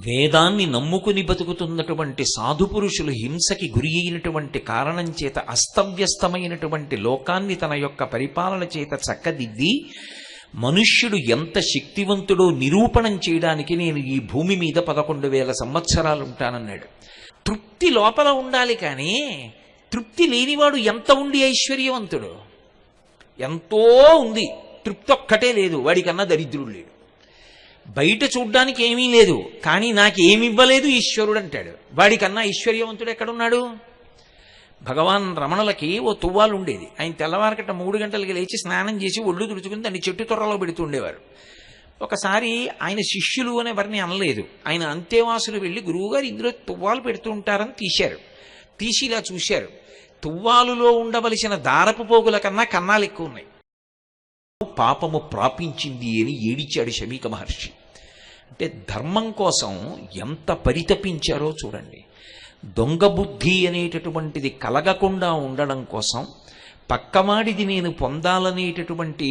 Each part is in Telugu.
వేదాన్ని నమ్ముకుని బతుకుతున్నటువంటి సాధు పురుషులు హింసకి గురి అయినటువంటి కారణం చేత అస్తవ్యస్తమైనటువంటి లోకాన్ని తన యొక్క పరిపాలన చేత చక్కదిద్ది మనుష్యుడు ఎంత శక్తివంతుడో నిరూపణం చేయడానికి నేను ఈ భూమి మీద 11,000 సంవత్సరాలు ఉంటానన్నాడు. తృప్తి లోపల ఉండాలి, కానీ తృప్తి లేనివాడు ఎంత ఉండి ఐశ్వర్యవంతుడు? ఎంతో ఉంది, తృప్తి ఒక్కటే లేదు, వాడికన్నా దరిద్రుడు లేడు. బయట చూడ్డానికి ఏమీ లేదు, కానీ నాకేమి ఇవ్వలేదు ఈశ్వరుడు అంటాడు. వాడికన్నా ఐశ్వర్యవంతుడు ఎక్కడున్నాడు? భగవాన్ రమణులకి ఓ తువ్వాలు ఉండేది. ఆయన తెల్లవారకట్ట 3 గంటలకి లేచి స్నానం చేసి ఒళ్ళు తుడుచుకుని దాన్ని చెట్టు తొర్రలో పెడుతుండేవారు. ఒకసారి ఆయన శిష్యులు అనే వారిని అనలేదు. ఆయన అంతేవాసులు వెళ్ళి గురువుగారు ఇందులో తువ్వాలు పెడుతూ ఉంటారని తీశారు. తీసి ఇలా చూశారు, తువ్వాలులో ఉండవలసిన దారపు పోగుల కన్నా కన్నాలు ఎక్కువ ఉన్నాయి. పాపము ప్రాపించింది అని ఏడిచాడు శమీక మహర్షి. అంటే ధర్మం కోసం ఎంత పరితపించారో చూడండి. దొంగ బుద్ధి అనేటటువంటిది కలగకుండా ఉండడం కోసం, పక్కవాడిది నేను పొందాలనేటటువంటి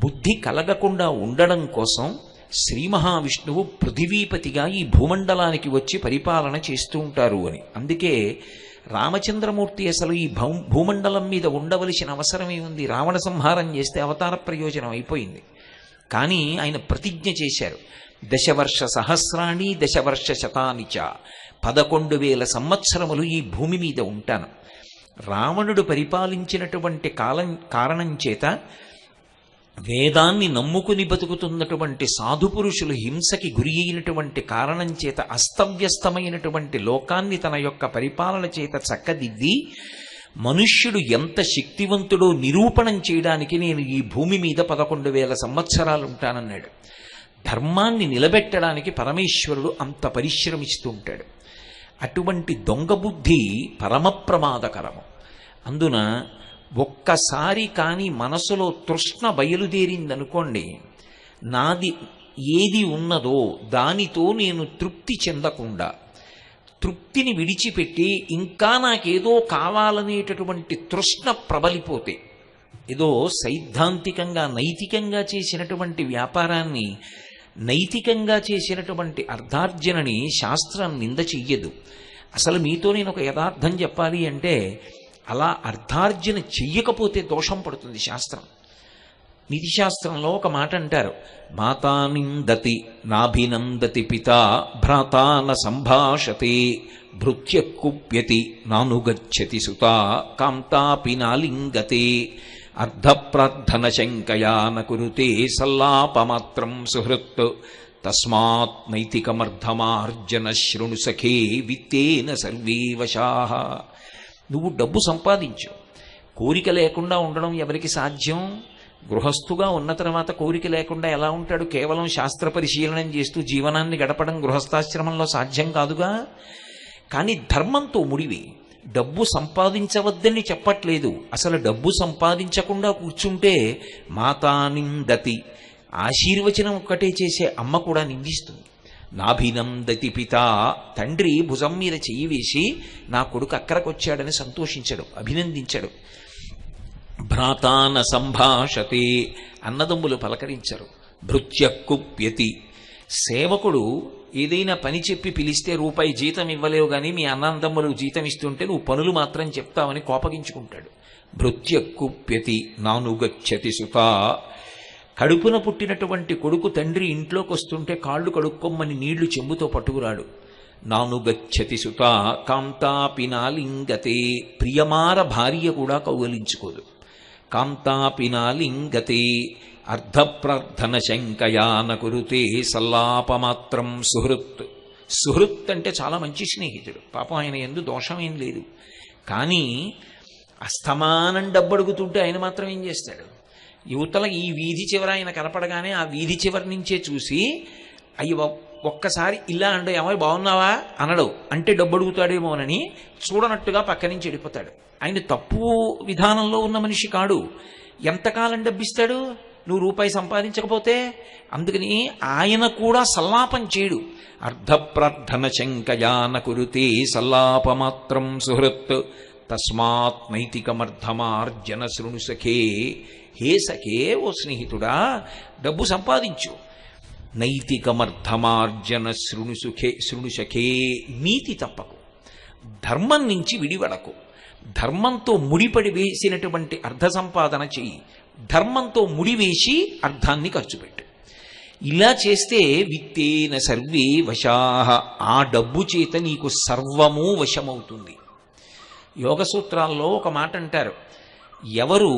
బుద్ధి కలగకుండా ఉండడం కోసం శ్రీ మహావిష్ణువు పృథివీపతిగా ఈ భూమండలానికి వచ్చి పరిపాలన చేస్తూ ఉంటారు అని. అందుకే రామచంద్రమూర్తి అసలు ఈ భూమండలం మీద ఉండవలసిన అవసరమే ఉంది. రావణ సంహారం చేస్తే అవతార ప్రయోజనం అయిపోయింది. కానీ ఆయన ప్రతిజ్ఞ చేశారు, 10 వర్ష సహస్రాణి 10 వర్ష శతానిచ, 11,000 సంవత్సరములు ఈ భూమి మీద ఉంటాను. రావణుడు పరిపాలించినటువంటి కారణం చేత వేదాన్ని నమ్ముకుని బతుకుతున్నటువంటి సాధు పురుషులు హింసకి గురి అయినటువంటి కారణం చేత అస్తవ్యస్తమైనటువంటి లోకాన్ని తన యొక్క పరిపాలన చేత చక్కదిద్ది మనుష్యుడు ఎంత శక్తివంతుడో నిరూపణం చేయడానికి నేను ఈ భూమి మీద 11,000 సంవత్సరాలు ఉంటానన్నాడు. ధర్మాన్ని నిలబెట్టడానికి పరమేశ్వరుడు అంత పరిశ్రమిస్తూ ఉంటాడు. అటువంటి దొంగ బుద్ధి పరమ ప్రమాదకరము. అందున ఒక్కసారి కానీ మనసులో తృష్ణ బయలుదేరిందనుకోండి, నాది ఏది ఉన్నదో దానితో నేను తృప్తి చెందకుండా, తృప్తిని విడిచిపెట్టి ఇంకా నాకేదో కావాలనేటటువంటి తృష్ణ ప్రబలిపోతే, ఏదో సైద్ధాంతికంగా నైతికంగా చేసినటువంటి వ్యాపారాన్ని, నైతికంగా చేసినటువంటి అర్థార్జనని శాస్త్రం నింద చెయ్యదు. అసలు మీతో నేను ఒక యథార్థం చెప్పాలి అంటే, అలా అర్థార్జన చెయ్యకపోతే దోషం పడుతుంది శాస్త్రం. నీతిశాస్త్రంలో ఒక మాట అంటారు, మాతా నిందతి నాభినందతి పితా భ్రాతాన సంభాషతే భృత్య కుప్యతి నానుగచ్చతి సుతా కాంతాపి నాలింగతే అర్ధప్రార్థన శంకయా నకురుతే సల్లాపమాత్రం సుహృత్ తస్మాత్ నైతికమర్థమార్జన శృణు సఖే విత్తేన సర్వే వశాః. నువ్వు డబ్బు సంపాదించు, కోరిక లేకుండా ఉండడం ఎవరికి సాధ్యం? గృహస్థుగా ఉన్న తర్వాత కోరిక లేకుండా ఎలా ఉంటాడు? కేవలం శాస్త్ర పరిశీలనం చేస్తూ జీవనాన్ని గడపడం గృహస్థాశ్రమంలో సాధ్యం కాదుగా. కానీ ధర్మంతో ముడివి. డబ్బు సంపాదించవద్దని చెప్పట్లేదు, అసలు డబ్బు సంపాదించకుండా కూర్చుంటే మాతా నిందతి, ఆశీర్వచనం ఒక్కటే చేసే అమ్మ కూడా నిందిస్తుంది. నాభినందతి పిత, తండ్రి భుజం మీద చెయ్యి వేసి నా కొడుకు అక్కరకొచ్చాడని సంతోషించడు, అభినందించడు. భ్రాతాన సంభాషతే, అన్నదమ్ములు పలకరించరు. భృత్య కుప్యతి, సేవకుడు ఏదైనా పని చెప్పి పిలిస్తే రూపాయి జీతం ఇవ్వలేవు కానీ మీ అన్నదమ్ములు జీతం ఇస్తుంటే నువ్వు పనులు మాత్రం చెప్తావని కోపగించుకుంటాడు. భృత్య కుప్యతి నానుగచ్చతి సుతా, కడుపున పుట్టినటువంటి కొడుకు తండ్రి ఇంట్లోకి వస్తుంటే కాళ్ళు కడుక్కొమ్మని నీళ్లు చెంబుతో పట్టుకురాడు. నానుగచ్చతి సుత కాంతాపి నాలింగతే, ప్రియమార భార్య కూడా కౌగలించుకోదు. కాంతాపి నాలింగతే అర్ధప్రార్థన శంకయా నకురుతే సల్లాపమాత్రం సుహృత్. సుహృత్ అంటే చాలా మంచి స్నేహితుడు, పాపం ఆయన యందు దోషం ఏం లేదు. కానీ అస్తమానం డబ్బు అడుగుతుంటే ఆయన మాత్రం ఏం చేస్తాడు? యువతల ఈ వీధి చివర ఆయన కనపడగానే ఆ వీధి చివరి నుంచే చూసి అయ్యో ఒక్కసారి ఇలా అంటే ఏమో బాగున్నావా అనడు, అంటే డబ్బు అడుగుతాడేమోనని చూడనట్టుగా పక్క నుంచి వెళ్ళిపోతాడు. ఆయన తప్పు విధానంలో ఉన్న మనిషి కాడు. ఎంతకాలం డబ్బిస్తాడు నువ్వు రూపాయి సంపాదించకపోతే? అందుకని ఆయన కూడా సల్లాపం చేయడు. అర్ధప్రార్థన శంకయా నకురుతే సల్లాపమాత్రం సుహృత్ తస్మాత్ నైతికమర్థమార్జన శృణు సఖే. హే సఖే, ఓ స్నేహితుడా, డబ్బు సంపాదించు, నైతికమర్థమార్జన శృణుసఖే, నీతి తప్పకు, ధర్మం నుంచి విడివడకు, ధర్మంతో ముడిపడి వేసినటువంటి అర్థ సంపాదన చెయ్యి, ధర్మంతో ముడివేసి అర్థాన్ని ఖర్చు పెట్టు. ఇలా చేస్తే విత్తేన సర్వే వశాహ, ఆ డబ్బు చేత నీకు సర్వము వశమవుతుంది. యోగ సూత్రాల్లో ఒక మాట అంటారు, ఎవరు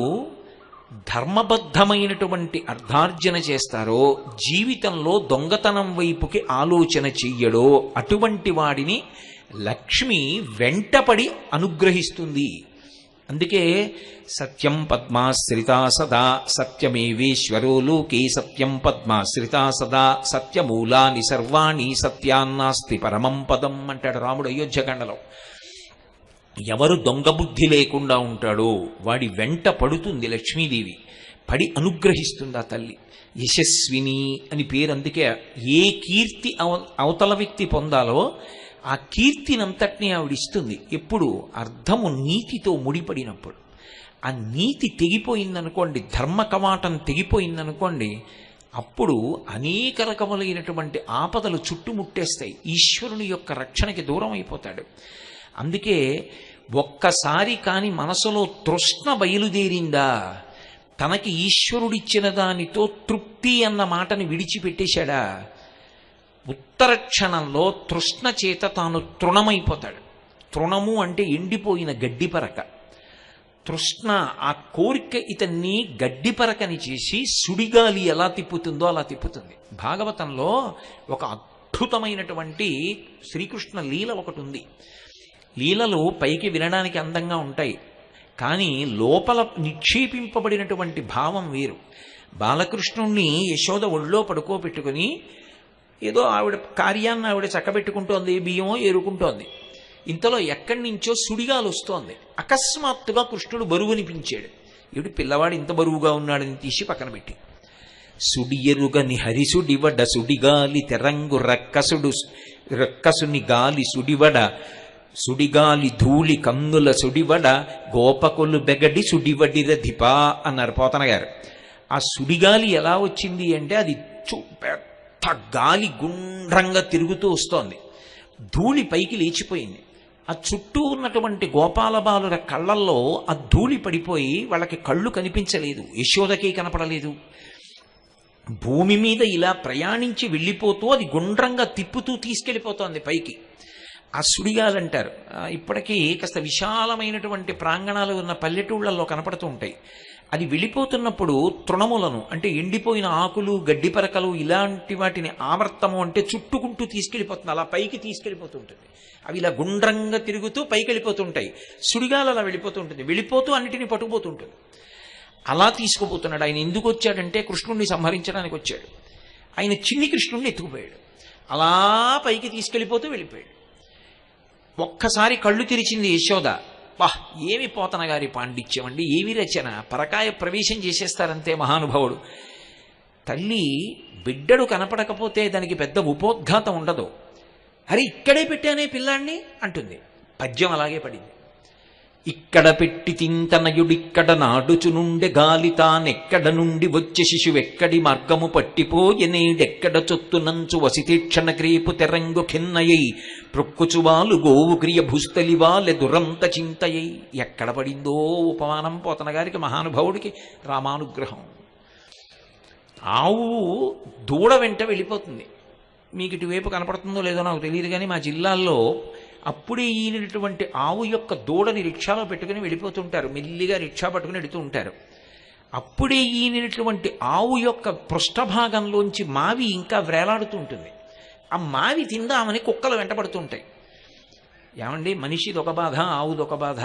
ధర్మబద్ధమైనటువంటి అర్థార్జన చేస్తారో, జీవితంలో దొంగతనం వైపుకి ఆలోచన చెయ్యడో, అటువంటి వాడిని లక్ష్మి వెంటపడి అనుగ్రహిస్తుంది. అందుకే సత్యం పద్మాశ్రితా సదా, సత్యమేవేశ్వరో లోకే సత్యం పద్మాశ్రితా సదా, సత్యమూలాని సర్వాణి సత్యాన్నాస్తి పరమం పదం అంటాడు రాముడు అయోధ్యకాండలో. ఎవరు దొంగ బుద్ధి లేకుండా ఉంటాడో వాడి వెంట పడుతుంది లక్ష్మీదేవి, పడి అనుగ్రహిస్తుంది ఆ తల్లి. యశస్విని అని పేరు. అందుకే ఏ కీర్తి అవతల వ్యక్తి పొందాలో ఆ కీర్తినంతటినీ ఆవిడిస్తుంది. ఎప్పుడు? అర్థము నీతితో ముడిపడినప్పుడు. ఆ నీతి తెగిపోయిందనుకోండి, ధర్మ కవాటం తెగిపోయిందనుకోండి, అప్పుడు అనేక రకములైనటువంటి ఆపదలు చుట్టుముట్టేస్తాయి. ఈశ్వరుని యొక్క రక్షణకి దూరం అయిపోతాడు. అందుకే ఒక్కసారి కాని మనసులో తృష్ణ బయలుదేరిందా, తనకి ఈశ్వరుడిచ్చిన దానితో తృప్తి అన్న మాటని విడిచిపెట్టేశాడా, ఉత్తర క్షణంలో తృష్ణ చేత తాను తృణమైపోతాడు. తృణము అంటే ఎండిపోయిన గడ్డిపరక. తృష్ణ, ఆ కోరిక ఇతన్ని గడ్డిపరకని చేసి సుడిగాలి ఎలా తిప్పుతుందో అలా తిప్పుతుంది. భాగవతంలో ఒక అద్భుతమైనటువంటి శ్రీకృష్ణ లీల ఒకటి ఉంది. లీలలు పైకి వినడానికి అందంగా ఉంటాయి, కానీ లోపల నిక్షేపింపబడినటువంటి భావం వేరు. బాలకృష్ణుణ్ణి యశోద ఒళ్ళో పడుకోబెట్టుకుని ఏదో ఆవిడ కార్యాన్ని ఆవిడ చక్కబెట్టుకుంటోంది, బియ్యమో ఏరుకుంటోంది. ఇంతలో ఎక్కడి నుంచో సుడిగాలు వస్తోంది. అకస్మాత్తుగా కృష్ణుడు బరువునిపించాడు. ఏడు పిల్లవాడు ఇంత బరువుగా ఉన్నాడని తీసి పక్కన పెట్టి, సుడియరుగని హరిసుడివడ సుడిగాలి తెరంగు రక్కసుని గాలి సుడివడ, సుడిగాలి ధూళి కన్నుల సుడివడ, గోపకులు బెగడి సుడివడిరధిపా అన్నారు పోతన గారు. ఆ సుడిగాలి ఎలా వచ్చింది అంటే, అది పెద్ద గాలి గుండ్రంగా తిరుగుతూ వస్తోంది. ధూళి పైకి లేచిపోయింది. ఆ చుట్టూ ఉన్నటువంటి గోపాల బాలుర కళ్ళల్లో ఆ ధూళి పడిపోయి వాళ్ళకి కళ్ళు కనిపించలేదు, యశోదకి కనపడలేదు. భూమి మీద ఇలా ప్రయాణించి వెళ్ళిపోతూ అది గుండ్రంగా తిప్పుతూ తీసుకెళ్ళిపోతోంది పైకి. ఆ సుడిగాలంటారు. ఇప్పటికీ కాస్త విశాలమైనటువంటి ప్రాంగణాలు ఉన్న పల్లెటూళ్లలో కనపడుతూ ఉంటాయి. అది వెళ్ళిపోతున్నప్పుడు తృణములను, అంటే ఎండిపోయిన ఆకులు, గడ్డిపరకలు, ఇలాంటి వాటిని ఆవర్తము అంటే చుట్టుకుంటూ తీసుకెళ్ళిపోతుంది. అలా పైకి తీసుకెళ్ళిపోతూ ఉంటుంది. అవి ఇలా గుండ్రంగా తిరుగుతూ పైకి వెళ్ళిపోతుంటాయి. సుడిగాలు అలా వెళ్ళిపోతూ ఉంటుంది. వెళ్ళిపోతూ అన్నిటినీ పట్టుకుపోతుంటుంది. అలా తీసుకుపోతున్నాడు. ఆయన ఎందుకు వచ్చాడంటే కృష్ణుడిని సంహరించడానికి వచ్చాడు. ఆయన చిన్ని కృష్ణుడిని ఎత్తుకుపోయాడు. అలా పైకి తీసుకెళ్ళిపోతూ వెళ్ళిపోయాడు. ఒక్కసారి కళ్ళు తెరిచింది యశోద. వాహ్, ఏమి పోతన గారి పాండిత్యం అండి, ఏమి రచన, పరకాయ ప్రవేశం చేసేస్తారంతే మహానుభావుడు. తల్లి బిడ్డడు కనపడకపోతే దానికి పెద్ద ఉపోద్ఘాతం ఉండదు. అరే ఇక్కడే పెట్టానే పిల్లాన్ని అంటుంది. పద్యం అలాగే పడింది. ఇక్కడ పెట్టి తింతనయుడిక్కడ నాడుచునుండె గాలి తానెక్కడ నుండి వచ్చే శిశువెక్కడి మార్గము పట్టిపోయెనేడెక్కడ చొత్తునంచు వసితీక్షణ క్రీపు తెరంగు ఖిన్నయై ప్రొక్కుచువాలు గోవు క్రియ భూస్థలివాలె దురంత చింతయై. ఎక్కడ పడిందో ఉపమానం పోతన గారికి, మహానుభావుడికి రామానుగ్రహం. ఆవు దూడ వెంట వెళ్ళిపోతుంది. మీకు ఇటువైపు కనపడుతుందో లేదో నాకు తెలియదు, కానీ మా జిల్లాల్లో అప్పుడే ఈయనటువంటి ఆవు యొక్క దూడని రిక్షాలో పెట్టుకుని వెళ్ళిపోతుంటారు. మెల్లిగా రిక్షా పట్టుకుని వెళుతూ ఉంటారు. అప్పుడే ఈయనటువంటి ఆవు యొక్క పృష్ఠభాగంలోంచి మావి ఇంకా వ్రేలాడుతూ ఉంటుంది. ఆ మావి తిందామని కుక్కలు వెంటబడుతుంటాయి. ఏమండి, మనిషిదొక బాధ, ఆవుదొక బాధ.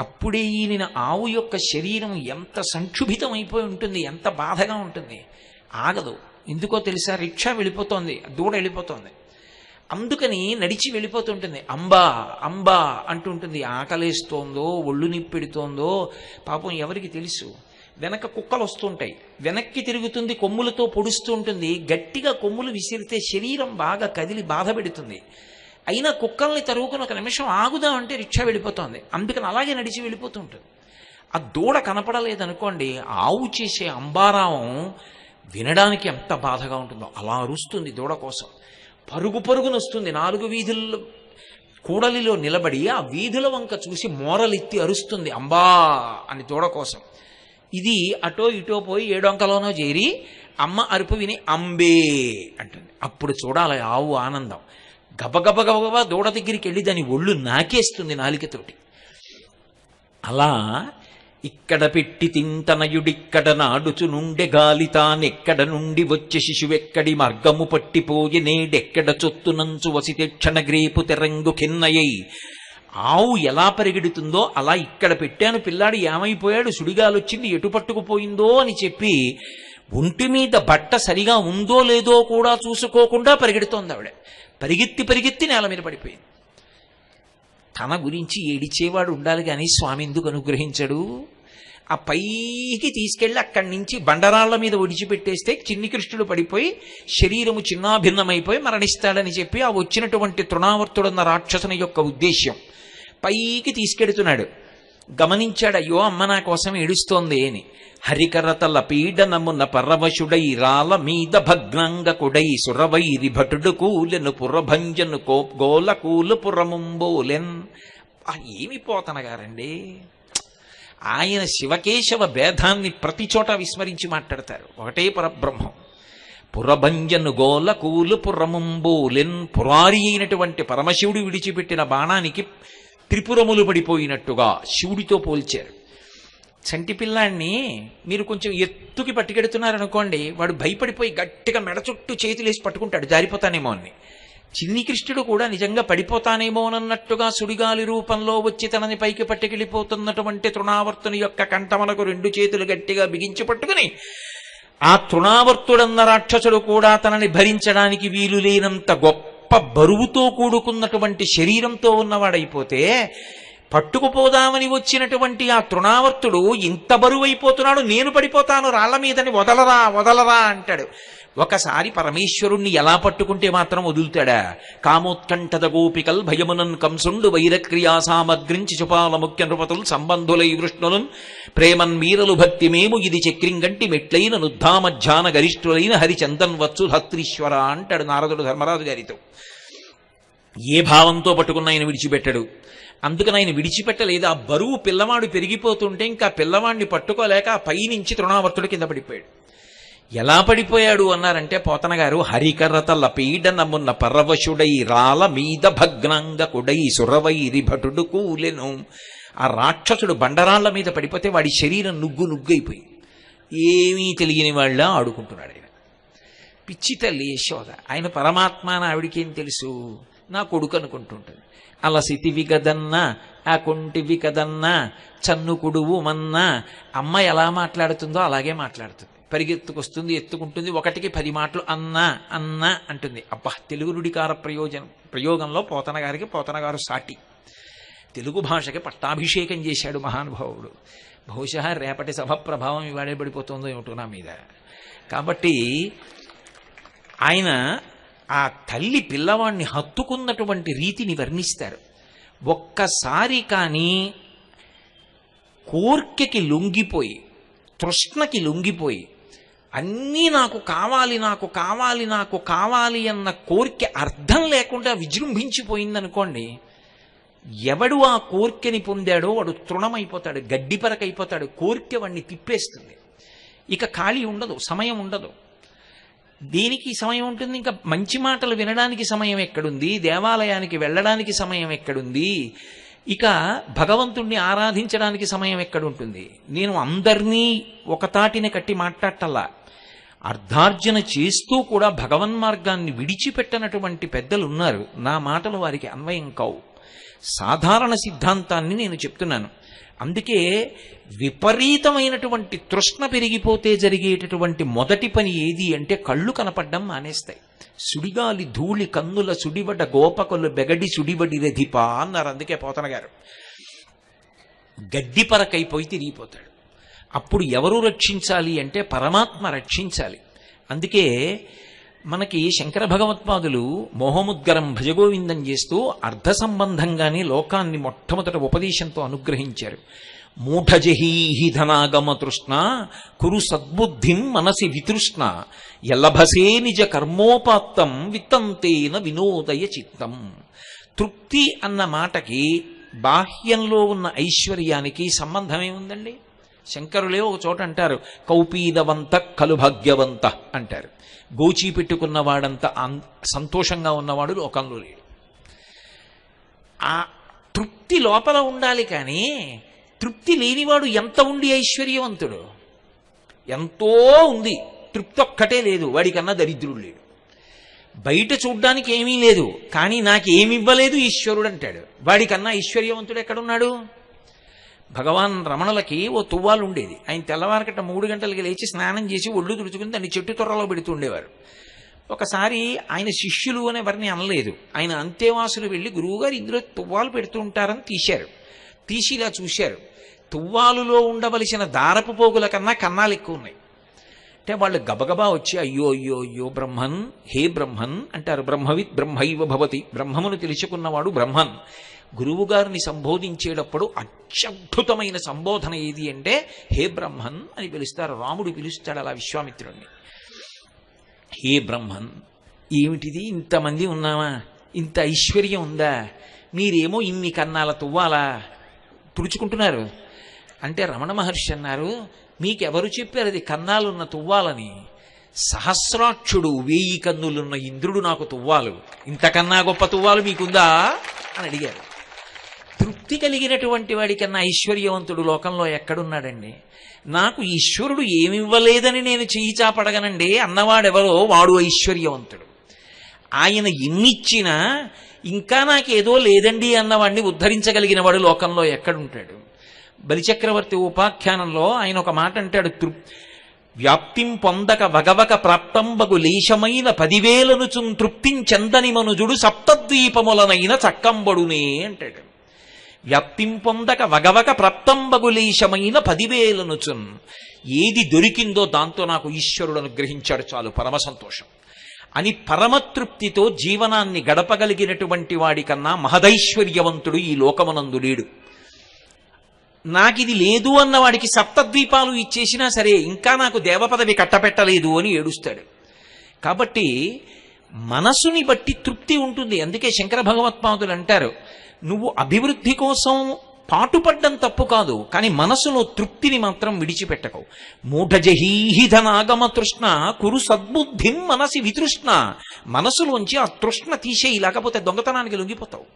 అప్పుడే ఈయన ఆవు యొక్క శరీరం ఎంత సంక్షుభితం అయిపోయి ఉంటుంది, ఎంత బాధగా ఉంటుంది. ఆగదు. ఎందుకో తెలుసా? రిక్షా వెళ్ళిపోతోంది, దూడ వెళ్ళిపోతోంది. అందుకని నడిచి వెళ్ళిపోతుంటుంది. అంబా అంబా అంటుంటుంది. ఆకలేస్తోందో, ఒళ్ళు నిప్పెడుతోందో పాపం ఎవరికి తెలుసు. వెనక కుక్కలు వస్తుంటాయి, వెనక్కి తిరుగుతుంది, కొమ్ములతో పొడుస్తూ ఉంటుంది. గట్టిగా కొమ్ములు విసిరితే శరీరం బాగా కదిలి బాధ పెడుతుంది. అయినా కుక్కల్ని తరుగుకుని ఒక నిమిషం ఆగుదామంటే రిక్షా వెళ్ళిపోతుంది. అందుకని అలాగే నడిచి వెళ్ళిపోతూ ఉంటుంది. ఆ దూడ కనపడలేదనుకోండి, ఆవు చేసే అంబారావం వినడానికి ఎంత బాధగా ఉంటుందో. అలా అరుస్తుంది దూడ కోసం. పరుగు పరుగున వస్తుంది. 4 వీధుల్లో కూడలిలో నిలబడి ఆ వీధుల వంక చూసి మోరలెత్తి అరుస్తుంది అంబా అని దూడ కోసం. ఇది అటో ఇటో పోయి 7 అంకలోనో చేరి అమ్మ అరుపు విని అంబే అంటుంది. అప్పుడు చూడాలి ఆవు ఆనందం. గబగబ గబగబా దూడ దగ్గరికి వెళ్ళి దాని ఒళ్ళు నాకేస్తుంది నాలికతోటి. అలా ఇక్కడ పెట్టి తింతనయుడిక్కడ నాడుచు నుండే గాలి తానెక్కడ నుండి వచ్చే శిశువెక్కడి మార్గము పట్టిపోయి నేడెక్కడ చొత్తునంచు వసితే క్షణగ్రేపు తెరంగు కిన్నయ్యి. ఆవు ఎలా పరిగెడుతుందో అలా ఇక్కడ పెట్టాను, పిల్లాడు ఏమైపోయాడు, సుడిగాలొచ్చింది, ఎటు పట్టుకుపోయిందో అని చెప్పి ఒంటి మీద బట్ట సరిగా ఉందో లేదో కూడా చూసుకోకుండా పరిగెడుతోంది ఆవిడ. పరిగెత్తి పరిగెత్తి నేల మీద పడిపోయింది. తన గురించి ఏడిచేవాడు ఉండాలి కానీ స్వామి ఎందుకు అనుగ్రహించడు? ఆ పైకి తీసుకెళ్లి అక్కడి నుంచి బండరాళ్ల మీద ఒడిచిపెట్టేస్తే చిన్ని కృష్ణుడు పడిపోయి శరీరము చిన్నాభిన్నమైపోయి మరణిస్తాడని చెప్పి ఆ వచ్చినటువంటి తృణావర్తుడన్న రాక్షసుని యొక్క ఉద్దేశ్యం. పైకి తీసుకెడుతున్నాడు. గమనించాడు, అయ్యో అమ్మ నా కోసం ఏడుస్తోంది అని. హరికరతల పీడనమున పరవశుడై రాల మీద భగ్నాంగకుడై సురవైరి భటుడు కూలెను పురభంజను గోల కూలు పురముంబోలెన్. ఏమి పోతనగారండి ఆయన! శివకేశవ భేదాన్ని ప్రతి చోట విస్మరించి మాట్లాడతారు. ఒకటే పరబ్రహ్మం. పురభంజను గోల కూలు పురముంబోలెన్. పురారి అయినటువంటి పరమశివుడు విడిచిపెట్టిన బాణానికి త్రిపురములు పడిపోయినట్టుగా శివుడితో పోల్చారు. చంటి పిల్లాన్ని మీరు కొంచెం ఎత్తుకి పట్టుకెడుతున్నారనుకోండి, వాడు భయపడిపోయి గట్టిగా మెడ చుట్టూ చేతులేసి పట్టుకుంటాడు, జారిపోతానేమో అని. చిన్ని కృష్ణుడు కూడా నిజంగా పడిపోతానేమోనన్నట్టుగా సుడిగాలి రూపంలో వచ్చి తనని పైకి పట్టుకెళ్ళిపోతున్నటువంటి తృణావర్తుని యొక్క కంఠములకు 2 చేతులు గట్టిగా బిగించి పట్టుకుని, ఆ తృణావర్తుడన్న రాక్షసుడు కూడా తనని భరించడానికి వీలు లేనంత గొప్ప బరువుతో కూడుకున్నటువంటి శరీరంతో ఉన్నవాడైపోతే, పట్టుకుపోదామని వచ్చినటువంటి ఆ తృణావర్తుడు ఇంత బరువైపోతున్నాడు, నేను పడిపోతాను రాళ్ల మీదని, వదలరా వదలరా అంటాడు. ఒకసారి పరమేశ్వరుణ్ణి ఎలా పట్టుకుంటే మాత్రం వదులుతాడా? కామోత్కంఠద గోపికల్ భయమునన్ కంసుండు వైరక్రియా సామగ్రించి చుపాల ముఖ్య నృపతులు సంబంధులై వృష్ణులను ప్రేమన్ మీరలు భక్తి మేము ఇది చక్రింగంటి మెట్లైన నుద్ధామధ్యాన గరిష్ఠులైన హరిచందన్ వచ్చు హత్రీశ్వర అంటాడు నారదుడు ధర్మరాజు గారితో. ఏ భావంతో పట్టుకున్న ఆయన విడిచిపెట్టడు. అందుకని ఆయన విడిచిపెట్టలేదు. ఆ బరువు పిల్లవాడు పెరిగిపోతుంటే ఇంకా పిల్లవాడిని పట్టుకోలేక ఆ పైనుంచి తృణావర్తుడు కింద పడిపోయాడు. ఎలా పడిపోయాడు అన్నారంటే పోతన గారు, హరికరతల పీడనమున్న పరవశుడై రాల మీద భగ్నాంగకుడై సురవైరి భటుడు కూలెను. ఆ రాక్షసుడు బండరాళ్ల మీద పడిపోతే వాడి శరీరం నుగ్గు నుగ్గైపోయి ఏమీ తెలియని వాళ్ళ ఆడుకుంటున్నాడు ఆయన. పిచ్చి తల్లి యశోద. ఆయన పరమాత్మ అని ఆవిడికేం తెలుసు? నా కొడుకు అనుకుంటుంటుంది. అలసితివి కదన్నా, ఆ కొంటివి కదన్నా, చన్ను కుడువు మన్నా. అమ్మ ఎలా మాట్లాడుతుందో అలాగే మాట్లాడుతుంది. పరిగెత్తుకొస్తుంది, ఎత్తుకుంటుంది, 1కి 10 మాటలు అన్నా అన్నా అంటుంది. అబ్బా, తెలుగు నుడికార ప్రయోగంలో పోతన గారు సాటి. తెలుగు భాషకి పట్టాభిషేకం చేశాడు మహానుభావుడు. బహుశా రేపటి సభ ప్రభావం ఇవాడే పడిపోతుందో ఏమిటో నా మీద. కాబట్టి ఆయన ఆ తల్లి పిల్లవాడిని హత్తుకున్నటువంటి రీతిని వర్ణిస్తారు. ఒక్కసారి కానీ కోర్కెకి లొంగిపోయి, తృష్ణకి లొంగిపోయి, అన్నీ నాకు కావాలి నాకు కావాలి నాకు కావాలి అన్న కోరిక అర్థం లేకుండా విజృంభించిపోయిందనుకోండి, ఎవడు ఆ కోర్కెని పొందాడో వాడు తృణమైపోతాడు, గడ్డిపరకైపోతాడు. కోర్కె వాడిని తిప్పేస్తుంది. ఇక ఖాళీ ఉండదు, సమయం ఉండదు. దేనికి సమయం ఉంటుంది? ఇంకా మంచి మాటలు వినడానికి సమయం ఎక్కడుంది? దేవాలయానికి వెళ్ళడానికి సమయం ఎక్కడుంది? ఇక భగవంతుణ్ణి ఆరాధించడానికి సమయం ఎక్కడుంటుంది? నేను అందరినీ ఒక తాటిని కట్టి మాట్లాడటల్లా. అర్ధార్జన చేస్తూ కూడా భగవన్మార్గాన్ని విడిచిపెట్టనటువంటి పెద్దలు ఉన్నారు. నా మాటలు వారికి అన్వయం కావు. సాధారణ సిద్ధాంతాన్ని నేను చెప్తున్నాను. అందుకే విపరీతమైనటువంటి తృష్ణ పెరిగిపోతే జరిగేటటువంటి మొదటి పని ఏది అంటే కళ్ళు కనపడ్డం మానేస్తాయి. సుడిగాలి ధూళి కన్నుల సుడివడ గోపకులు బెగడి సుడివడి రధిప అన్నారు. అందుకే పోతన గారు గడ్డిపరకైపోయి తిరిగిపోతాడు. అప్పుడు ఎవరు రక్షించాలి అంటే పరమాత్మ రక్షించాలి. అందుకే మనకి శంకర భగవత్పాదులు మోహముద్గరం భజగోవిందం చేస్తూ అర్థ సంబంధంగానే లోకాన్ని మొట్టమొదట ఉపదేశంతో అనుగ్రహించారు. మూఢజహీహి ధనాగమ తృష్ణ కురు సద్బుద్ధిం మనసి వితృష్ణ యలభసే నిజ కర్మోపాత్తం విత్తంతేన వినోదయ చిత్తం. తృప్తి అన్న మాటకి బాహ్యంలో ఉన్న ఐశ్వర్యానికి సంబంధం ఏముందండి? శంకరులే ఒక చోట అంటారు, కౌపీదవంత కలు భాగ్యవంత అంటారు. గోచి పెట్టుకున్నవాడంత సంతోషంగా ఉన్నవాడు లోకంలో లేడు. ఆ తృప్తి లోపల ఉండాలి. కానీ తృప్తి లేనివాడు ఎంత ఉండి ఐశ్వర్యవంతుడు? ఎంతో ఉంది, తృప్తి ఒక్కటే లేదు, వాడికన్నా దరిద్రుడు లేడు. బయట చూడ్డానికి ఏమీ లేదు, కానీ నాకేమి ఇవ్వలేదు ఈశ్వరుడు అంటాడు. వాడికన్నా ఐశ్వర్యవంతుడు ఎక్కడున్నాడు? భగవాన్ రమణులకి ఓ తువ్వాలు ఉండేది. ఆయన తెల్లవారకట్ట 3 గంటలకి లేచి స్నానం చేసి ఒళ్ళు తుడుచుకుని దాన్ని చెట్టు తొర్రలో పెడుతూ ఉండేవారు. ఒకసారి ఆయన శిష్యులు అనే వారిని అనలేదు. ఆయన అంతేవాసులు వెళ్ళి, గురువుగారు ఇందులో తువ్వాలు పెడుతూ ఉంటారని తీశారు. తీసి ఇలా చూశారు, తువ్వాలులో ఉండవలసిన దారపు పోగుల కన్నా కన్నాలు ఎక్కువ ఉన్నాయి. అంటే వాళ్ళు గబగబా వచ్చి, అయ్యో అయ్యో అయ్యో బ్రహ్మన్, హే బ్రహ్మన్ అంటారు. బ్రహ్మవిత్ బ్రహ్మైవ భవతి, బ్రహ్మమును తెలుసుకున్నవాడు బ్రహ్మన్. గురువుగారిని సంబోధించేటప్పుడు అత్యద్భుతమైన సంబోధన ఏది అంటే హే బ్రహ్మన్ అని పిలుస్తారు. రాముడు పిలుస్తాడు అలా విశ్వామిత్రుడిని. హే బ్రహ్మన్, ఏమిటిది, ఇంతమంది ఉన్నామా, ఇంత ఐశ్వర్యం ఉందా, మీరేమో ఇన్ని కన్నాల తువ్వాలా తుడుచుకుంటున్నారు అంటే రమణ మహర్షి అన్నారు, మీకెవరు చెప్పారు అది కన్నాలున్న తువ్వాలని? సహస్రాక్షుడు 1000 కన్నులున్న ఇంద్రుడు నాకు తువ్వాలు, ఇంతకన్నా గొప్ప తువ్వాలు మీకుందా అని అడిగారు. తృప్తి కలిగినటువంటి వాడికన్నా ఐశ్వర్యవంతుడు లోకంలో ఎక్కడున్నాడండి? నాకు ఈశ్వరుడు ఏమివ్వలేదని నేను చెయ్యి చాపడగనండి అన్నవాడెవరో వాడు ఐశ్వర్యవంతుడు. ఆయన ఎన్నిచ్చినా ఇంకా నాకేదో లేదండి అన్నవాడిని ఉద్ధరించగలిగిన వాడు లోకంలో ఎక్కడుంటాడు? బలిచక్రవర్తి ఉపాఖ్యానంలో ఆయన ఒక మాట అంటాడు, వ్యాప్తిం పొందక వగవక ప్రాప్తంబగు లేశమైన 10,000 తృప్తించెందని మనుజుడు సప్తద్వీపములనైన చక్కంబడునే అంటాడు. వ్యాప్తిం పొందక వగవక ప్రాప్తంబగు లేశమైన 10,000 ఏది దొరికిందో దాంతో నాకు ఈశ్వరుడు అనుగ్రహించాడు చాలు, పరమ సంతోషం అని పరమతృప్తితో జీవనాన్ని గడపగలిగినటువంటి వాడికన్నా మహదైశ్వర్యవంతుడు ఈ లోకమునందు లేడు. నాకిది లేదు అన్నవాడికి సప్తద్వీపాలు ఇచ్చేసినా సరే ఇంకా నాకు దేవపదవి కట్టపెట్టలేదు అని ఏడుస్తాడు. కాబట్టి మనసుని బట్టి తృప్తి ఉంటుంది. అందుకే శంకర భగవత్పాదులు అంటారు, నువ్వు అభివృద్ధి కోసం పాటుపడ్డం తప్పు కాదు, కానీ మనసులో తృప్తిని మాత్రం విడిచిపెట్టకు. మూఢజహీహి ధనాగమ తృష్ణ కురు సద్బుద్ధిం మనసి వితృష్ణ. మనసులోంచి ఆ తృష్ణ తీసేయి, లేకపోతే దొంగతనానికి లొంగిపోతావు.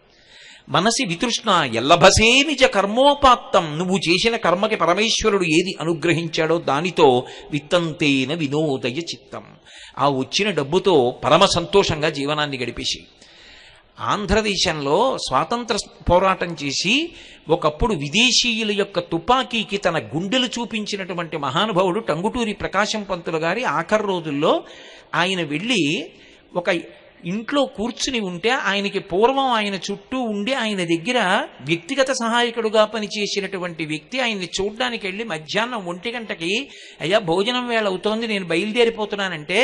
మనసి వితృష్ణ ఎల్లభసే నిజ కర్మోపాత్తం. నువ్వు చేసిన కర్మకి పరమేశ్వరుడు ఏది అనుగ్రహించాడో దానితో విత్తంతేన వినోదయ చిత్తం. ఆ వచ్చిన డబ్బుతో పరమ సంతోషంగా జీవనాన్ని గడిపేసి. ఆంధ్రదేశంలో స్వాతంత్ర పోరాటం చేసి ఒకప్పుడు విదేశీయుల యొక్క తుపాకీకి తన గుండెలు చూపించినటువంటి మహానుభావుడు టంగుటూరి ప్రకాశం పంతులు గారి ఆఖరి రోజుల్లో ఆయన వెళ్ళి ఒక ఇంట్లో కూర్చుని ఉంటే ఆయనకి పూర్వం ఆయన చుట్టూ ఉండి ఆయన దగ్గర వ్యక్తిగత సహాయకుడుగా పనిచేసినటువంటి వ్యక్తి ఆయన్ని చూడ్డానికి వెళ్ళి మధ్యాహ్నం 1 గంటకి, అయ్యా భోజనం వేళ అవుతోంది నేను బయలుదేరిపోతున్నానంటే,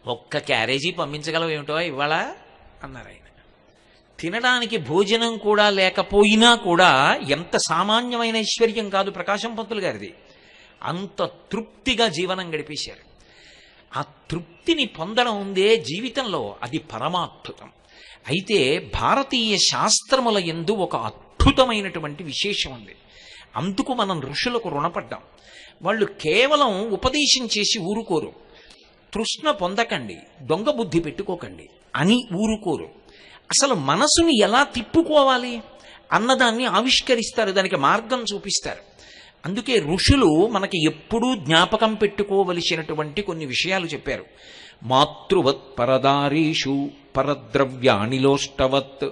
ఒక్క క్యారేజీ పంపించగలవు ఏమిటో ఇవాళ అన్నారు ఆయన. తినడానికి భోజనం కూడా లేకపోయినా కూడా ఎంత సామాన్యమైన ఐశ్వర్యం కాదు ప్రకాశం పంతులు గారిది. అంత తృప్తిగా జీవనం గడిపేశారు. ఆ తృప్తిని పొందడం ఉందే జీవితంలో, అది పరమాద్భుతం. అయితే భారతీయ శాస్త్రముల యందు ఒక అద్భుతమైనటువంటి విశేషం ఉంది. అందుకు మనం ఋషులకు రుణపడ్డాం. వాళ్ళు కేవలం ఉపదేశం చేసి ఊరుకోరు. తృష్ణ పొందకండి, దొంగ బుద్ధి పెట్టుకోకండి అని ఊరుకోరు. అసలు మనసుని ఎలా తిప్పుకోవాలి అన్నదాన్ని ఆవిష్కరిస్తారు, దానికి మార్గం చూపిస్తారు. అందుకే ఋషులు మనకి ఎప్పుడూ జ్ఞాపకం పెట్టుకోవలసినటువంటి కొన్ని విషయాలు చెప్పారు. మాతృవత్ పరదారీషు పరద్రవ్యాణిలోష్టవత్.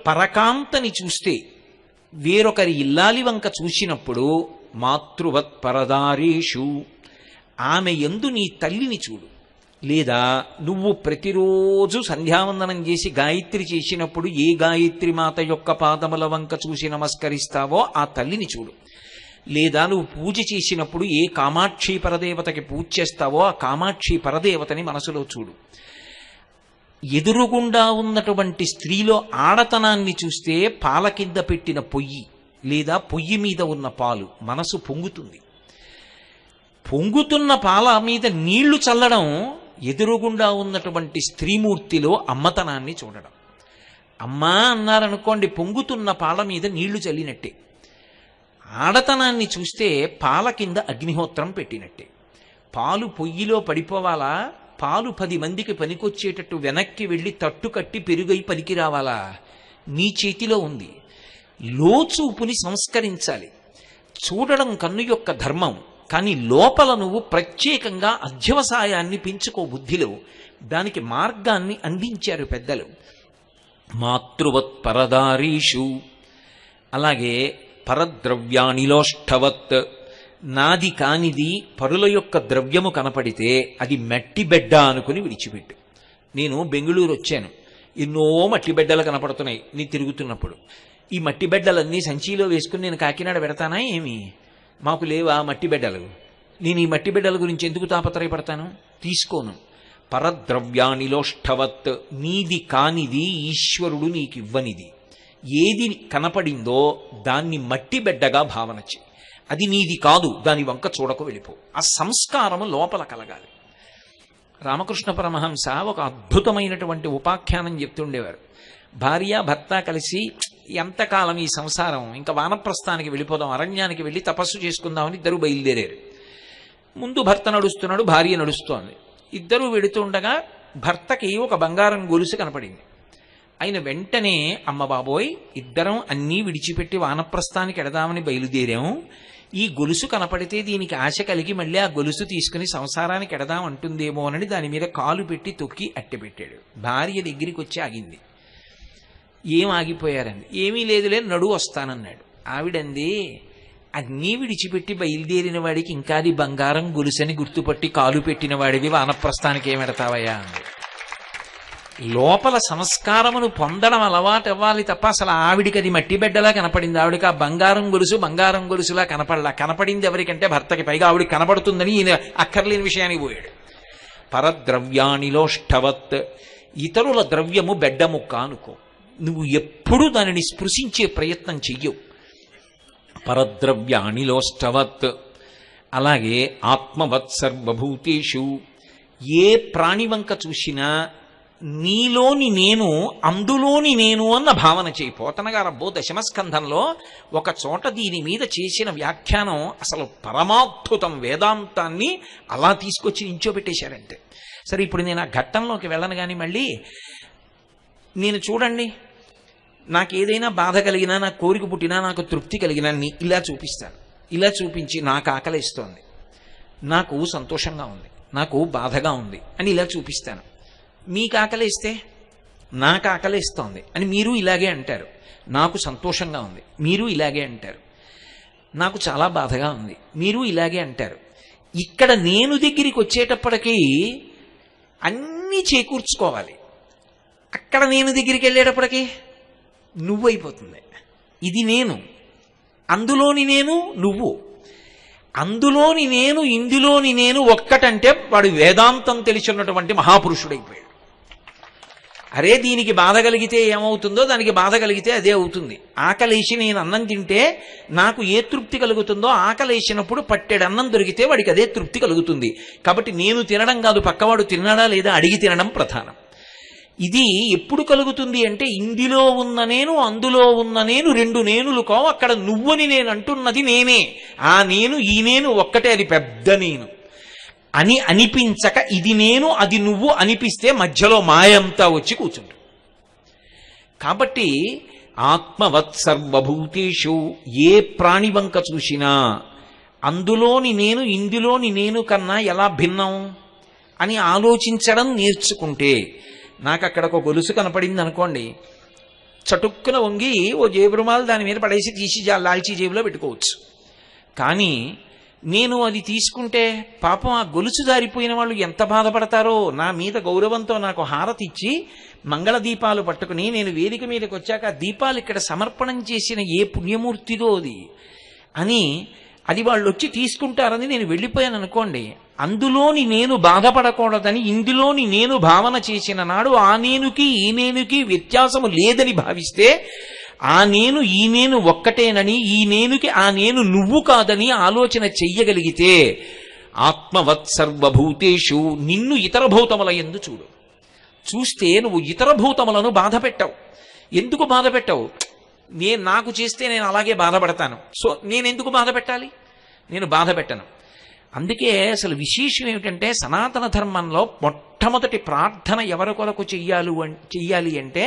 పరకాంతని చూస్తే, వేరొకరి ఇల్లాలి వంక చూసినప్పుడు మాతృవత్ పరదారీషు, ఆమె యందు నీ తల్లిని చూడు. లేదా నువ్వు ప్రతిరోజు సంధ్యావందనం చేసి గాయత్రి చేసినప్పుడు ఏ గాయత్రి మాత యొక్క పాదముల వంక చూసి నమస్కరిస్తావో ఆ తల్లిని చూడు. లేదా నువ్వు పూజ చేసినప్పుడు ఏ కామాక్షి పరదేవతకి పూజ చేస్తావో ఆ కామాక్షి పరదేవతని మనసులో చూడు. ఎదురుగుండా ఉన్నటువంటి స్త్రీలో ఆడతనాన్ని చూస్తే పాల కింద పెట్టిన పొయ్యి లేదా పొయ్యి మీద ఉన్న పాలు మనసు పొంగుతుంది. పొంగుతున్న పాల మీద నీళ్లు చల్లడం ఎదురుగుండా ఉన్నటువంటి స్త్రీమూర్తిలో అమ్మతనాన్ని చూడడం. అమ్మా అన్నారనుకోండి, పొంగుతున్న పాల మీద నీళ్లు చల్లినట్టే. ఆడతనాన్ని చూస్తే పాల కింద అగ్నిహోత్రం పెట్టినట్టే. పాలు పొయ్యిలో పడిపోవాలా? పాలు 10 మందికి పనికొచ్చేటట్టు వెనక్కి వెళ్ళి తట్టు కట్టి పెరుగై పనికి రావాలా? నీ చేతిలో ఉంది. లోచూపుని సంస్కరించాలి. చూడడం కన్ను యొక్క ధర్మం, కానీ లోపల నువ్వు ప్రత్యేకంగా అధ్యవసాయాన్ని పెంచుకో బుద్ధిలో. దానికి మార్గాన్ని అందించారు పెద్దలు. మాతృవత్ పరదారీషు, అలాగే పరద్రవ్యానిలోష్ఠవత్, నాది కానిది పరుల యొక్క ద్రవ్యము కనపడితే అది మట్టి బెడ్డ అనుకుని విడిచిపెట్టు. నేను బెంగుళూరు వచ్చాను, ఎన్నో మట్టి బెడ్డలు కనపడుతున్నాయి. నీ తిరుగుతున్నప్పుడు ఈ మట్టి బెడ్డలన్నీ సంచిలో వేసుకుని నేను కాకినాడ పెడతానా ఏమి? మాకు లేవా మట్టి బెడ్డలు? నేను ఈ మట్టి బిడ్డల గురించి ఎందుకు తాపత్రయపడతాను? తీసుకోను. పరద్రవ్యానిలోష్ఠవత్, నీది కానిది ఈశ్వరుడు నీకు ఇవ్వనిది ఏది కనపడిందో దాన్ని మట్టి బిడ్డగా భావన చేయి. అది నీది కాదు, దాని వంక చూడకు, వెళ్ళిపో. ఆ సంస్కారము లోపల కలగాలి. రామకృష్ణ పరమహంస ఒక అద్భుతమైనటువంటి ఉపాఖ్యానం చెప్తుండేవారు. భార్య భర్త కలిసి ఎంతకాలం ఈ సంసారం, ఇంకా వానప్రస్థానికి వెళ్ళిపోదాం, అరణ్యానికి వెళ్ళి తపస్సు చేసుకుందామని ఇద్దరు బయలుదేరారు. ముందు భర్త నడుస్తున్నాడు, భార్య నడుస్తోంది. ఇద్దరూ వెడుతుండగా భర్తకి ఒక బంగారం గొలుసు కనపడింది. ఆయన వెంటనే, అమ్మ బాబోయ్, ఇద్దరం అన్నీ విడిచిపెట్టి వానప్రస్థానికి ఎడదామని బయలుదేరాం, ఈ గొలుసు కనపడితే దీనికి ఆశ కలిగి మళ్ళీ ఆ గొలుసు తీసుకుని సంసారానికి ఎడదాం అంటుందేమో అని దాని మీద కాలు పెట్టి తొక్కి అట్టెపెట్టాడు. భార్య దగ్గరికి వచ్చి ఆగింది. ఏం ఆగిపోయారండి? ఏమీ లేదులే, నడు వస్తానన్నాడు. ఆవిడంది, అన్నీ విడిచిపెట్టి బయలుదేరిన వాడికి ఇంకా అది బంగారం గొలుసని గుర్తుపట్టి కాలు పెట్టిన వాడివి వానప్రస్థానికి ఏమెడతావయ్యా అంది. లోపల సంస్కారమును పొందడం అలవాటు అవ్వాలి తప్ప అసలు ఆవిడికి అది మట్టి బిడ్డలా కనపడింది. ఆవిడికి ఆ బంగారం గొలుసులా కనపడలా. కనపడింది ఎవరికంటే భర్తకి. పైగా ఆవిడికి కనపడుతుందని ఈయన అక్కర్లేని విషయానికి పోయాడు. పరద్రవ్యానిలోష్ఠవత్, ఇతరుల ద్రవ్యము బెడ్డ ముక్క అనుకో. నువ్వు ఎప్పుడూ దానిని స్పృశించే ప్రయత్నం చెయ్యవు. పరద్రవ్యానిలోష్ఠవత్, అలాగే ఆత్మవత్ సర్వభూతేషు, ఏ ప్రాణి వంక చూసినా నీలోని నేను అందులోని నేను అన్న భావన చేయి. పోతనగారబ్బో దశమస్కంధంలో ఒక చోట దీని మీద చేసిన వ్యాఖ్యానం అసలు పరమాద్భుతం. వేదాంతాన్ని అలా తీసుకొచ్చి నించోబెట్టేశారంటే. సరే, ఇప్పుడు నేను ఆ ఘట్టంలోకి వెళ్ళను. కానీ మళ్ళీ నేను చూడండి, నాకు ఏదైనా బాధ కలిగినా, నాకు కోరిక పుట్టినా, నాకు తృప్తి కలిగినా ఇలా చూపిస్తాను. ఇలా చూపించి నాకు ఆకలిస్తోంది, నాకు సంతోషంగా ఉంది, నాకు బాధగా ఉంది అని ఇలా చూపిస్తాను. మీకు ఆకలిస్తే నాకు ఆకలిస్తోంది అని మీరు ఇలాగే అంటారు. నాకు సంతోషంగా ఉంది, మీరు ఇలాగే అంటారు. నాకు చాలా బాధగా ఉంది, మీరు ఇలాగే అంటారు. ఇక్కడ నేను దగ్గరికి వచ్చేటప్పటికీ అన్నీ చేకూర్చుకోవాలి. అక్కడ నేను దగ్గరికి వెళ్ళేటప్పటికీ నువ్వైపోతుంది. ఇది నేను, అందులోని నేను నువ్వు, అందులోని నేను ఇందులోని నేను ఒక్కటంటే వాడు వేదాంతం తెలిసినటువంటి మహాపురుషుడైపోయాడు. అరే, దీనికి బాధ కలిగితే ఏమవుతుందో దానికి బాధ కలిగితే అదే అవుతుంది. ఆకలేసి నేను అన్నం తింటే నాకు ఏ తృప్తి కలుగుతుందో, ఆకలేసినప్పుడు పట్టెడు అన్నం దొరికితే వాడికి అదే తృప్తి కలుగుతుంది. కాబట్టి నేను తినడం కాదు, పక్కవాడు తిన్నాడా లేదా అడిగి తినడం ప్రధానం. ఇది ఎప్పుడు కలుగుతుంది అంటే, ఇందులో ఉన్న నేను అందులో ఉన్న నేను రెండు నేనులు కావు. అక్కడ నువ్వని నేను అంటున్నది నేనే. ఆ నేను ఈ నేను ఒక్కటే, అది పెద్ద నేను అని అనిపించక ఇది నేను అది నువ్వు అనిపిస్తే మధ్యలో మాయంతా వచ్చి కూర్చుంటుంది. కాబట్టి ఆత్మవత్ సర్వభూతేషు, ఏ ప్రాణి వంక చూసినా అందులోని నేను ఇందులోని నేను కన్నా ఎలా భిన్నం అని ఆలోచించడం నేర్చుకుంటే, నాకు అక్కడ ఒక గొలుసు కనపడింది అనుకోండి, చటుక్కున వంగి ఓ జేబురుమాలు దాని మీద పడేసి తీసి లాల్చీ జేబులో పెట్టుకోవచ్చు. కానీ నేను అది తీసుకుంటే పాపం ఆ గొలుసు జారిపోయిన వాళ్ళు ఎంత బాధపడతారో. నా మీద గౌరవంతో నాకు హారతి ఇచ్చి మంగళ దీపాలు పట్టుకుని నేను వేదిక మీదకి వచ్చాక ఆ దీపాలు ఇక్కడ సమర్పణం చేసిన ఏ పుణ్యమూర్తిదో అది అని అది వాళ్ళు వచ్చి తీసుకుంటారని నేను వెళ్ళిపోయాను అనుకోండి, అందులోని నేను బాధపడకూడదని ఇందులోని నేను భావన చేసిన నాడు ఆ నేనుకి ఈ నేనుకి వ్యత్యాసము లేదని భావిస్తే ఆ నేను ఈ నేను ఒక్కటేనని ఈ నేనుకి ఆ నేను నువ్వు కాదని ఆలోచన చెయ్యగలిగితే ఆత్మవత్ సర్వభూతేషు నిన్ను ఇతర భూతముల యందు చూడు. చూస్తే నువ్వు ఇతర భూతములను బాధ పెట్టవు. ఎందుకు బాధ పెట్టవు? నాకు చేస్తే నేను అలాగే బాధపడతాను, సో నేను ఎందుకు బాధ పెట్టాలి? నేను బాధ పెట్టను. అందుకే అసలు విశేషం ఏమిటంటే సనాతన ధర్మంలో మొట్టమొదటి ప్రార్థన ఎవరి కొరకు చెయ్యాలి అంటే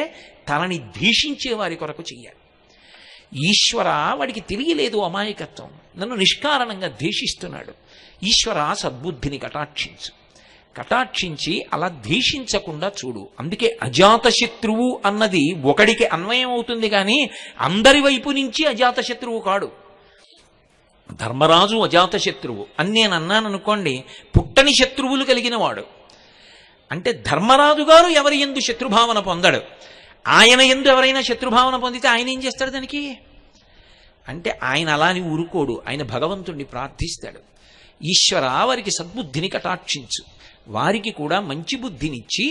తనని ద్వేషించే వారి కొరకు చెయ్యాలి. ఈశ్వర, వాడికి తెలియలేదు అమాయకత్వం, నన్ను నిష్కారణంగా ద్వేషిస్తున్నాడు, ఈశ్వర సద్బుద్ధిని కటాక్షించి అలా ద్వేషించకుండా చూడు. అందుకే అజాతశత్రువు అన్నది ఒకడికి అన్వయం అవుతుంది కానీ అందరి వైపు నుంచి అజాతశత్రువు కాడు. ధర్మరాజు అజాతశత్రువు అని నేను అన్నాను అనుకోండి, పుట్టని శత్రువులు కలిగిన వాడు. అంటే ధర్మరాజు గారు ఎవరి యందు శత్రుభావన పొందడు. ఆయన యందు ఎవరైనా శత్రుభావన పొందితే ఆయన ఏం చేస్తాడు దానికి? అంటే ఆయన అలాని ఊరుకోడు, ఆయన భగవంతుణ్ణి ప్రార్థిస్తాడు. ఈశ్వర, వారికి సద్బుద్ధిని కటాక్షించు, వారికి కూడా మంచి బుద్ధినిచ్చి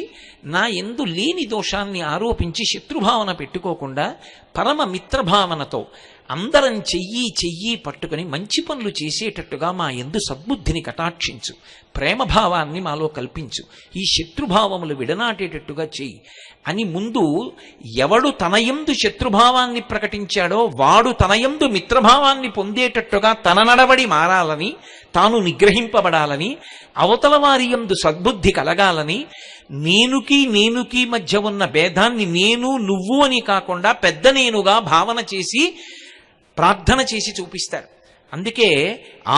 నా యందు లేని దోషాన్ని ఆరోపించి శత్రుభావన పెట్టుకోకుండా పరమ మిత్రభావనతో అందరం చెయ్యి పట్టుకుని మంచి పనులు చేసేటట్టుగా మా యందు సద్బుద్ధిని కటాక్షించు, ప్రేమభావాన్ని మాలో కల్పించు, ఈ శత్రుభావములు విడనాటేటట్టుగా చెయ్యి అని ముందు ఎవడు తన యందు శత్రుభావాన్ని ప్రకటించాడో వాడు తన యందు మిత్రభావాన్ని పొందేటట్టుగా తన నడవడి మారాలని, తాను నిగ్రహింపబడాలని, అవతల వారి యందు సద్బుద్ధి కలగాలని, నేనుకి మధ్య ఉన్న భేదాన్ని నేను నువ్వు అని కాకుండా పెద్ద నేనుగా భావన చేసి ప్రార్థన చేసి చూపిస్తారు. అందుకే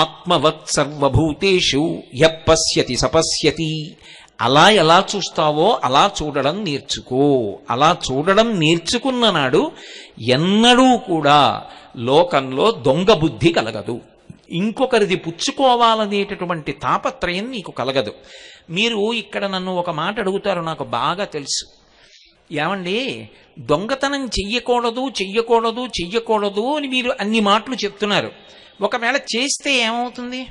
ఆత్మవత్ సర్వభూతేషు యప్పశ్యతి సపశ్యతి, అలా ఎలా చూస్తావో అలా చూడడం నేర్చుకో. అలా చూడడం నేర్చుకున్న నాడు ఎన్నడూ కూడా లోకంలో దొంగ బుద్ధి కలగదు, ఇంకొకరిది పుచ్చుకోవాలనేటటువంటి తాపత్రయం నీకు కలగదు. మీరు ఇక్కడ నన్ను ఒక మాట అడుగుతారు, నాకు బాగా తెలుసు. ఏమండి, దొంగతనం చెయ్యకూడదు అని మీరు అన్ని మాటలు చెప్తున్నారు. ఒకవేళ చేస్తే ఏమవుతుంది?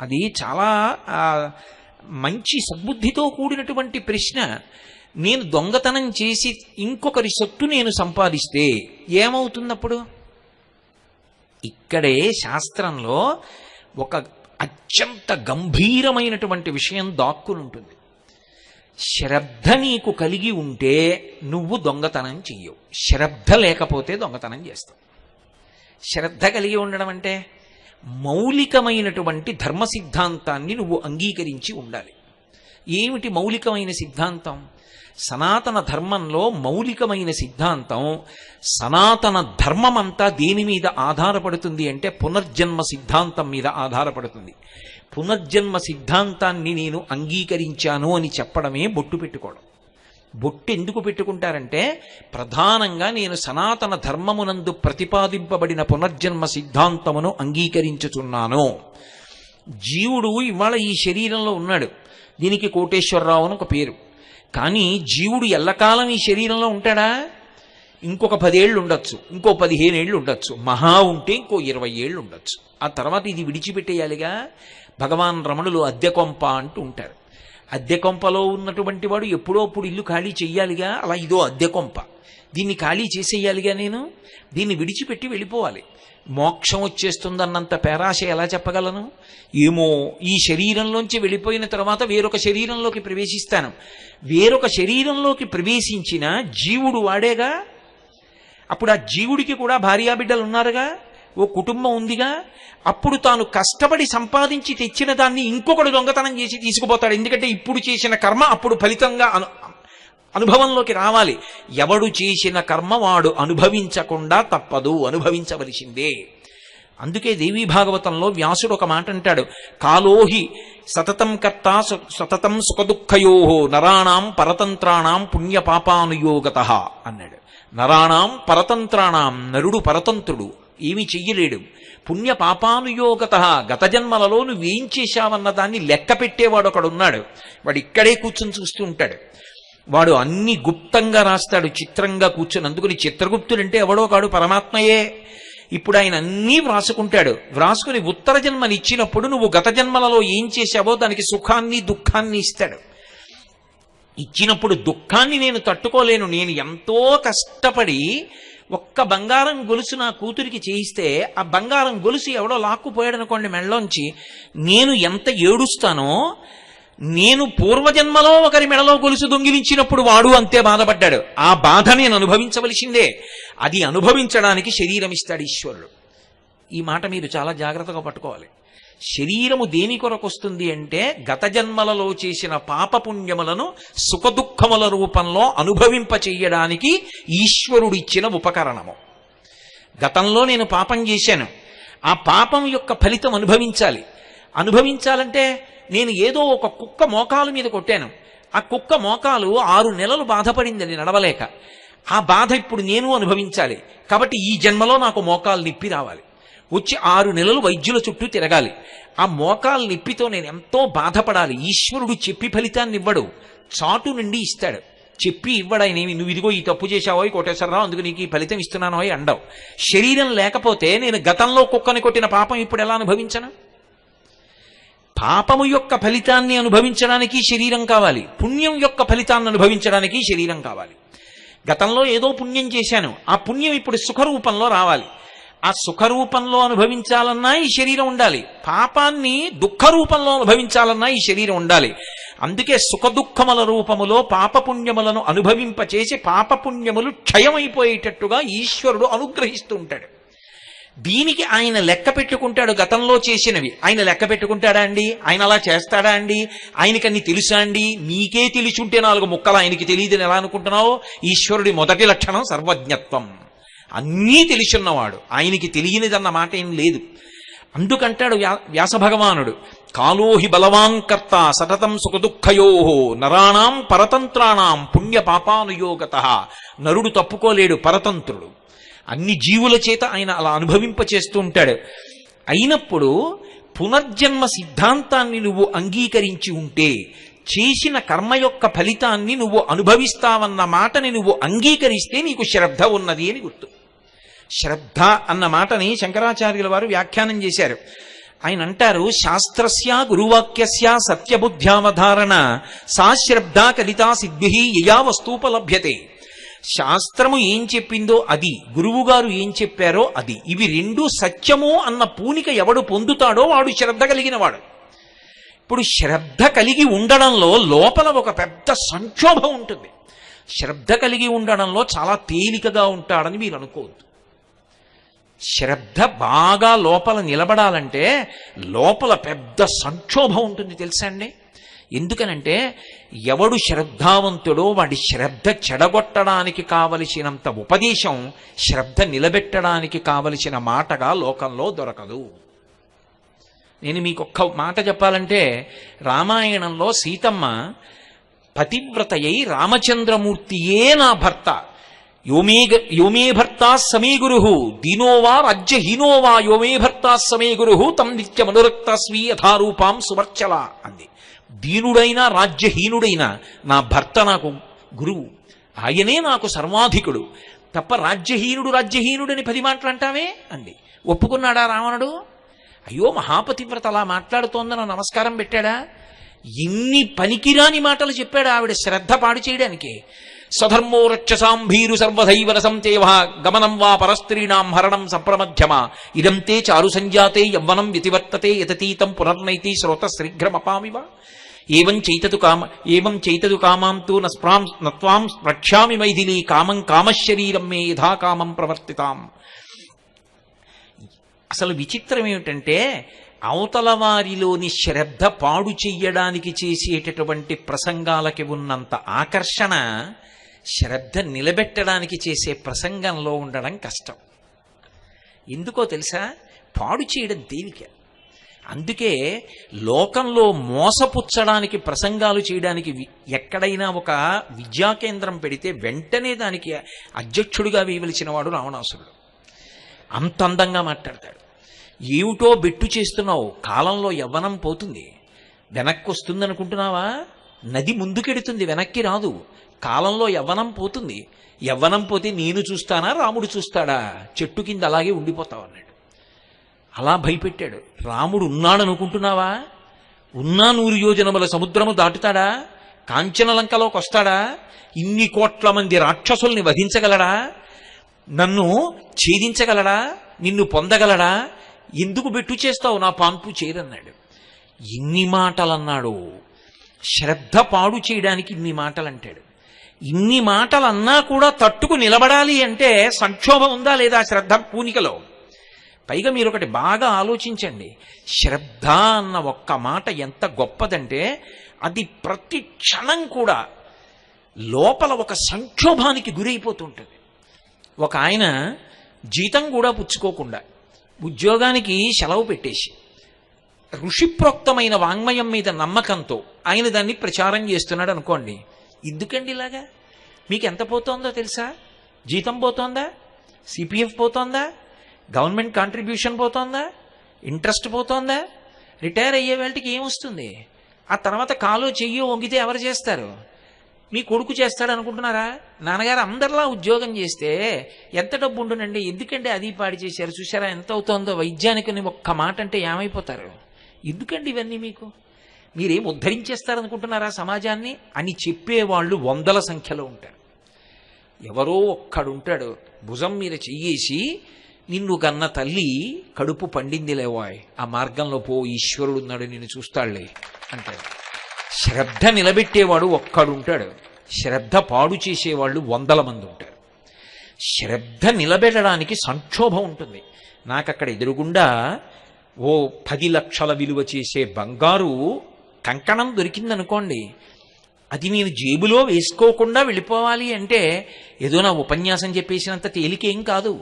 అది చాలా మంచి సద్బుద్ధితో కూడినటువంటి ప్రశ్న. నేను దొంగతనం చేసి ఇంకొకరి సొత్తు నేను సంపాదిస్తే ఏమవుతున్నప్పుడు? ఇక్కడే శాస్త్రంలో ఒక అత్యంత గంభీరమైనటువంటి విషయం దాక్కునుంటుంది. శ్రద్ధ నీకు కలిగి ఉంటే నువ్వు దొంగతనం చెయ్యవు, శ్రద్ధ లేకపోతే దొంగతనం చేస్తావు. శ్రద్ధ కలిగి ఉండడం అంటే మౌలికమైనటువంటి ధర్మ సిద్ధాంతాన్ని నువ్వు అంగీకరించి ఉండాలి. ఏమిటి మౌలికమైన సిద్ధాంతం? సనాతన ధర్మంలో మౌలికమైన సిద్ధాంతం, సనాతన ధర్మం అంతా దేని మీద ఆధారపడుతుంది అంటే పునర్జన్మ సిద్ధాంతం మీద ఆధారపడుతుంది. పునర్జన్మ సిద్ధాంతాన్ని నేను అంగీకరించాను అని చెప్పడమే బొట్టు పెట్టుకోవడం. బొట్టు ఎందుకు పెట్టుకుంటారంటే ప్రధానంగా నేను సనాతన ధర్మమునందు ప్రతిపాదింపబడిన పునర్జన్మ సిద్ధాంతమును అంగీకరించుచున్నాను. జీవుడు ఇవాళ ఈ శరీరంలో ఉన్నాడు, దీనికి కోటేశ్వరరావు అని ఒక పేరు. కానీ జీవుడు ఎల్లకాలం ఈ శరీరంలో ఉంటాడా? ఇంకొక 10 ఏళ్ళు ఉండొచ్చు, ఇంకో 15 ఏళ్ళు ఉండొచ్చు, మహా ఉంటే ఇంకో 20 ఏళ్ళు ఉండొచ్చు. ఆ తర్వాత ఇది విడిచిపెట్టేయాలిగా. భగవాన్ రమణులు అద్దె కొంప అంటూ ఉంటారు. అద్దె కొంపలో ఉన్నటువంటి వాడు ఎప్పుడో అప్పుడు ఇల్లు ఖాళీ చెయ్యాలిగా. అలా ఇదో అద్దె కొంప, దీన్ని ఖాళీ చేసేయాలిగా, నేను దీన్ని విడిచిపెట్టి వెళ్ళిపోవాలి. మోక్షం వచ్చేస్తుందన్నంత పేరాశ ఎలా చెప్పగలను? ఏమో, ఈ శరీరంలోంచి వెళ్ళిపోయిన తర్వాత వేరొక శరీరంలోకి ప్రవేశిస్తాను. వేరొక శరీరంలోకి ప్రవేశించిన జీవుడు వాడేగా. అప్పుడు ఆ జీవుడికి కూడా భార్యాబిడ్డలు ఉన్నారుగా, ఓ కుటుంబం ఉందిగా. అప్పుడు తాను కష్టపడి సంపాదించి తెచ్చిన దాన్ని ఇంకొకడు దొంగతనం చేసి తీసుకుపోతాడు. ఎందుకంటే ఇప్పుడు చేసిన కర్మ అప్పుడు ఫలితంగా అనుభవంలోకి రావాలి. ఎవడు చేసిన కర్మ వాడు అనుభవించకుండా తప్పదు, అనుభవించవలసిందే. అందుకే దేవీ భాగవతంలో వ్యాసుడు ఒక మాట అంటాడు, కాలోహి సతతం కర్త సతతం సుఖదుఃఖయో నరాణాం పరతంత్రాణం పుణ్యపాపానుయోగత అన్నాడు. నరాణాం పరతంత్రాణం, నరుడు పరతంత్రుడు, ఏమీ చెయ్యలేడు. పుణ్యపాపానుయోగత, గత జన్మలలో నువ్వేం చేశావన్న దాన్ని లెక్క పెట్టేవాడు ఒకడున్నాడు. వాడు ఇక్కడే కూర్చొని చూస్తూ ఉంటాడు. వాడు అన్ని గుప్తంగా రాస్తాడు, చిత్రంగా కూర్చొని. అందుకని చిత్రగుప్తుడంటే ఎవడో కాడు, పరమాత్మయే. ఇప్పుడు ఆయన అన్నీ వ్రాసుకుంటాడు. వ్రాసుకుని ఉత్తర జన్మని ఇచ్చినప్పుడు నువ్వు గత జన్మలలో ఏం చేశావో దానికి సుఖాన్ని దుఃఖాన్ని ఇస్తాడు. ఇచ్చినప్పుడు దుఃఖాన్ని నేను తట్టుకోలేను, నేను ఎంతో కష్టపడి ఒక్క బంగారం గొలుసు నా కూతురికి చేయిస్తే ఆ బంగారం గొలుసు ఎవడో లాక్కుపోయాడు అనుకోండి మెడలోంచి, నేను ఎంత ఏడుస్తానో, నేను పూర్వజన్మలో ఒకరి మెడలో గొలుసు దొంగిలించినప్పుడు వాడు అంతే బాధపడ్డాడు. ఆ బాధ నేను అనుభవించవలసిందే. అది అనుభవించడానికి శరీరం ఇస్తాడు ఈశ్వరుడు. ఈ మాట మీరు చాలా జాగ్రత్తగా పట్టుకోవాలి. శరీరము దేని కొరకు వస్తుంది అంటే గత జన్మలలో చేసిన పాపపుణ్యములను సుఖదుఖముల రూపంలో అనుభవింప చెయ్యడానికి ఈశ్వరుడిచ్చిన ఉపకరణము. గతంలో నేను పాపం చేశాను, ఆ పాపం యొక్క ఫలితం అనుభవించాలి. అనుభవించాలంటే నేను ఏదో ఒక కుక్క మోకాలు మీద కొట్టాను, ఆ కుక్క మోకాలు 6 నెలలు బాధపడిందని నడవలేక, ఆ బాధ ఇప్పుడు నేను అనుభవించాలి. కాబట్టి ఈ జన్మలో నాకు మోకాలు నిప్పి రావాలి, వచ్చి 6 నెలలు వైద్యుల చుట్టూ తిరగాలి. ఆ మోకాలు నిప్పితో నేను ఎంతో బాధపడాలి. ఈశ్వరుడు చెప్పి ఫలితాన్ని ఇవ్వడు, చాటు నుండి ఇస్తాడు. చెప్పి ఇవ్వడాయనేమి, నువ్వు ఇదిగో ఈ తప్పు చేశావో కోటేశ్వరరావు అందుకు నీకు ఈ ఫలితం ఇస్తున్నానో అండవు. శరీరం లేకపోతే నేను గతంలో కుక్కని కొట్టిన పాపం ఇప్పుడు ఎలా అనుభవించను? పాపము యొక్క ఫలితాన్ని అనుభవించడానికి శరీరం కావాలి, పుణ్యం యొక్క ఫలితాన్ని అనుభవించడానికి శరీరం కావాలి. గతంలో ఏదో పుణ్యం చేశాను, ఆ పుణ్యం ఇప్పుడు సుఖరూపంలో రావాలి. ఆ సుఖరూపంలో అనుభవించాలన్నా ఈ శరీరం ఉండాలి, పాపాన్ని దుఃఖ రూపంలో అనుభవించాలన్నా ఈ శరీరం ఉండాలి. అందుకే సుఖదుఖముల రూపములో పాపపుణ్యములను అనుభవింపచేసి పాపపుణ్యములు క్షయమైపోయేటట్టుగా ఈశ్వరుడు అనుగ్రహిస్తూ ఉంటాడు. దీనికి ఆయన లెక్క పెట్టుకుంటాడు గతంలో చేసినవి. ఆయన లెక్క పెట్టుకుంటాడా అండి? ఆయన అలా చేస్తాడా అండి? ఆయనకి అన్ని తెలుసా అండి? నీకే తెలిసుంటే 4 ముక్కలు ఆయనకి తెలియదని ఎలా అనుకుంటున్నావు? ఈశ్వరుడి మొదటి లక్షణం సర్వజ్ఞత్వం. అన్నీ తెలిసున్నవాడు, ఆయనకి తెలియనిదన్న మాట ఏం లేదు. అందుకంటాడు వ్యాస భగవానుడు, కాలోహి బలవాంకర్త సతతం సుఖదుఃఖయో నరాణాం పరతంత్రాణం పుణ్య పాపానుయోగత. నరుడు తప్పుకోలేడు, పరతంత్రుడు. అన్ని జీవుల చేత ఆయన అలా అనుభవింపచేస్తూ ఉంటాడు. అయినప్పుడు పునర్జన్మ సిద్ధాంతాన్ని నువ్వు అంగీకరించి ఉంటే, చేసిన కర్మ యొక్క ఫలితాన్ని నువ్వు అనుభవిస్తావన్న మాటని నువ్వు అంగీకరిస్తే నీకు శ్రద్ధ ఉన్నది అని గుర్తు. శ్రద్ధ అన్న మాటని శంకరాచార్యుల వారు వ్యాఖ్యానం చేశారు. ఆయన అంటారు, శాస్త్రస్య గురువాక్యస్య సత్యబుద్ధ్యావధారణ సా శ్రద్ధ కలితా సిద్భి యయా వస్తూపలభ్యతే. శాస్త్రము ఏం చెప్పిందో అది, గురువుగారు ఏం చెప్పారో అది, ఇవి 2 సత్యము అన్న పూనిక ఎవడు పొందుతాడో వాడు శ్రద్ధ కలిగిన వాడు. ఇప్పుడు శ్రద్ధ కలిగి ఉండడంలో లోపల ఒక పెద్ద సంక్షోభం ఉంటుంది. శ్రద్ధ కలిగి ఉండడంలో చాలా తేలికగా ఉంటాడని మీరు అనుకోవద్దు. శ్రద్ధ బాగా లోపల నిలబడాలంటే లోపల పెద్ద సంక్షోభం ఉంటుంది, తెలుసా అండి? ఎందుకనంటే ఎవడు శ్రద్ధావంతుడో వాడి శ్రద్ధ చెడగొట్టడానికి కావలసినంత ఉపదేశం శ్రద్ధ నిలబెట్టడానికి కావలసిన మాటగా లోకంలో దొరకదు. నేను మీకు ఒక్క మాట చెప్పాలంటే, రామాయణంలో సీతమ్మ పతివ్రతయై రామచంద్రమూర్తియే నా భర్త, యోమే భర్తా సమే గురు దీనోవా రాజ్యహీనోవా యోమే భర్తా సమే గురు తం నిత్యమనురక్తస్వీ యథారూపాం సువర్చల అంది. దీనుడైనా రాజ్యహీనుడైనా నా భర్త నాకు గురువు, ఆయనే నాకు సర్వాధికుడు తప్ప రాజ్యహీనుడని 10 మాటలు అంటావే అంది. ఒప్పుకున్నాడా రావణుడు? అయ్యో మహాపతివ్రత అలా మాట్లాడుతోందని నమస్కారం పెట్టాడా? ఎన్ని పనికిరాని మాటలు చెప్పాడు ఆవిడ శ్రద్ధ పాడు చేయడానికి. స్వధర్మో రక్షసాం భీరు సర్వధైవ సంతేవ గమనం వా పరస్త్రీణాం హరణం సంప్రమధ్యమ ఇదం తే చారు సంజాతే యవ్వనం వ్యతివర్తతే యతతీతం పునర్నైతి శ్రోత శీఘ్రమపామివ ఏవం చైతదు కామాం తు నత్వాం రక్ష్యామి మైథిలీ కామం కామశరీరం మే యథా కామం ప్రవర్తితాం. అసలు విచిత్రం ఏమిటంటే, అవతల వారిలోని శ్రద్ధ పాడు చెయ్యడానికి చేసేటటువంటి ప్రసంగాలకి ఉన్నంత ఆకర్షణ శ్రద్ధ నిలబెట్టడానికి చేసే ప్రసంగంలో ఉండడం కష్టం. ఎందుకో తెలుసా? పాడు చేయడం తేలిక. అందుకే లోకంలో మోసపుచ్చడానికి ప్రసంగాలు చేయడానికి ఎక్కడైనా ఒక విద్యా కేంద్రం పెడితే వెంటనే దానికి అధ్యక్షుడిగా వేయవలసిన వాడు రావణాసురుడు. అంత అందంగా మాట్లాడతాడు. ఏమిటో బెట్టు చేస్తున్నావు, కాలంలో యవ్వనం పోతుంది, వెనక్కి వస్తుంది అనుకుంటున్నావా? నది ముందుకెడుతుంది, వెనక్కి రాదు. కాలంలో యవ్వనం పోతుంది. యవ్వనం పోతే నేను చూస్తానా రాముడు చూస్తాడా? చెట్టు కింద అలాగే ఉండిపోతావు అన్నాడు. అలా భయపెట్టాడు. రాముడు ఉన్నాడు అనుకుంటున్నావా? ఉన్నా 100 యోజనముల సముద్రము దాటుతాడా? కాంచనలంకలోకి వస్తాడా? ఇన్ని కోట్ల మంది రాక్షసుల్ని వధించగలడా? నన్ను ఛేదించగలడా? నిన్ను పొందగలడా? ఎందుకు బెట్టు చేస్తావు నా పాన్పు చేరన్నాడు. ఇన్ని మాటలన్నాడు. శ్రద్ధ పాడు చేయడానికి ఇన్ని మాటలు అంటాడు. ఇన్ని మాటలు అన్నా కూడా తట్టుకు నిలబడాలి అంటే సంక్షోభం ఉందా లేదా శ్రద్ధ పూనికలో? పైగా మీరు ఒకటి బాగా ఆలోచించండి. శ్రద్ధ అన్న ఒక్క మాట ఎంత గొప్పదంటే అది ప్రతి క్షణం కూడా లోపల ఒక సంక్షోభానికి గురైపోతుంటుంది. ఒక ఆయన జీతం కూడా పుచ్చుకోకుండా ఉద్యోగానికి సెలవు పెట్టేసి ఋషిప్రోక్తమైన వాంగ్మయం మీద నమ్మకంతో ఆయన దాన్ని ప్రచారం చేస్తున్నాడు అనుకోండి. ఎందుకండి ఇలాగా? మీకు ఎంత పోతోందో తెలుసా? జీతం పోతోందా? సిపిఎఫ్ పోతోందా? గవర్నమెంట్ కాంట్రిబ్యూషన్ పోతోందా? ఇంట్రెస్ట్ పోతోందా? రిటైర్ అయ్యే వాళ్ళకి ఏమొస్తుంది? ఆ తర్వాత కాలో చెయ్యో వంగితే ఎవరు చేస్తారు? మీ కొడుకు చేస్తాడు అనుకుంటున్నారా? నాన్నగారు అందరిలా ఉద్యోగం చేస్తే ఎంత డబ్బు ఉండునండి? ఎందుకంటే అది పాడి చేశారు చూసారా ఎంత అవుతోందో వైద్యానికి ఒక్క మాట అంటే ఏమైపోతారు? ఎందుకండి ఇవన్నీ మీకు? మీరేం ఉద్ధరించేస్తారనుకుంటున్నారా సమాజాన్ని అని చెప్పేవాళ్ళు 100ల సంఖ్యలో ఉంటారు. ఎవరో ఒక్కడుంటాడు భుజం మీద చెయ్యేసి నిన్ను కన్న తల్లి కడుపు పండింది లేవాయ్, ఆ మార్గంలో పో, ఈశ్వరుడు ఉన్నాడు నిన్ను చూస్తాడులే అంటాడు. శ్రద్ధ నిలబెట్టేవాడు ఒక్కడుంటాడు. శ్రద్ధ పాడు చేసేవాళ్ళు 100ల మంది ఉంటారు. శ్రద్ధ నిలబెట్టడానికి సంక్షోభం ఉంటుంది. నాకు అక్కడ ఎదురుగుండా ఓ 10 లక్షల విలువ చేసే బంగారు కంకణం దొరికిందనుకోండి, అది నేను జేబులో వేసుకోకుండా వెళ్ళిపోవాలి అంటే ఏదో నా ఉపన్యాసం చెప్పేసినంత తేలికేం కాదు.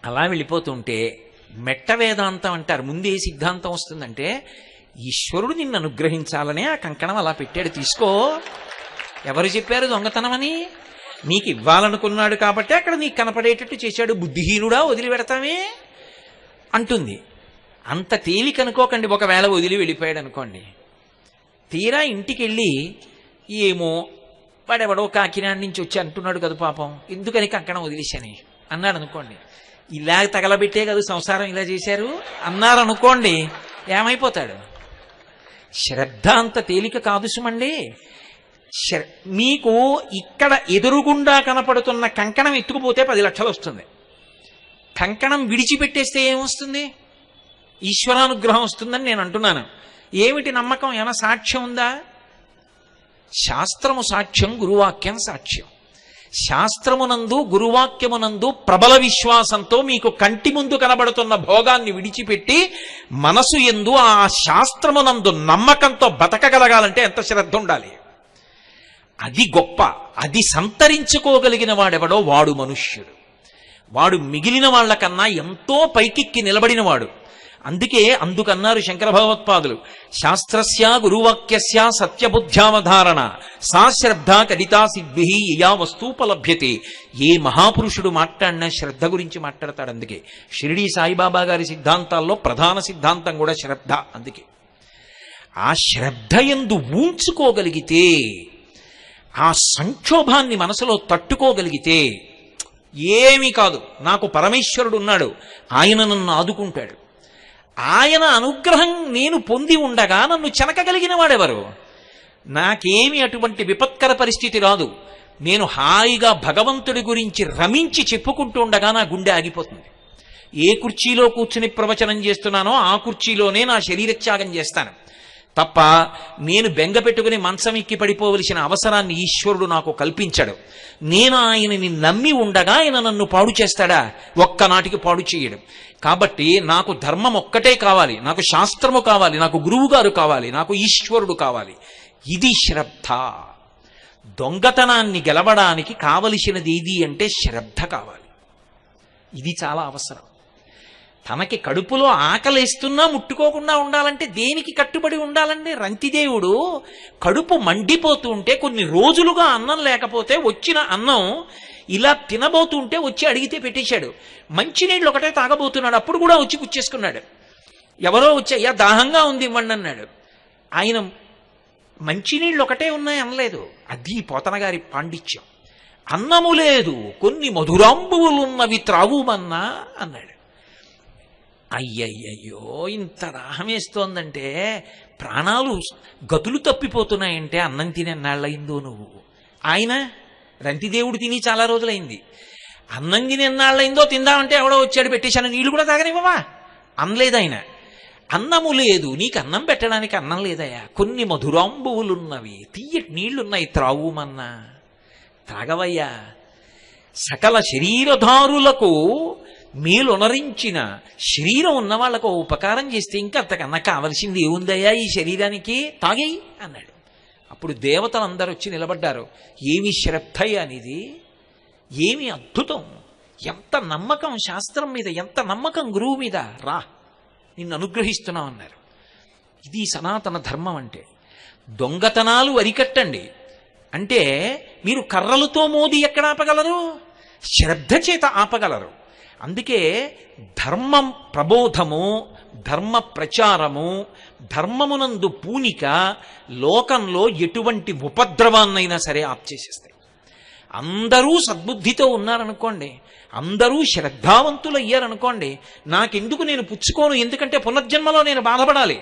అలా వెళ్ళిపోతుంటే మెట్ట వేదాంతం అంటారు. ముందే సిద్ధాంతం వస్తుందంటే ఈశ్వరుడు నిన్ను అనుగ్రహించాలనే ఆ కంకణం అలా పెట్టాడు, తీసుకో. ఎవరు చెప్పారు దొంగతనమని? నీకు ఇవ్వాలనుకున్నాడు కాబట్టి అక్కడ నీకు కనపడేటట్టు చేశాడు. బుద్ధిహీనుడా వదిలిపెడతామే అంటుంది. అంత తేలిక అనుకోకండి. ఒకవేళ వదిలి వెళ్ళిపోయాడు అనుకోండి, తీరా ఇంటికి వెళ్ళి ఏమో వాడెవడో కాకినాడ నుంచి వచ్చి అంటున్నాడు కదా పాపం, ఎందుకని కంకణం వదిలేశాని అన్నాడు అనుకోండి. ఇలా తగలబెట్టే కదా సంసారం ఇలా చేశారు అన్నారనుకోండి, ఏమైపోతాడు? శ్రద్ధ అంత తేలిక కాదు సుమండి. మీకు ఇక్కడ ఎదురుగుండా కనపడుతున్న కంకణం ఎత్తుకుపోతే 10 లక్షలు వస్తుంది. కంకణం విడిచిపెట్టేస్తే ఏమొస్తుంది? ఈశ్వరానుగ్రహం వస్తుందని నేను అంటున్నాను. ఏమిటి నమ్మకం? ఏమైనా సాక్ష్యం ఉందా? శాస్త్రము సాక్ష్యం, గురువాక్యం సాక్ష్యం. శాస్త్రమునందు గురువాక్యమునందు ప్రబల విశ్వాసంతో మీకు కంటి ముందు కనబడుతున్న భోగాన్ని విడిచిపెట్టి మనసు యందు ఆ శాస్త్రమునందు నమ్మకంతో బతకగలగాలంటే ఎంత శ్రద్ధ ఉండాలి? అది గొప్ప. అది సంతరించుకోగలిగిన వాడెవడో వాడు మనుష్యుడు. వాడు మిగిలిన వాళ్లకన్నా ఎంతో పైకిక్కి నిలబడినవాడు. అందుకన్నారు శంకర భగవత్పాదులు, శాస్త్రస్య గురువాక్యస్య సత్యబుద్ధ్యావధారణ సా శ్రద్ధ కడితా సిద్భి యయా వస్తూపలభ్యతే. ఏ మహాపురుషుడు మాట్లాడినా శ్రద్ధ గురించి మాట్లాడతాడు. అందుకే షిరిడీ సాయిబాబా గారి సిద్ధాంతాల్లో ప్రధాన సిద్ధాంతం కూడా శ్రద్ధ. అందుకే ఆ శ్రద్ధ యందు ఊంచుకోగలిగితే, ఆ సంక్షోభాన్ని మనసులో తట్టుకోగలిగితే ఏమీ కాదు. నాకు పరమేశ్వరుడు ఉన్నాడు, ఆయన నన్ను ఆదుకుంటాడు. ఆయన అనుగ్రహం నేను పొంది ఉండగా నన్ను చెనకగలిగిన వాడెవరు? నాకేమి అటువంటి విపత్కర పరిస్థితి రాదు. నేను హాయిగా భగవంతుడి గురించి రమించి చెప్పుకుంటూ ఉండగా నా గుండె ఆగిపోతుంది. ఏ కుర్చీలో కూర్చుని ప్రవచనం చేస్తున్నానో ఆ కుర్చీలోనే నా శరీరత్యాగం చేస్తాను తప్ప నేను బెంగ పెట్టుకుని మంచం ఎక్కి పడిపోవలసిన అవసరాన్ని ఈశ్వరుడు నాకు కల్పించాడు. నేను ఆయనని నమ్మి ఉండగా ఆయన నన్ను పాడు చేస్తాడా? ఒక్కనాటికి పాడు చేయడు. కాబట్టి నాకు ధర్మం ఒక్కటే కావాలి, నాకు శాస్త్రము కావాలి, నాకు గురువుగారు కావాలి, నాకు ఈశ్వరుడు కావాలి. ఇది శ్రద్ధ. దొంగతనాన్ని గెలవడానికి కావలసినది ఏది అంటే శ్రద్ధ కావాలి. ఇది చాలా అవసరం. తనకి కడుపులో ఆకలేస్తున్నా ముట్టుకోకుండా ఉండాలంటే దేనికి కట్టుబడి ఉండాలండి? రంతిదేవుడు కడుపు మండిపోతూ ఉంటే, కొన్ని రోజులుగా అన్నం లేకపోతే వచ్చిన అన్నం ఇలా తినబోతుంటే వచ్చి అడిగితే పెట్టేశాడు. మంచినీళ్ళు ఒకటే తాగబోతున్నాడు, అప్పుడు కూడా వచ్చి పుచ్చేసుకున్నాడు. ఎవరో వచ్చి అయ్యా దాహంగా ఉంది ఇవ్వండి అన్నాడు. ఆయన మంచినీళ్ళు ఒకటే ఉన్నాయి అనలేదు. అది పోతన గారి పాండిత్యం. అన్నము లేదు కొన్ని మధురాంబువులున్నవి త్రావుమన్నా అన్నాడు. అయ్యయ్యో, ఇంత దాహం వేస్తోందంటే, ప్రాణాలు గతులు తప్పిపోతున్నాయంటే అన్నం తినెన్నాళ్ళయిందో నువ్వు. ఆయన రంతిదేవుడు తిని చాలా రోజులైంది. అన్నం తిని ఎన్నాళ్ళైందో తిందామంటే ఎవడో వచ్చాడు పెట్టేశాను, నీళ్ళు కూడా తాగనివ్వవా అనలేదు ఆయన. అన్నము లేదు, నీకు అన్నం పెట్టడానికి అన్నం లేదయా, కొన్ని మధురాంబువులున్నవి, తీయటి నీళ్లున్నాయి, త్రావుమన్నా తాగవయ్యా. సకల శరీరధారులకు మేలునరించిన శరీరం ఉన్న వాళ్ళకు ఉపకారం చేస్తే ఇంకా అంతకన్నా కావలసింది ఏముందయ్యా ఈ శరీరానికి, తాగేయి అన్నాడు. అప్పుడు దేవతలందరూ వచ్చి నిలబడ్డారు. ఏమి శ్రద్ధయ్య అనేది, ఏమి అద్భుతం, ఎంత నమ్మకం శాస్త్రం మీద, ఎంత నమ్మకం గురువు మీద, రా నిన్ను అనుగ్రహిస్తున్నాం అన్నారు. ఇది సనాతన ధర్మం అంటే. దొంగతనాలు అరికట్టండి అంటే మీరు కర్రలతో మోది ఎక్కడ ఆపగలరు, శ్రద్ధ చేత ఆపగలరు. అందుకే ధర్మం ప్రబోధము, ధర్మ ప్రచారము, ధర్మమునందు పూనిక లోకంలో ఎటువంటి ఉపద్రవాన్నైనా సరే ఆప్చేసేస్తాయి. అందరూ సద్బుద్ధితో ఉన్నారనుకోండి, అందరూ శ్రద్ధావంతులయ్యారనుకోండి, నాకెందుకు, నేను పుచ్చుకోను, ఎందుకంటే పునర్జన్మలో నేను బాధపడాలి.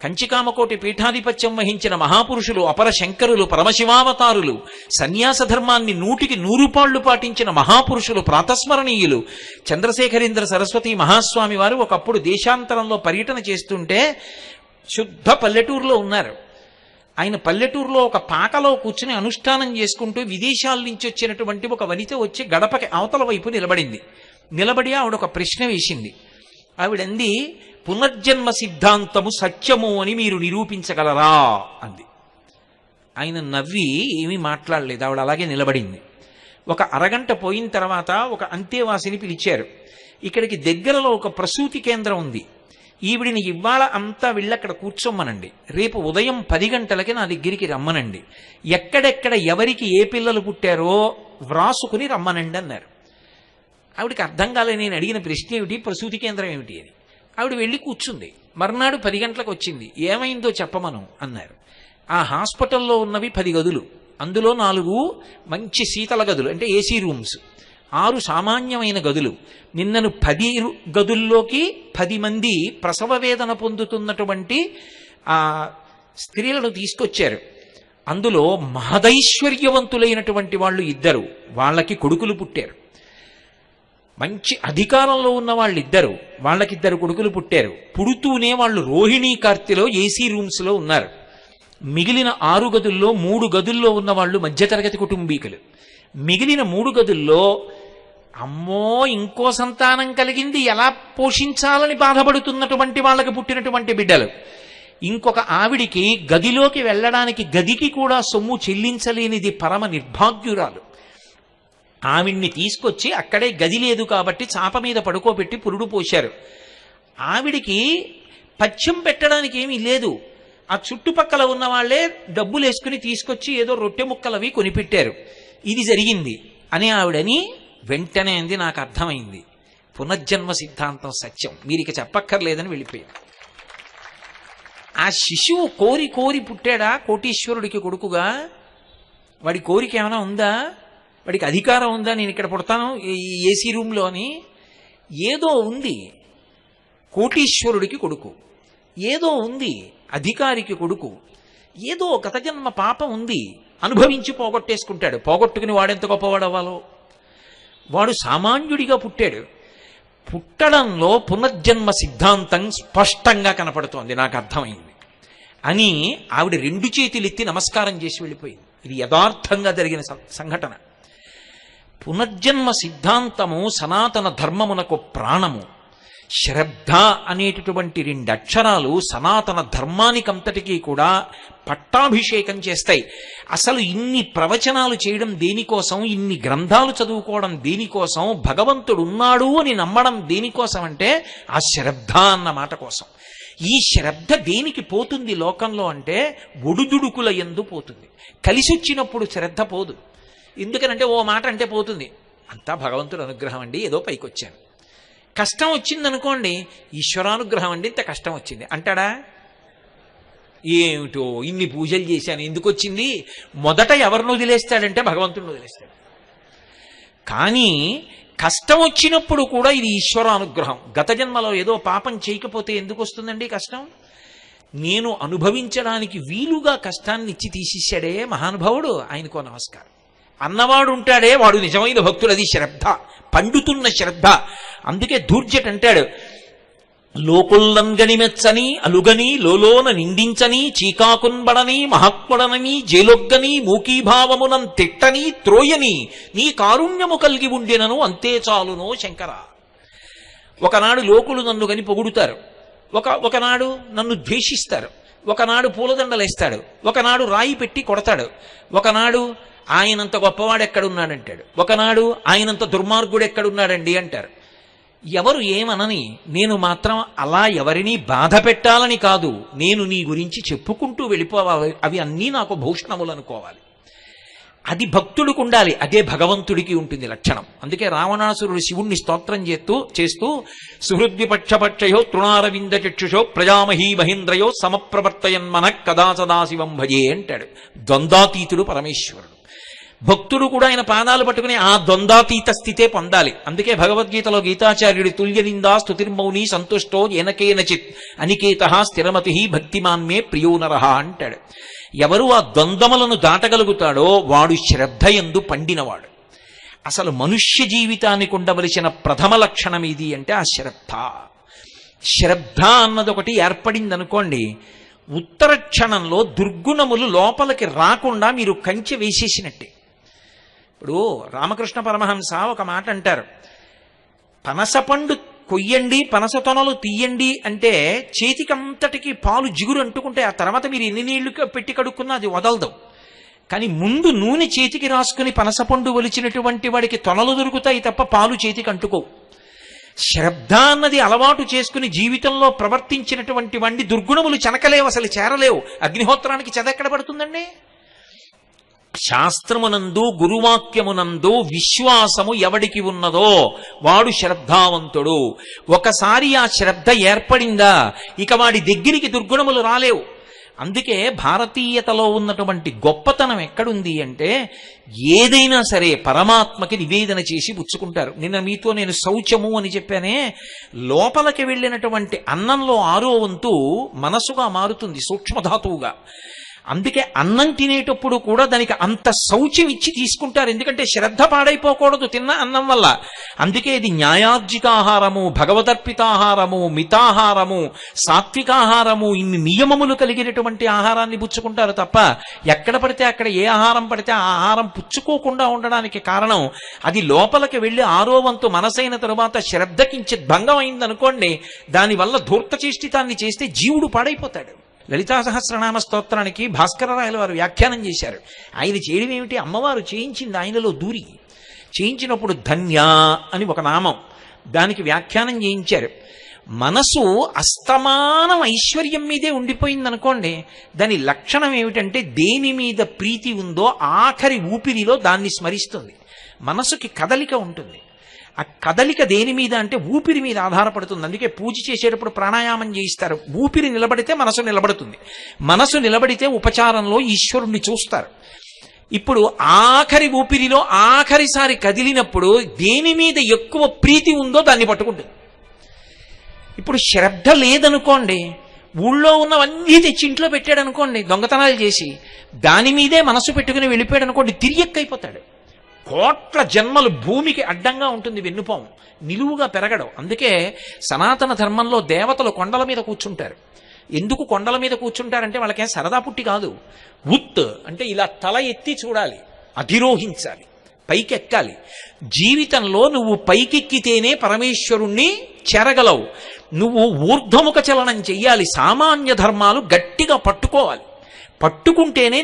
కంచికామకోటి పీఠాధిపత్యం వహించిన మహాపురుషులు, అపర శంకరులు, పరమశివావతారులు, సన్యాస ధర్మాన్ని 100కి 100 పాళ్లు పాటించిన మహాపురుషులు, ప్రాతస్మరణీయులు. చంద్రశేఖరేంద్ర సరస్వతి మహాస్వామి వారు ఒకప్పుడు దేశాంతరంలో పర్యటన చేస్తుంటే శుద్ధ పల్లెటూరులో ఉన్నారు. ఆయన పల్లెటూరులో ఒక పాకలో కూర్చుని అనుష్ఠానం చేసుకుంటూ విదేశాల నుంచి వచ్చినటువంటి ఒక వనిత వచ్చి గడపకి అవతల వైపు నిలబడి ఆవిడ ఒక ప్రశ్న వేసింది. ఆవిడంది, పునర్జన్మ సిద్ధాంతము సత్యము అని మీరు నిరూపించగలరా అంది. ఆయన నవ్వి ఏమీ మాట్లాడలేదు. ఆవిడ అలాగే నిలబడింది. ఒక అరగంట పోయిన తర్వాత ఒక అంతేవాసిని పిలిచారు. ఇక్కడికి దగ్గరలో ఒక ప్రసూతి కేంద్రం ఉంది, ఈవిడిని ఇవాళ అంతా వెళ్ళక్కడ కూర్చోమ్మనండి, రేపు ఉదయం 10 గంటలకి నా దగ్గరికి రమ్మనండి, ఎక్కడెక్కడ ఎవరికి ఏ పిల్లలు పుట్టారో వ్రాసుకుని రమ్మనండి అన్నారు. ఆవిడికి అర్థం కాలే నేను అడిగిన ప్రశ్న ఏమిటి, ప్రసూతి కేంద్రం ఏమిటి అని. ఆవిడ వెళ్ళి కూర్చుంది. మర్నాడు 10 గంటలకు వచ్చింది. ఏమైందో చెప్పమను అన్నారు. ఆ హాస్పిటల్లో ఉన్నవి 10 గదులు, అందులో 4 మంచి శీతల గదులు అంటే ఏసీ రూమ్స్, 6 సామాన్యమైన గదులు. నిన్నను 10 గదుల్లోకి 10 మంది ప్రసవ వేదన పొందుతున్నటువంటి ఆ స్త్రీలను తీసుకొచ్చారు. అందులో మహదైశ్వర్యవంతులైనటువంటి వాళ్ళు 2, వాళ్ళకి కొడుకులు పుట్టారు. మంచి అధికారంలో ఉన్న వాళ్ళు 2, వాళ్ళకి 2 కొడుకులు పుట్టారు. పుడుతూనే వాళ్ళు రోహిణీ కార్తెలో ఏసీ రూమ్స్లో ఉన్నారు. మిగిలిన 6 గదుల్లో 3 గదుల్లో ఉన్న వాళ్ళు మధ్యతరగతి కుటుంబీకులు. మిగిలిన 3 గదుల్లో అమ్మో ఇంకో సంతానం కలిగింది ఎలా పోషించాలని బాధపడుతున్నటువంటి వాళ్ళకి పుట్టినటువంటి బిడ్డలు. ఇంకొక ఆవిడికి గదిలోకి వెళ్ళడానికి గదికి కూడా సొమ్ము చెల్లించలేనిది పరమ నిర్భాగ్యురాలు. ఆవిడ్ని తీసుకొచ్చి అక్కడే గది లేదు కాబట్టి చాప మీద పడుకోబెట్టి పురుడు పోశారు. ఆవిడికి పథ్యం పెట్టడానికి ఏమీ లేదు. ఆ చుట్టుపక్కల ఉన్న వాళ్లే డబ్బులు వేసుకుని తీసుకొచ్చి ఏదో రొట్టె ముక్కలవి కొనిపెట్టారు. ఇది జరిగింది అని ఆవిడని వెంటనే అంది, నాకు అర్థమైంది, పునర్జన్మ సిద్ధాంతం సత్యం, మీరిక చెప్పక్కర్లేదని వెళ్ళిపోయారు. ఆ శిశువు కోరి కోరి పుట్టాడా కోటీశ్వరుడికి కొడుకుగా? వాడి కోరిక ఏమైనా ఉందా? వాడికి అధికారం ఉందా నేను ఇక్కడ పుడతాను ఈ ఏసీ రూమ్లో అని? ఏదో ఉంది కోటీశ్వరుడికి కొడుకు, ఏదో ఉంది అధికారికి కొడుకు, ఏదో గత జన్మ పాపం ఉంది, అనుభవించి పోగొట్టేసుకుంటాడు. పోగొట్టుకుని వాడెంత గొప్పవాడు అవ్వాలో. వాడు సామాన్యుడిగా పుట్టాడు. పుట్టడంలో పునర్జన్మ సిద్ధాంతం స్పష్టంగా కనపడుతోంది, నాకు అర్థమైంది అని ఆవిడ 2 చేతులెత్తి నమస్కారం చేసి వెళ్ళిపోయింది. ఇది యథార్థంగా జరిగిన సంఘటన. పునర్జన్మ సిద్ధాంతము సనాతన ధర్మమునకు ప్రాణము. శ్రద్ధ అనేటటువంటి 2 అక్షరాలు సనాతన ధర్మానికంతటికీ కూడా పట్టాభిషేకం చేస్తాయి. అసలు ఇన్ని ప్రవచనాలు చేయడం దేనికోసం, ఇన్ని గ్రంథాలు చదువుకోవడం దేనికోసం, భగవంతుడు ఉన్నాడు అని నమ్మడం దేనికోసం అంటే ఆ శ్రద్ధ అన్న మాట కోసం. ఈ శ్రద్ధ దేనికి పోతుంది లోకంలో అంటే ఒడుదుడుకుల యందు పోతుంది. కలిసి వచ్చినప్పుడు శ్రద్ధ పోదు. ఎందుకనంటే ఓ మాట అంటే పోతుంది, అంతా భగవంతుడు అనుగ్రహం అండి, ఏదో పైకి వచ్చాను. కష్టం వచ్చిందనుకోండి, ఈశ్వరానుగ్రహం అండి, ఇంత కష్టం వచ్చింది అంటాడా? ఏమిటో ఇన్ని పూజలు చేశాను, ఎందుకు వచ్చింది? మొదట ఎవరిని వదిలేస్తాడంటే భగవంతుడిని వదిలేస్తాడు. కానీ కష్టం వచ్చినప్పుడు కూడా ఇది ఈశ్వర అనుగ్రహం. గత జన్మలో ఏదో పాపం చేయకపోతే ఎందుకు వస్తుందండి కష్టం? నేను అనుభవించడానికి వీలుగా కష్టాన్ని ఇచ్చి తీసేశాడే మహానుభావుడు, ఆయనకో నమస్కారం. అన్నవాడు ఉంటాడే వాడు నిజమైన భక్తుడు. అది శ్రద్ధ, పండుతున్న శ్రద్ధ. అందుకే దూర్జట్ అంటాడు, లోకుల్లంగని మెచ్చని అలుగని లోలోన నిందించని చీకాకున్బడని మహాత్ముడనని జేలొగ్గని మూకీభావమునం తిట్టని త్రోయని నీ కారుణ్యము కలిగి ఉండినను అంతే చాలునో శంకర. ఒకనాడు లోకులు నన్ను గని పొగుడుతారు, ఒకనాడు నన్ను ద్వేషిస్తారు, ఒకనాడు పూలదండలేస్తాడు, ఒకనాడు రాయి పెట్టి కొడతాడు, ఒకనాడు ఆయనంత గొప్పవాడు ఎక్కడున్నాడంటాడు, ఒకనాడు ఆయనంత దుర్మార్గుడు ఎక్కడున్నాడండి అంటారు. ఎవరు ఏమనని, నేను మాత్రం అలా ఎవరినీ బాధ పెట్టాలని కాదు, నేను నీ గురించి చెప్పుకుంటూ వెళ్ళిపోవాలి. అవి అన్నీ నాకు భూషణములు అనుకోవాలి. అది భక్తుడికి ఉండాలి, అదే భగవంతుడికి ఉంటుంది లక్షణం. అందుకే రావణాసురుడు శివుణ్ణి స్తోత్రం చేస్తూ సుహృద్విపక్షపక్షయో తృణారవింద చక్షుషో ప్రజామహీ మహేంద్రయో సమప్రవర్తయన్మన కదా సదాశివం భజే అంటాడు. ద్వంద్వాతీతుడు పరమేశ్వరుడు. భక్తుడు కూడా ఆయన పాదాలు పట్టుకుని ఆ ద్వంద్వాతీత స్థితే పొందాలి. అందుకే భగవద్గీతలో గీతాచార్యుడి తుల్యనిందా స్తుతిర్మౌని సంతుష్టో ఏనకేనచిత్ అనికేత స్థిరమతి భక్తిమాన్మే ప్రియో నరః అంటాడు. ఎవరు ఆ ద్వంద్వములను దాటగలుగుతాడో వాడు శ్రద్ధయందు పండినవాడు. అసలు మనుష్య జీవితానికి ఉండవలసిన ప్రథమ లక్షణం ఇది అంటే ఆ శ్రద్ధ. శ్రద్ధ అన్నది ఒకటి ఏర్పడింది అనుకోండి, ఉత్తర క్షణంలో దుర్గుణములు లోపలికి రాకుండా మీరు కంచె వేసేసినట్టే. ఇప్పుడు రామకృష్ణ పరమహంస ఒక మాట అంటారు, పనసపండు కొయ్యండి పనస తొనలు తీయండి అంటే చేతికంతటికి పాలు జిగురు అంటుకుంటే ఆ తర్వాత మీరు ఎన్ని నీళ్లు పెట్టి కడుక్కున్నా అది వదలదు. కానీ ముందు నూనె చేతికి రాసుకుని పనసపండు ఒలిచినటువంటి వాడికి తొనలు దొరుకుతాయి తప్ప పాలు చేతికి అంటుకోవు. శ్రద్ధ అన్నది అలవాటు చేసుకుని జీవితంలో ప్రవర్తించినటువంటి వాడిని దుర్గుణములు చెనకలేవు, అసలు చేరలేవు. అగ్నిహోత్రానికి చెదెక్కడ పడుతుందండి? శాస్త్రమునందు గురువాక్యమునందు విశ్వాసము ఎవడికి ఉన్నదో వాడు శ్రద్ధావంతుడు. ఒకసారి ఆ శ్రద్ధ ఏర్పడిందా ఇక వాడి దగ్గరికి దుర్గుణములు రాలేవు. అందుకే భారతీయతలో ఉన్నటువంటి గొప్పతనం ఎక్కడుంది అంటే ఏదైనా సరే పరమాత్మకి నివేదన చేసి పుచ్చుకుంటారు. నిన్న మీతో నేను శౌచము అని చెప్పానే, లోపలికి వెళ్ళినటువంటి అన్నంలో 6వ వంతు మనసుగా మారుతుంది సూక్ష్మధాతువుగా. అందుకే అన్నం తినేటప్పుడు కూడా దానికి అంత శౌచ్యం ఇచ్చి తీసుకుంటారు, ఎందుకంటే శ్రద్ధ పాడైపోకూడదు తిన్న అన్నం వల్ల. అందుకే ఇది న్యాయార్జికాహారము, భగవదర్పితాహారము, మితాహారము, సాత్వికాహారము, ఇన్ని నియమములు కలిగినటువంటి ఆహారాన్ని పుచ్చుకుంటారు తప్ప ఎక్కడ పడితే అక్కడ ఏ ఆహారం పడితే ఆ ఆహారం పుచ్చుకోకుండా ఉండడానికి కారణం అది లోపలికి వెళ్ళి 6వ వంతు మనసైన తరువాత శ్రద్ధ కించిత్ భంగం అయిందనుకోండి, దానివల్ల ధూర్తచేష్టితాన్ని చేస్తే జీవుడు పాడైపోతాడు. లలితా సహస్రనామ స్తోత్రానికి భాస్కరరాయల వారు వ్యాఖ్యానం చేశారు. ఆయన చేయడం ఏమిటి? అమ్మవారు చేయించింది ఆయనలో దూరి. చేయించినప్పుడు ధన్య అని ఒక నామం, దానికి వ్యాఖ్యానం చేయించారు. మనసు అస్తమానం ఐశ్వర్యం మీదే ఉండిపోయిందనుకోండి, దాని లక్షణం ఏమిటంటే దేని మీద ప్రీతి ఉందో ఆఖరి ఊపిరిలో దాన్ని స్మరిస్తుంది. మనసుకి కదలిక ఉంటుంది. ఆ కదలిక దేని మీద అంటే ఊపిరి మీద ఆధారపడుతుంది. అందుకే పూజ చేసేటప్పుడు ప్రాణాయామం చేయిస్తారు. ఊపిరి నిలబడితే మనసు నిలబడుతుంది, మనసు నిలబడితే ఉపచారంలో ఈశ్వరుణ్ణి చూస్తారు. ఇప్పుడు ఆఖరి ఊపిరిలో ఆఖరిసారి కదిలినప్పుడు దేని మీద ఎక్కువ ప్రీతి ఉందో దాన్ని పట్టుకుంటుంది. ఇప్పుడు శ్రద్ధ లేదనుకోండి, ఊళ్ళో ఉన్నవన్నీ తెచ్చి ఇంట్లో పెట్టాడు అనుకోండి, దొంగతనాలు చేసి దాని మీదే మనసు పెట్టుకుని వెళ్ళిపోయాడు అనుకోండి, తిరియక్కైపోతాడు. కోట్ల జన్మలు భూమికి అడ్డంగా ఉంటుంది వెన్నుపాము, నిలువుగా పెరగడం. అందుకే సనాతన ధర్మంలో దేవతలు కొండల మీద కూర్చుంటారు. ఎందుకు కొండల మీద కూర్చుంటారంటే వాళ్ళకేం సరదా పుట్టి కాదు. ఉత్ అంటే ఇలా తల ఎత్తి చూడాలి, అధిరోహించాలి, పైకెక్కాలి. జీవితంలో నువ్వు పైకెక్కితేనే పరమేశ్వరుణ్ణి చేరగలవు. నువ్వు ఊర్ధ్వముఖ చలనం చెయ్యాలి. సామాన్య ధర్మాలు గట్టిగా పట్టుకోవాలి, పట్టుకుంటేనే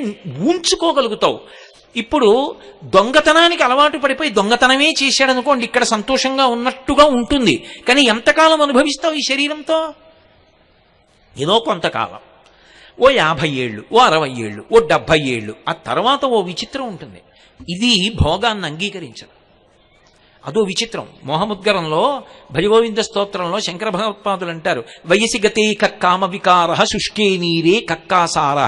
ఉంచుకోగలుగుతావు. ఇప్పుడు దొంగతనానికి అలవాటు పడిపోయి దొంగతనమే చేశాడనుకోండి, ఇక్కడ సంతోషంగా ఉన్నట్టుగా ఉంటుంది, కానీ ఎంతకాలం అనుభవిస్తావు ఈ శరీరంతో? ఏదో కొంతకాలం, ఓ 50 ఏళ్ళు, ఓ 60 ఏళ్ళు, ఓ 70 ఏళ్ళు. ఆ తర్వాత ఓ విచిత్రం ఉంటుంది, ఇది భోగాన్ని అంగీకరించదు. అదో విచిత్రం. మోహముద్గరంలో భజగోవింద స్తోత్రంలో శంకర భగవత్పాదులు అంటారు, వయసి గతే కక్కామ వికార శుష్కే నీరే కక్కాసార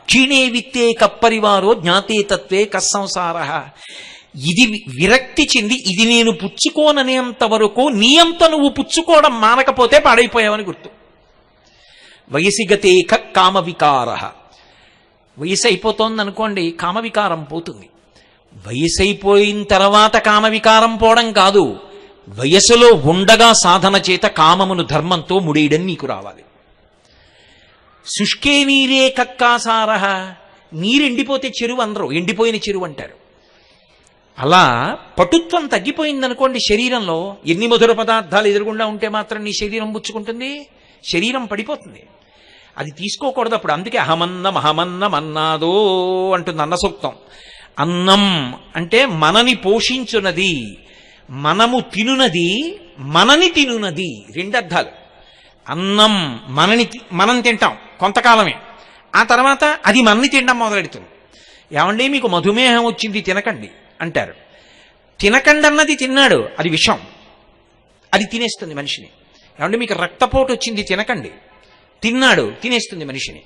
క్షీణే విత్తే కప్పరివారో జ్ఞాతే తత్వే కస్సంసార. ఇది విరక్తి చెంది ఇది నేను పుచ్చుకోననేంత వరకు నీ అంత నువ్వు పుచ్చుకోవడం మానకపోతే పాడైపోయావని గుర్తు. వయసి గతే కామ వికార. వయసు అయిపోతోంది అనుకోండి, కామవికారం పోతుంది. వయసు అయిపోయిన తర్వాత కామవికారం పోవడం కాదు, వయసులో ఉండగా సాధన చేత కామమును ధర్మంతో ముడేయడం నీకు రావాలి. శుష్కే నీరే కక్కాసార. నీరెండిపోతే చెరువు అందరూ ఎండిపోయిన చెరువు అంటారు. అలా పటుత్వం తగ్గిపోయిందనుకోండి శరీరంలో, ఎన్ని మధుర పదార్థాలు ఎదురుగుండా ఉంటే మాత్రం నీ శరీరం పుచ్చుకుంటుంది, శరీరం పడిపోతుంది. అది తీసుకోకూడదు అప్పుడు. అందుకే అహమన్నమన్నాదో అంటుంది అన్న సూక్తం. అన్నం అంటే మనని పోషించున్నది, మనము తినునది, మనని తినునది, రెండు అర్థాలు. అన్నం మనం తింటాం కొంతకాలమే, ఆ తర్వాత అది మనని తినడం మొదలెడుతుంది. ఏమండి మీకు మధుమేహం వచ్చింది తినకండి అంటారు. తినకండి అన్నది తిన్నాడు, అది విషం, అది తినేస్తుంది మనిషిని. ఏమంటే మీకు రక్తపోటు వచ్చింది తినకండి, తిన్నాడు, తినేస్తుంది మనిషిని.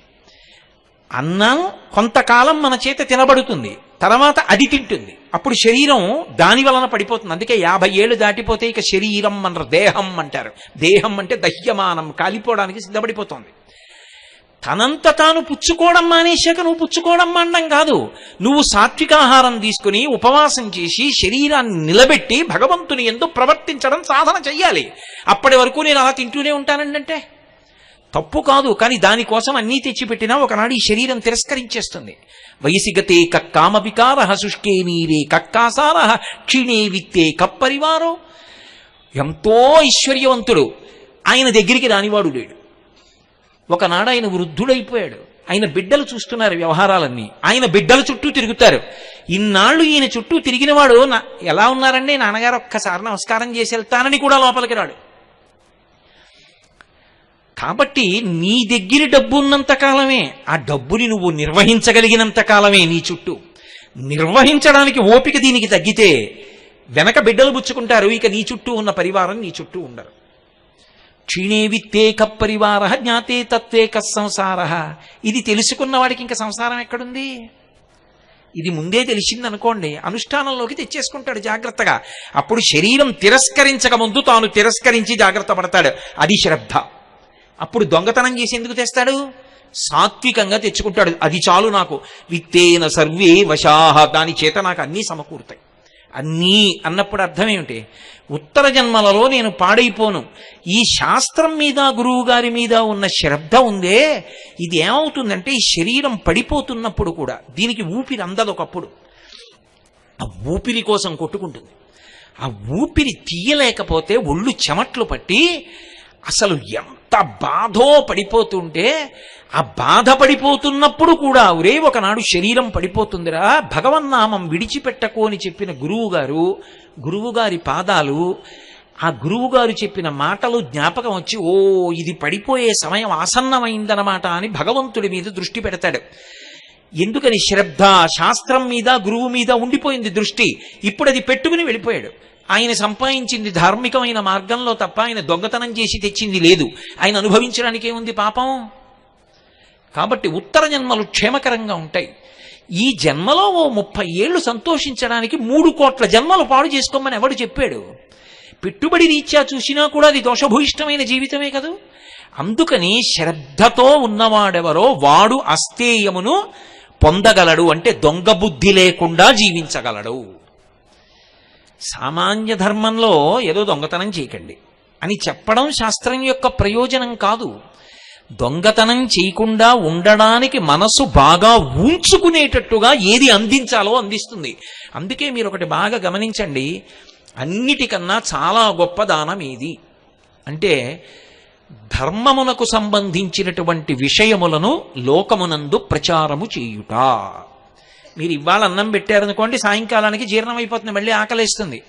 అన్నం కొంతకాలం మన చేత తినబడుతుంది, తర్వాత అది తింటుంది, అప్పుడు శరీరం దాని వలన పడిపోతుంది. అందుకే 50 ఏళ్ళు దాటిపోతే ఇక శరీరం అన్నారు, దేహం అంటారు. దేహం అంటే దహ్యమానం, కాలిపోవడానికి సిద్ధపడిపోతుంది. తనంత తాను పుచ్చుకోవడం మానేశాక నువ్వు పుచ్చుకోవడం మానడం కాదు, నువ్వు సాత్వికాహారం తీసుకుని ఉపవాసం చేసి శరీరాన్ని నిలబెట్టి భగవంతుని యందు ప్రవర్తించడం సాధన చెయ్యాలి. అప్పటి వరకు నేను అలా తింటూనే ఉంటానంటే తప్పు కాదు, కానీ దానికోసం అన్నీ తెచ్చిపెట్టినా ఒకనాడు ఈ శరీరం తిరస్కరించేస్తుంది. వయసిగతే కక్కామ వికార శుష్కే నీరే కక్కాసార క్షీణే విత్తే కప్పరివారో. ఎంతో ఐశ్వర్యవంతుడు, ఆయన దగ్గరికి రానివాడు లేడు. ఒకనాడు ఆయన వృద్ధుడైపోయాడు, ఆయన బిడ్డలు చూస్తున్నారు వ్యవహారాలన్నీ, ఆయన బిడ్డల చుట్టూ తిరుగుతారు. ఇన్నాళ్ళు ఈయన చుట్టూ తిరిగినవాడు ఎలా ఉన్నారండి, నాన్నగారు ఒక్కసారి నమస్కారం చేసి వెళ్తానని కూడా లోపలికి రాడు. కాబట్టి నీ దగ్గర డబ్బు ఉన్నంత కాలమే, ఆ డబ్బుని నువ్వు నిర్వహించగలిగినంత కాలమే నీ చుట్టూ. నిర్వహించడానికి ఓపిక దీనికి తగ్గితే వెనక బిడ్డలు పుచ్చుకుంటారు, ఇక నీ చుట్టూ ఉన్న పరివారం నీ చుట్టూ ఉండరు. క్షీణే విత్తే కప్పరివార జ్ఞాతే తత్వే కస్సంసార. ఇది తెలుసుకున్న వాడికి ఇంకా సంసారం ఎక్కడుంది? ఇది ముందే తెలిసిందనుకోండి, అనుష్ఠానంలోకి తెచ్చేసుకుంటాడు జాగ్రత్తగా. అప్పుడు శరీరం తిరస్కరించక ముందు తాను తిరస్కరించి జాగ్రత్త పడతాడు, అది శ్రద్ధ. అప్పుడు దొంగతనం చేసి ఎందుకు తెస్తాడు? సాత్వికంగా తెచ్చుకుంటాడు. అది చాలు నాకు, విత్తేన సర్వే వశాహ, దాని చేత నాకు అన్నీ సమకూరుతాయి. అన్నీ అన్నప్పుడు అర్థం ఏమిటి? ఉత్తర జన్మలలో నేను పాడైపోను. ఈ శాస్త్రం మీద గురువు గారి మీద ఉన్న శ్రద్ధ ఉందే, ఇది ఏమవుతుందంటే ఈ శరీరం పడిపోతున్నప్పుడు కూడా దీనికి ఊపిరి అందదు. ఒకప్పుడు ఆ ఊపిరి కోసం కొట్టుకుంటుంది. ఆ ఊపిరి తీయలేకపోతే ఒళ్ళు చెమట్లు పట్టి అసలు ఎంత బాధో పడిపోతుంటే, ఆ బాధపడిపోతున్నప్పుడు కూడా ఒరే ఒకనాడు శరీరం పడిపోతుందిరా, భగవన్నామం విడిచిపెట్టకు అని చెప్పిన గురువుగారి పాదాలు, ఆ గురువుగారు చెప్పిన మాటలు జ్ఞాపకం వచ్చి, ఓ ఇది పడిపోయే సమయం ఆసన్నమైందనమాట అని భగవంతుడి మీద దృష్టి పెడతాడు. ఎందుకని? శ్రద్ధ, శాస్త్రం మీద గురువు మీద ఉండిపోయింది దృష్టి. ఇప్పుడు అది పెట్టుకుని వెళ్ళిపోయాడు. ఆయన సంపాదించింది ధార్మికమైన మార్గంలో తప్ప ఆయన దొంగతనం చేసి తెచ్చింది లేదు. ఆయన అనుభవించడానికి ఏముంది పాపం? కాబట్టి ఉత్తర జన్మలు క్షేమకరంగా ఉంటాయి. ఈ జన్మలో ఓ 30 ఏళ్ళు సంతోషించడానికి 3 కోట్ల జన్మలు పాడు చేసుకోమని ఎవడు చెప్పాడు? పెట్టుబడి రీత్యా చూసినా కూడా అది దోషభూయిష్టమైన జీవితమే కదూ. అందుకని శ్రద్ధతో ఉన్నవాడెవరో వాడు అస్థేయమును పొందగలడు, అంటే దొంగ బుద్ధి లేకుండా జీవించగలడు. సామాన్య ధర్మంలో ఏదో దొంగతనం చేయకండి అని చెప్పడం శాస్త్రం యొక్క ప్రయోజనం కాదు. దొంగతనం చేయకుండా ఉండడానికి మనసు బాగా ఉంచుకునేటట్టుగా ఏది అందించాలో అందిస్తుంది. అందుకే మీరు ఒకటి బాగా గమనించండి, అన్నిటికన్నా చాలా గొప్ప దానం ఏది అంటే ధర్మమునకు సంబంధించినటువంటి విషయములను లోకమునందు ప్రచారము చేయుట. మీరు ఇవాళ అన్నం పెట్టారనుకోండి, సాయంకాలానికి జీర్ణం అయిపోతుంది, మళ్ళీ ఆకలేస్తుంది.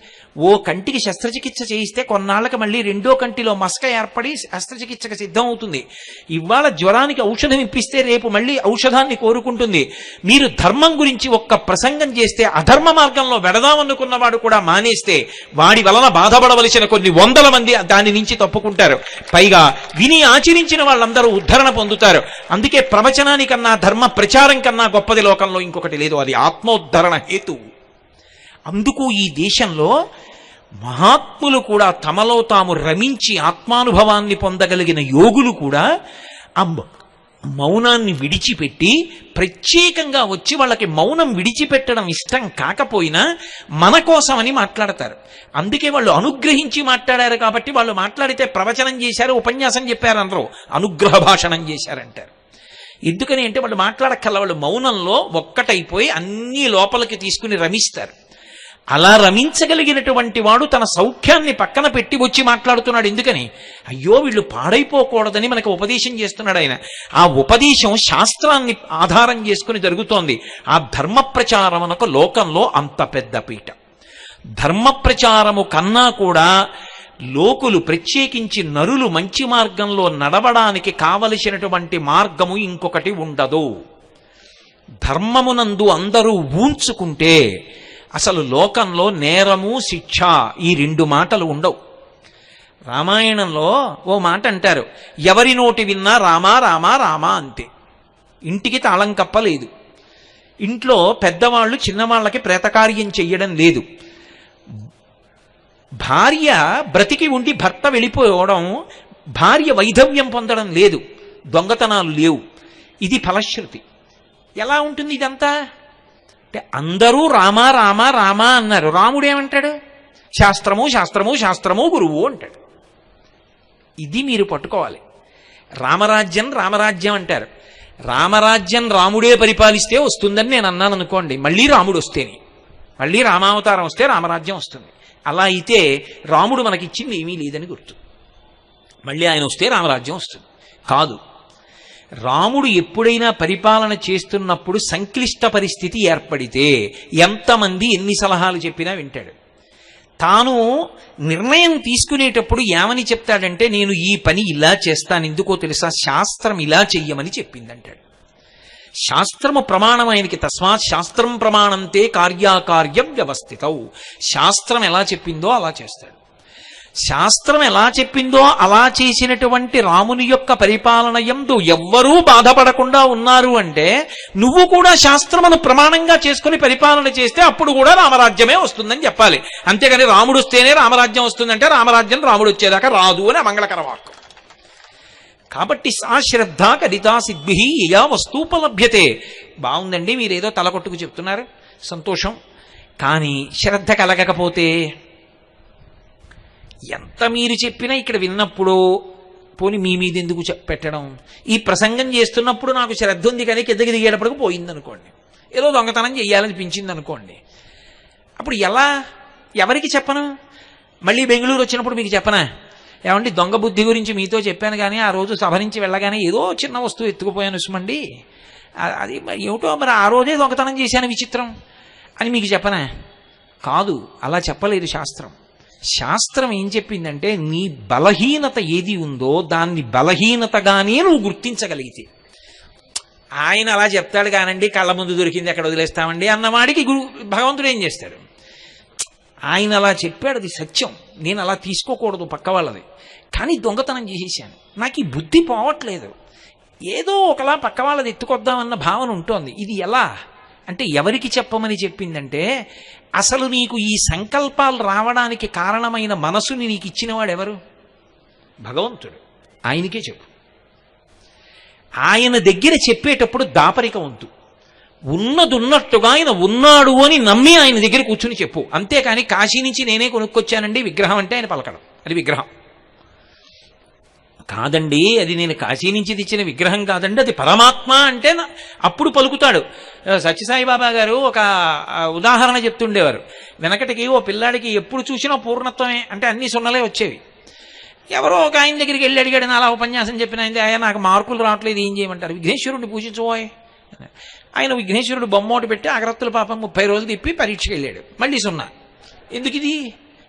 ఓ కంటికి శస్త్రచికిత్స చేయిస్తే కొన్నాళ్ళకి మళ్ళీ రెండో కంటిలో మసక ఏర్పడి శస్త్రచికిత్సకు సిద్ధం అవుతుంది. ఇవాళ జ్వరానికి ఔషధం ఇప్పిస్తే రేపు మళ్ళీ ఔషధాన్ని కోరుకుంటుంది. మీరు ధర్మం గురించి ఒక్క ప్రసంగం చేస్తే అధర్మ మార్గంలో వెడదామనుకున్నవాడు కూడా మానేస్తే వాడి వలన బాధపడవలసిన కొన్ని వందల మంది దాని నుంచి తప్పుకుంటారు. పైగా విని ఆచరించిన వాళ్ళందరూ ఉద్ధరణ పొందుతారు. అందుకే ప్రవచనానికన్నా ధర్మ ప్రచారం కన్నా గొప్పది లోకంలో ఇంకొకటి లేదు. అది ఆత్మోద్ధరణ హేతువు. అందుకు ఈ దేశంలో మహాత్ములు కూడా తమలో తాము రమించి ఆత్మానుభవాన్ని పొందగలిగిన యోగులు కూడా ఆ మౌనాన్ని విడిచిపెట్టి ప్రత్యేకంగా వచ్చి వాళ్ళకి మౌనం విడిచిపెట్టడం ఇష్టం కాకపోయినా మన కోసమని మాట్లాడతారు. అందుకే వాళ్ళు అనుగ్రహించి మాట్లాడారు కాబట్టి వాళ్ళు మాట్లాడితే ప్రవచనం చేశారు, ఉపన్యాసం చెప్పారు అనరు, అనుగ్రహ భాషణం చేశారంటారు. ఎందుకని అంటే వాళ్ళు మాట్లాడక్కల, వాళ్ళు మౌనంలో ఒక్కటైపోయి అన్నీ లోపలికి తీసుకుని రమిస్తారు. అలా రమించగలిగినటువంటి వాడు తన సౌఖ్యాన్ని పక్కన పెట్టి వచ్చి మాట్లాడుతున్నాడు. ఎందుకని? అయ్యో వీళ్ళు పాడైపోకూడదని మనకు ఉపదేశం చేస్తున్నాడు ఆయన. ఆ ఉపదేశం శాస్త్రాన్ని ఆధారం చేసుకుని జరుగుతోంది. ఆ ధర్మ ప్రచారమునకు లోకంలో అంత పెద్ద పీట. ధర్మ ప్రచారము కన్నా కూడా లోకులు, ప్రత్యేకించి నరులు మంచి మార్గంలో నడవడానికి కావలసినటువంటి మార్గము ఇంకొకటి ఉండదు. ధర్మమునందు అందరూ ఊంచుకుంటే అసలు లోకంలో నేరము, శిక్ష ఈ రెండు మాటలు ఉండవు. రామాయణంలో ఓ మాట అంటారు, ఎవరి నోటి విన్నా రామా రామా రామా అంతే. ఇంటికి తాళం కప్పలేదు. ఇంట్లో పెద్దవాళ్ళు చిన్నవాళ్ళకి ప్రేతకార్యం చెయ్యడం లేదు. భార్య బ్రతికి ఉండి భర్త వెళ్ళిపోవడం, భార్య వైధవ్యం పొందడం లేదు, దొంగతనాలు లేవు. ఇది ఫలశ్రుతి. ఎలా ఉంటుంది ఇదంతా అంటే అందరూ రామా రామా రామా అన్నారు. రాముడు ఏమంటాడు? శాస్త్రము శాస్త్రము శాస్త్రము గురువు అంటాడు. ఇది మీరు పట్టుకోవాలి. రామరాజ్యం రామరాజ్యం అంటారు. రామరాజ్యం రాముడే పరిపాలిస్తే వస్తుందని నేను అన్నాను అనుకోండి, మళ్ళీ రాముడు వస్తేనే, మళ్ళీ రామావతారం వస్తే రామరాజ్యం వస్తుంది. అలా అయితే రాముడు మనకిచ్చింది ఏమీ లేదని గుర్తు. మళ్ళీ ఆయన వస్తే రామరాజ్యం వస్తుంది కాదు. రాముడు ఎప్పుడైనా పరిపాలన చేస్తున్నప్పుడు సంక్లిష్ట పరిస్థితి ఏర్పడితే ఎంతమంది ఎన్ని సలహాలు చెప్పినా వింటాడు. తాను నిర్ణయం తీసుకునేటప్పుడు ఏమని చెప్తాడంటే, నేను ఈ పని ఇలా చేస్తాను, ఎందుకో తెలుసా, శాస్త్రం ఇలా చెయ్యమని చెప్పిందంటాడు. శాస్త్రము ప్రమాణం ఆయనకి. తస్మాత్ శాస్త్రం ప్రమాణంతే కార్యాకార్య వ్యవస్థితౌ. శాస్త్రం ఎలా చెప్పిందో అలా చేస్తాడు. శాస్త్రం ఎలా చెప్పిందో అలా చేసినటువంటి రాముని యొక్క పరిపాలన యందు ఎవ్వరూ బాధపడకుండా ఉన్నారు అంటే, నువ్వు కూడా శాస్త్రమును ప్రమాణంగా చేసుకుని పరిపాలన చేస్తే అప్పుడు కూడా రామరాజ్యమే వస్తుందని చెప్పాలి. అంతేగాని రాముడు వస్తేనే రామరాజ్యం వస్తుందంటే రామరాజ్యం రాముడు వచ్చేదాకా రాదు అని మంగళకర వాక్కు. కాబట్టి సా శ్రద్ధ కరితా సిద్భి యయా వస్తూపలభ్యతే. బాగుందండి, మీరేదో తలకొట్టుకు చెప్తున్నారు, సంతోషం. కానీ శ్రద్ధ కలగకపోతే ఎంత మీరు చెప్పినా ఇక్కడ విన్నప్పుడు పోని మీ మీద ఎందుకు పెట్టడం? ఈ ప్రసంగం చేస్తున్నప్పుడు నాకు శ్రద్ధ ఉంది కానీ కిందకి దిగేటప్పటికి పోయిందనుకోండి, ఏదో దొంగతనం చెయ్యాలనిపించింది అనుకోండి, అప్పుడు ఎలా? ఎవరికి చెప్పను? మళ్ళీ బెంగళూరు వచ్చినప్పుడు మీకు చెప్పనా, ఏమండి దొంగ బుద్ధి గురించి మీతో చెప్పాను కానీ ఆ రోజు సభ నుంచి వెళ్ళగానే ఏదో చిన్న వస్తువు ఎత్తుకుపోయాను సుమండి, అది ఏమిటో మరి ఆ రోజే దొంగతనం చేశాను విచిత్రం అని మీకు చెప్పనా? కాదు, అలా చెప్పలేదు శాస్త్రం. శాస్త్రం ఏం చెప్పిందంటే, నీ బలహీనత ఏది ఉందో దాన్ని బలహీనతగానే నువ్వు గుర్తించగలిగితే. ఆయన అలా చెప్తాడు కానండి, కళ్ళ ముందు దొరికింది ఎక్కడ వదిలేస్తామండి అన్నవాడికి భగవంతుడు ఏం చేస్తాడు? ఆయన అలా చెప్పాడు, అది సత్యం, నేను అలా తీసుకోకూడదు పక్క వాళ్ళది, కానీ దొంగతనం చేసేసాను, నాకు ఈ బుద్ధి పోవట్లేదు, ఏదో ఒకలా పక్క వాళ్ళది ఎత్తుకొద్దామన్న భావన ఉంటోంది. ఇది ఎలా అంటే, ఎవరికి చెప్పమని చెప్పిందంటే, అసలు నీకు ఈ సంకల్పాలు రావడానికి కారణమైన మనసుని నీకు ఇచ్చినవాడు ఎవరు? భగవంతుడు. ఆయనకే చెప్పు. ఆయన దగ్గర చెప్పేటప్పుడు దాపరిక వంతు, ఉన్నదున్నట్టుగా ఆయన ఉన్నాడు అని నమ్మి ఆయన దగ్గర కూర్చుని చెప్పు. అంతేకాని కాశీ నుంచి నేనే కొనుక్కొచ్చానండి విగ్రహం అంటే ఆయన పలకడం, అది విగ్రహం కాదండి, అది నేను కాశీ నుంచి తెచ్చిన విగ్రహం కాదండి, అది పరమాత్మ అంటే అప్పుడు పలుకుతాడు. సత్యసాయిబాబా గారు ఒక ఉదాహరణ చెప్తుండేవారు. వెనకటికి ఓ పిల్లాడికి ఎప్పుడు చూసినా పూర్ణత్వమే అంటే అన్ని సున్నలే వచ్చేవి. ఎవరో ఒక ఆయన దగ్గరికి వెళ్ళి అడిగాడు, అలా ఉపన్యాసం చెప్పిన ఆయన, ఆయన నాకు మార్కులు రావట్లేదు, ఏం చేయమంటారు? విఘ్నేశ్వరుడిని పూజించబోయ్. ఆయన విఘ్నేశ్వరుడు బొమ్మోటి పెట్టి అగరత్తుల పాపం 30 రోజులు తిప్పి పరీక్షకి వెళ్ళాడు. మళ్ళీ 0. ఎందుకు ఇది?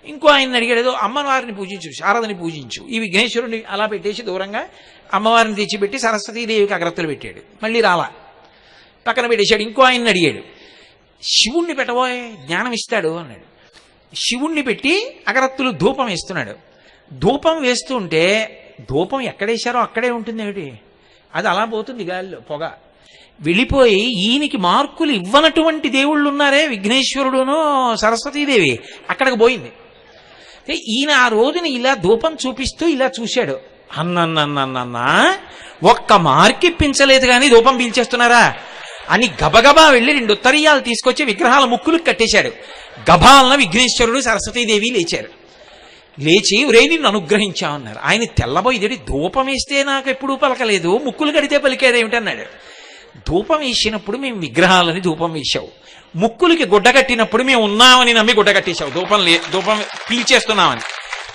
ఇంకో ఆయన అడిగాడు, ఏదో అమ్మవారిని పూజించు, శారదని పూజించు. ఈ విఘ్నేశ్వరుడిని అలా పెట్టేసి దూరంగా అమ్మవారిని తెచ్చిపెట్టి సరస్వతీదేవికి అగరత్తులు పెట్టాడు. మళ్ళీ రాలా, పక్కన పెట్టేశాడు. ఇంకో ఆయన్ని అడిగాడు, శివుణ్ణి పెట్టబోయే జ్ఞానం ఇస్తాడు అన్నాడు. శివుణ్ణి పెట్టి అగరత్తులు ధూపం వేస్తున్నాడు. ధూపం వేస్తుంటే ధూపం ఎక్కడేశారో అక్కడే ఉంటుంది ఏమిటి, అది అలా పోతుంది గాలిలో పొగ వెళ్ళిపోయి, ఈయనకి మార్కులు ఇవ్వనటువంటి దేవుళ్ళు ఉన్నారే విఘ్నేశ్వరుడును సరస్వతీదేవి, అక్కడికి పోయింది. ఈయన ఆ రోజున ఇలా ధూపం చూపిస్తూ ఇలా చూశాడు. అన్నన్నన్నన్నా ఒక్క మార్క్ ఇప్పించలేదు కానీ ధూపం పీల్చేస్తున్నారా అని గబగబా వెళ్ళి 2 ఉత్తరీయాలు తీసుకొచ్చి విగ్రహాల ముక్కులకు కట్టేశాడు. గబాలన విఘ్నేశ్వరుడు సరస్వతీదేవి లేచారు. లేచి ఒరే నిన్ను అనుగ్రహించామన్నారు. ఆయన తెల్లబోయిదేడి, ధూపం వేస్తే నాకు ఎప్పుడూ పలకలేదు, ముక్కులు కడితే పలికేదేమిటన్నాడు. ధూపం వేసినప్పుడు మేము విగ్రహాలని ధూపం వేశావు, ముక్కులకి గుడ్డ కట్టినప్పుడు మేము ఉన్నామని నమ్మి గుడ్డ కట్టేశావు, ధూపం పీల్చేస్తున్నామని.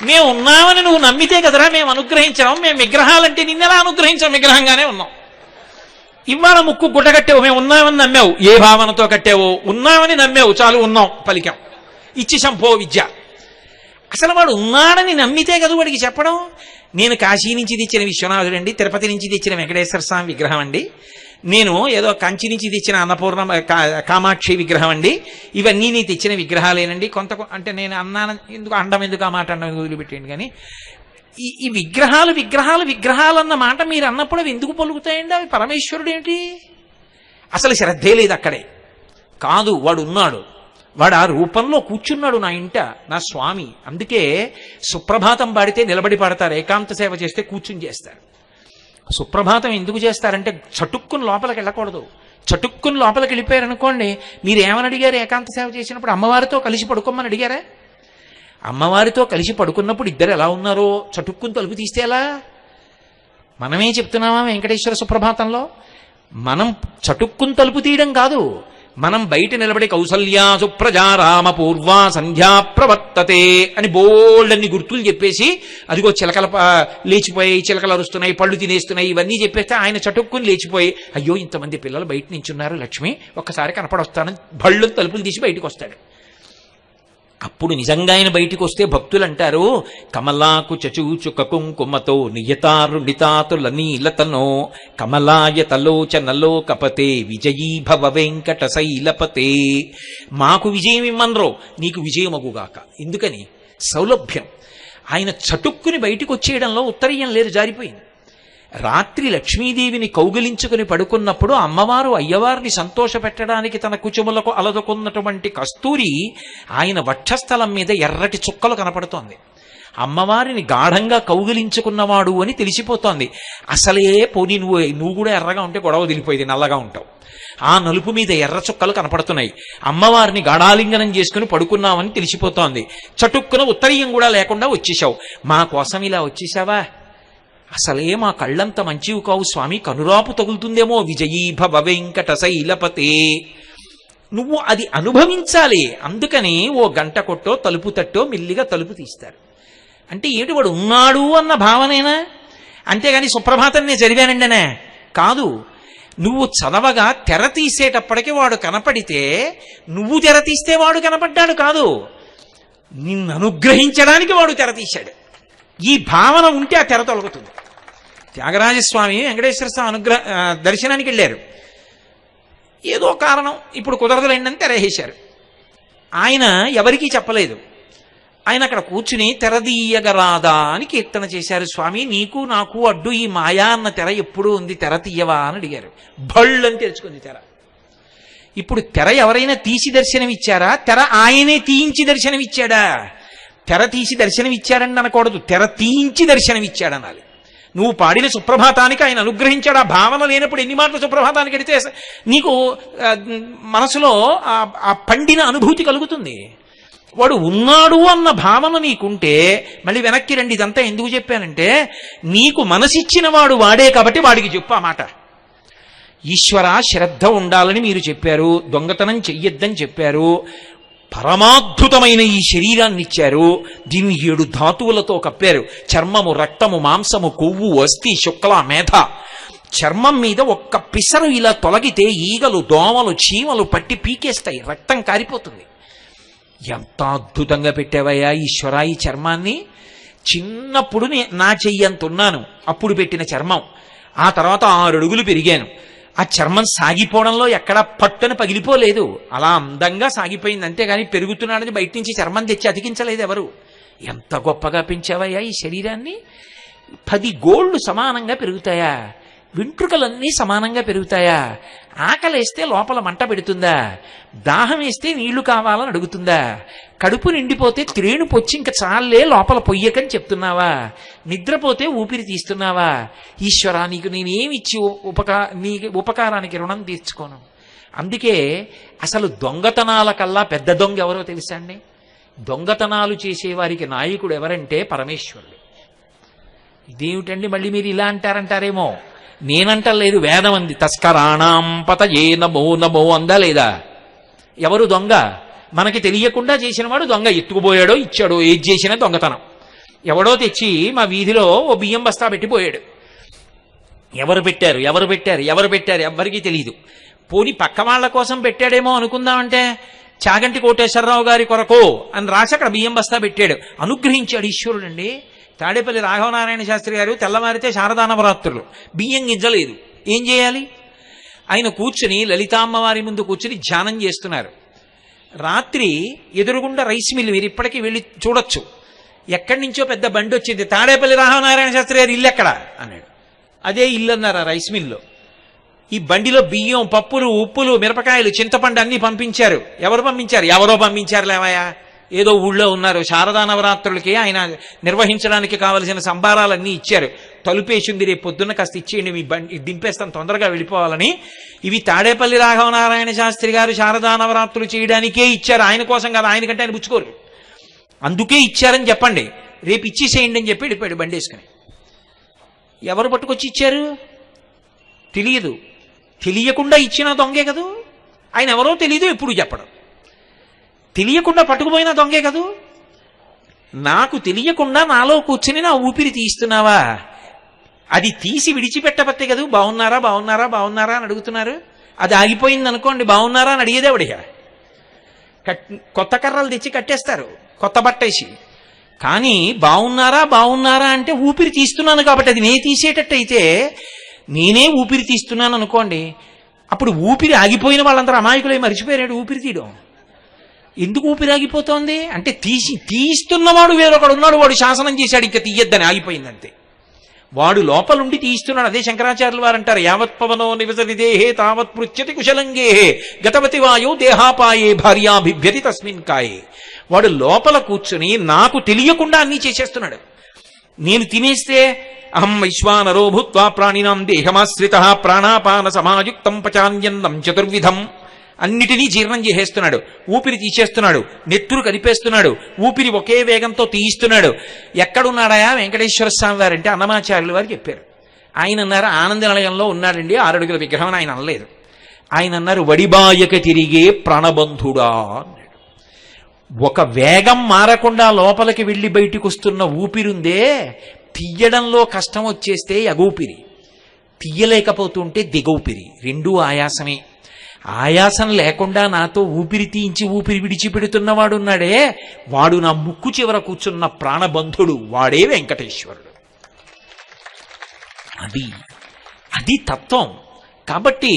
మేము ఉన్నామని నువ్వు నమ్మితే కదరా మేము అనుగ్రహించాం. మేము విగ్రహాలంటే నిన్నెలా అనుగ్రహించాం, విగ్రహంగానే ఉన్నాం. ఇవాళ ముక్కు గుడ్డ కట్టావు, మేము ఉన్నామని నమ్మావు. ఏ భావనతో కట్టావు? ఉన్నామని నమ్మావు, చాలు ఉన్నాం పలికాం. ఇచ్చి శంభో విద్య. అసలు వాడు ఉన్నాడని నమ్మితే కదా వాడికి చెప్పడం. నేను కాశీ నుంచి తెచ్చిన విశ్వనాథుడు అండి, తిరుపతి నుంచి తెచ్చిన వెంకటేశ్వర స్వామి విగ్రహం అండి, నేను ఏదో కంచి నుంచి తెచ్చిన అన్నపూర్ణ కామాక్షి విగ్రహం అండి, ఇవన్నీ నీ తెచ్చిన విగ్రహాలేనండి. అంటే నేను అన్నాను ఎందుకు, అండం ఎందుకు, ఆ మాట అండం వదిలిపెట్టండి. కానీ ఈ విగ్రహాలు విగ్రహాలు విగ్రహాలు అన్న మాట మీరు అన్నప్పుడు అవి ఎందుకు పలుకుతాయండి? అవి పరమేశ్వరుడు ఏంటి? అసలు శ్రద్ధే లేదు అక్కడే. కాదు, వాడు ఉన్నాడు, వాడు ఆ రూపంలో కూర్చున్నాడు నా ఇంట, నా స్వామి. అందుకే సుప్రభాతం పాడితే నిలబడి పాడతారు, ఏకాంత సేవ చేస్తే కూర్చుని చేస్తారు. సుప్రభాతం ఎందుకు చేస్తారంటే చటుక్కుని లోపలికి వెళ్ళకూడదు. చటుక్కుని లోపలికి వెళ్ళిపోయారనుకోండి, మీరు ఏమని అడిగారు? ఏకాంత సేవ చేసినప్పుడు అమ్మవారితో కలిసి పడుకోమని అడిగారా? అమ్మవారితో కలిసి పడుకున్నప్పుడు ఇద్దరు ఎలా ఉన్నారో చటుక్కుని తలుపు తీస్తే ఎలా? మనమే చెప్తున్నామా వెంకటేశ్వర సుప్రభాతంలో? మనం చటుక్కుని తలుపు తీయడం కాదు, మనం బయట నిలబడి కౌసల్యా సుప్రజా రామ పూర్వా సంధ్యా ప్రవర్తతే అని బోల్డన్ని గుర్తులు చెప్పేసి, అదిగో చిలకల లేచిపోయాయి, చిలకలు అరుస్తున్నాయి, పళ్ళు తినేస్తున్నాయి, ఇవన్నీ చెప్పేస్తే ఆయన చటుక్కుని లేచిపోయి, అయ్యో ఇంతమంది పిల్లలు బయట నించున్నారు, లక్ష్మి ఒక్కసారి కనపడొస్తానని భళ్ళు తలుపులు తీసి బయటకు వస్తాడు. అప్పుడు నిజంగా ఆయన బయటికి వస్తే భక్తులు అంటారు, కమలాకు చచూచుక కుంకుమతో నియతారుణితాతుల నీలతనో కమలాయతలోచనలో కపతే విజయీ భవ వెంకట శైలపతే. మాకు విజయం ఇమ్మన్రో, నీకు విజయమగుగాక. ఎందుకని? సౌలభ్యం. ఆయన చటుక్కుని బయటికి వచ్చేయడంలో ఉత్తరీయం లేదు, జారిపోయింది. రాత్రి లక్ష్మీదేవిని కౌగిలించుకుని పడుకున్నప్పుడు అమ్మవారు అయ్యవారిని సంతోషపెట్టడానికి తన కుచుములకు అలదుకున్నటువంటి కస్తూరి ఆయన వక్షస్థలం మీద ఎర్రటి చుక్కలు కనపడుతోంది. అమ్మవారిని గాఢంగా కౌగిలించుకున్నవాడు అని తెలిసిపోతోంది. అసలే పోనీ నువ్వు కూడా ఎర్రగా ఉంటే గొడవ వదిలిపోయేది, నల్లగా ఉంటావు. ఆ నలుపు మీద ఎర్ర చుక్కలు కనపడుతున్నాయి. అమ్మవారిని గాఢాలింగనం చేసుకుని పడుకున్నామని తెలిసిపోతోంది. చటుక్కున ఉత్తరీయం కూడా లేకుండా వచ్చేశావు. మా కోసం ఇలా వచ్చేసావా? అసలే మా కళ్ళంత మంచివి కావు స్వామి, కనురాపు తగులుతుందేమో. విజయీ భవ వెంకట శైలపతే. నువ్వు అది అనుభవించాలి. అందుకని ఓ గంట కొట్టో తలుపు తట్టో మెల్లిగా తలుపు తీస్తారు. అంటే ఏమిటి? వాడు ఉన్నాడు అన్న భావనేనా? అంతేగాని సుప్రభాతం నేను చదివానండినే కాదు. నువ్వు చదవగా తెర తీసేటప్పటికి వాడు కనపడితే నువ్వు తెర తీస్తే వాడు కనపడ్డాడు కాదు, నిన్ను అనుగ్రహించడానికి వాడు తెర తీశాడు. ఈ భావన ఉంటే ఆ తెర తొలగుతుంది. త్యాగరాజస్వామి వెంకటేశ్వర స్వామి దర్శనానికి వెళ్ళారు. ఏదో కారణం ఇప్పుడు కుదరదులేండి తెరవేశారు. ఆయన ఎవరికీ చెప్పలేదు. ఆయన అక్కడ కూర్చుని తెరదీయగరాదా అని కీర్తన చేశారు. స్వామి నీకు నాకు అడ్డు ఈ మాయా అన్న తెర ఎప్పుడూ ఉంది, తెర తీయవా అని అడిగారు. భళ్ళని తెరుచుకుంది తెర. ఇప్పుడు తెర ఎవరైనా తీసి దర్శనమిచ్చారా? తెర ఆయనే తీయించి దర్శనమిచ్చాడా? తెర తీసి దర్శనమిచ్చాడని అనకూడదు, తెర తీయించి దర్శనమిచ్చాడనాలి. నువ్వు పాడిన సుప్రభాతానికి ఆయన అనుగ్రహించాడు. ఆ భావన లేనప్పుడు ఎన్ని మాటలు సుప్రభాతానికి ఎడితే నీకు మనసులో ఆ పండిన అనుభూతి కలుగుతుంది. వాడు ఉన్నాడు అన్న భావన నీకుంటే మళ్ళీ వెనక్కి రండి. ఇదంతా ఎందుకు చెప్పానంటే నీకు మనసిచ్చిన వాడు వాడే కాబట్టి వాడికి చెప్పు ఆ మాట. ఈశ్వర శ్రద్ధ ఉండాలని మీరు చెప్పారు, దొంగతనం చెయ్యొద్దని చెప్పారు, పరమాద్భుతమైన ఈ శరీరాన్ని ఇచ్చారు, దీన్ని 7 ధాతువులతో కప్పారు. చర్మము, రక్తము, మాంసము, కొవ్వు, అస్థి, శుక్ల, మేధ చర్మం మీద ఒక్క పిసరు ఇలా తొలగితే ఈగలు, దోమలు, చీమలు పట్టి పీకేస్తాయి, రక్తం కారిపోతుంది. ఎంత అద్భుతంగా పెట్టావయ్యా ఈశ్వరా ఈ చర్మాన్ని. చిన్నప్పుడు నా చెయ్యంతున్నాను అప్పుడు పెట్టిన చర్మం. ఆ తర్వాత 6 అడుగులు పెరిగాను. ఆ చర్మం సాగిపోవడంలో ఎక్కడా పట్టున పగిలిపోలేదు, అలా అందంగా సాగిపోయింది. అంతేగాని పెరుగుతున్నాడని బయట నుంచి చర్మం తెచ్చి అతికించలేదు ఎవరు. ఎంత గొప్పగా పెంచావయ్యా ఈ శరీరాన్ని. 10 గోళ్ళు సమానంగా పెరుగుతాయా? వెంట్రుకలన్నీ సమానంగా పెరుగుతాయా? ఆకలేస్తే లోపల మంట పెడుతుందా? దాహం వేస్తే నీళ్లు కావాలని అడుగుతుందా? కడుపు నిండిపోతే త్రేణు పొచ్చి ఇంక చాలే లోపల పొయ్యకని చెప్తున్నావా? నిద్రపోతే ఊపిరి తీస్తున్నావా? ఈశ్వరా నీకు నేనేమిచ్చి నీ ఉపకారానికి రుణం తీర్చుకోను. అందుకే అసలు దొంగతనాల కల్లా పెద్ద దొంగ ఎవరో తెలుసా అండి? దొంగతనాలు చేసేవారికి నాయకుడు ఎవరంటే పరమేశ్వరుడు. ఇదేమిటండి మళ్ళీ మీరు ఇలా అంటారంటారేమో. నేనంటలేదు, వేదం అంది. తస్కరాణాం పతయే నమో నమో అందా లేదా? ఎవరు దొంగ? మనకి తెలియకుండా చేసినవాడు దొంగ. ఎత్తుకుపోయాడో ఇచ్చాడో ఏది చేసినా దొంగతనం. ఎవడో తెచ్చి మా వీధిలో ఓ బియ్యం బస్తా పెట్టిపోయాడు. ఎవరు పెట్టారు ఎవరు పెట్టారు ఎవరు పెట్టారు ఎవ్వరికీ తెలియదు. పోని పక్క వాళ్ళ కోసం పెట్టాడేమో అనుకుందామంటే చాగంటి కోటేశ్వరరావు గారి కొరకు అని రాసి అక్కడ బియ్యం బస్తా పెట్టాడు. అనుగ్రహించాడు ఈశ్వరుడండి. తాడేపల్లి రాఘవనారాయణ శాస్త్రి గారు తెల్లవారితే శారదా నవరాత్రులు, బియ్యం గింజలేదు, ఏం చేయాలి? ఆయన కూర్చుని లలితామ్మవారి ముందు కూర్చుని ధ్యానం చేస్తున్నారు. రాత్రి ఎదురుగుండా రైస్ మిల్, మీరు ఇప్పటికీ వెళ్ళి చూడొచ్చు, ఎక్కడి నుంచో పెద్ద బండి వచ్చింది. తాడేపల్లి రాఘవనారాయణ శాస్త్రి గారు ఇల్లు ఎక్కడ అన్నాడు. అదే ఇల్లు అన్నారు ఆ రైస్ మిల్లో. ఈ బండిలో బియ్యం, పప్పులు, ఉప్పులు, మిరపకాయలు, చింతపండు అన్ని పంపించారు. ఎవరు పంపించారు? ఎవరో పంపించారు లేవయా. ఏదో ఊళ్ళో ఉన్నారు. శారదా నవరాత్రులకి ఆయన నిర్వహించడానికి కావలసిన సంభారాలన్నీ ఇచ్చారు. తలుపేసింది, రేపు పొద్దున్న కాస్త ఇచ్చేయండి, మీ బండి దింపేస్తాను తొందరగా వెళ్ళిపోవాలని. ఇవి తాడేపల్లి రాఘవనారాయణ శాస్త్రి గారు శారదా నవరాత్రులు చేయడానికే ఇచ్చారు, ఆయన కోసం కాదు. ఆయనకంటే ఆయన పుచ్చుకోరు, అందుకే ఇచ్చారని చెప్పండి, రేపు ఇచ్చేసేయండి అని చెప్పి వెళ్ళిపోయాడు బండి వేసుకుని. ఎవరు పట్టుకొచ్చి ఇచ్చారు? తెలియదు. తెలియకుండా ఇచ్చిన దొంగే కదూ. ఆయన ఎవరో తెలియదు, ఎప్పుడు చెప్పడం. తెలియకుండా పట్టుకుపోయినా దొంగే కదూ. నాకు తెలియకుండా నాలో కూర్చుని నా ఊపిరి తీస్తున్నావా? అది తీసి విడిచిపెట్టబట్టే కదూ బాగున్నారా బాగున్నారా బాగున్నారా అని అడుగుతున్నారు. అది ఆగిపోయింది అనుకోండి, బాగున్నారా అని అడిగేదేవడిగా. కొత్త కర్రలు తెచ్చి కట్టేస్తారు కొత్త బట్టేసి. కానీ బాగున్నారా బాగున్నారా అంటే ఊపిరి తీస్తున్నాను కాబట్టి, అది నేను తీసేటట్టయితే నేనే ఊపిరి తీస్తున్నాను అనుకోండి, అప్పుడు ఊపిరి ఆగిపోయిన వాళ్ళందరూ అమాయకులే మరిచిపోయాడు ఊపిరి తీయడం. ఎందుకు ఊపిరి ఆగిపోతోంది అంటే తీస్తున్నవాడు వేరొకడు ఉన్నాడు, వాడు శాసనం చేశాడు ఇంకా తీయద్దని, ఆగిపోయిందంతే. వాడు లోపలుండి తీస్తున్నాడు. అదే శంకరాచార్యులు వారు అంటారు, యావత్ పవనో నివసతి దేహే తావత్ పృచ్యతి కుశలంగేహే గతవతి వాయో దేహాపాయే భార్యాభిభ్యతి తస్మిన్ కాయే. వాడు లోపల కూర్చుని నాకు తెలియకుండా అన్నీ చేసేస్తున్నాడు. నేను తినేస్తే అహం వైశ్వానరో భూత్వా ప్రాణినాం దేహమాశ్రిత ప్రాణాపాన సమాయుక్తం పచాన్యన్నం చతుర్విధం. అన్నిటినీ జీర్ణం చేసేస్తున్నాడు, ఊపిరి తీసేస్తున్నాడు, నెత్తురు కదిపేస్తున్నాడు, ఊపిరి ఒకే వేగంతో తీయిస్తున్నాడు. ఎక్కడున్నాడా వెంకటేశ్వర స్వామి వారంటే అన్నమాచార్యులు వారు చెప్పారు. ఆయన అన్నారు ఆనంద నిలయంలో ఉన్నాడండి, 6 అడుగుల విగ్రహం. ఆయన అనలేదు. ఆయన అన్నారు వడిబాయక తిరిగే ప్రాణబంధుడా అన్నాడు. ఒక వేగం మారకుండా లోపలికి వెళ్ళి బయటికి వస్తున్న ఊపిరుందే, తీయడంలో కష్టం వచ్చేస్తే ఎగూపిరి, తీయలేకపోతుంటే దిగూపిరి, రెండూ ఆయాసమే. ఆయాసం లేకుండా నాతో ఊపిరి తీయించి ఊపిరి విడిచిపెడుతున్నవాడున్నాడే, వాడు నా ముక్కు చివర కూర్చున్న ప్రాణబంధుడు, వాడే వెంకటేశ్వరుడు. అది తత్వం. కాబట్టి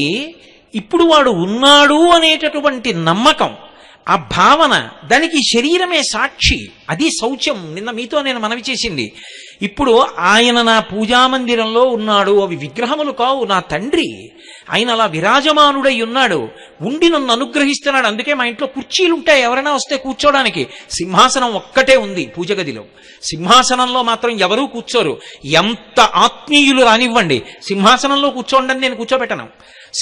ఇప్పుడు వాడు ఉన్నాడు అనేటటువంటి నమ్మకం, ఆ భావన, దానికి శరీరమే సాక్షి. అది శౌచం. నిన్న మీతో నేను మనవి చేసింది. ఇప్పుడు ఆయన నా పూజామందిరంలో ఉన్నాడు, అవి విగ్రహములు కావు, నా తండ్రి. ఆయన అలా విరాజమానుడై ఉన్నాడు, ఉండి నన్ను అనుగ్రహిస్తున్నాడు. అందుకే మా ఇంట్లో కుర్చీలు ఉంటాయి, ఎవరైనా వస్తే కూర్చోడానికి. సింహాసనం ఒక్కటే ఉంది పూజ గదిలో. సింహాసనంలో మాత్రం ఎవరూ కూర్చోరు. ఎంత ఆత్మీయులు రానివ్వండి, సింహాసనంలో కూర్చోండి నేను కూర్చోబెట్టను.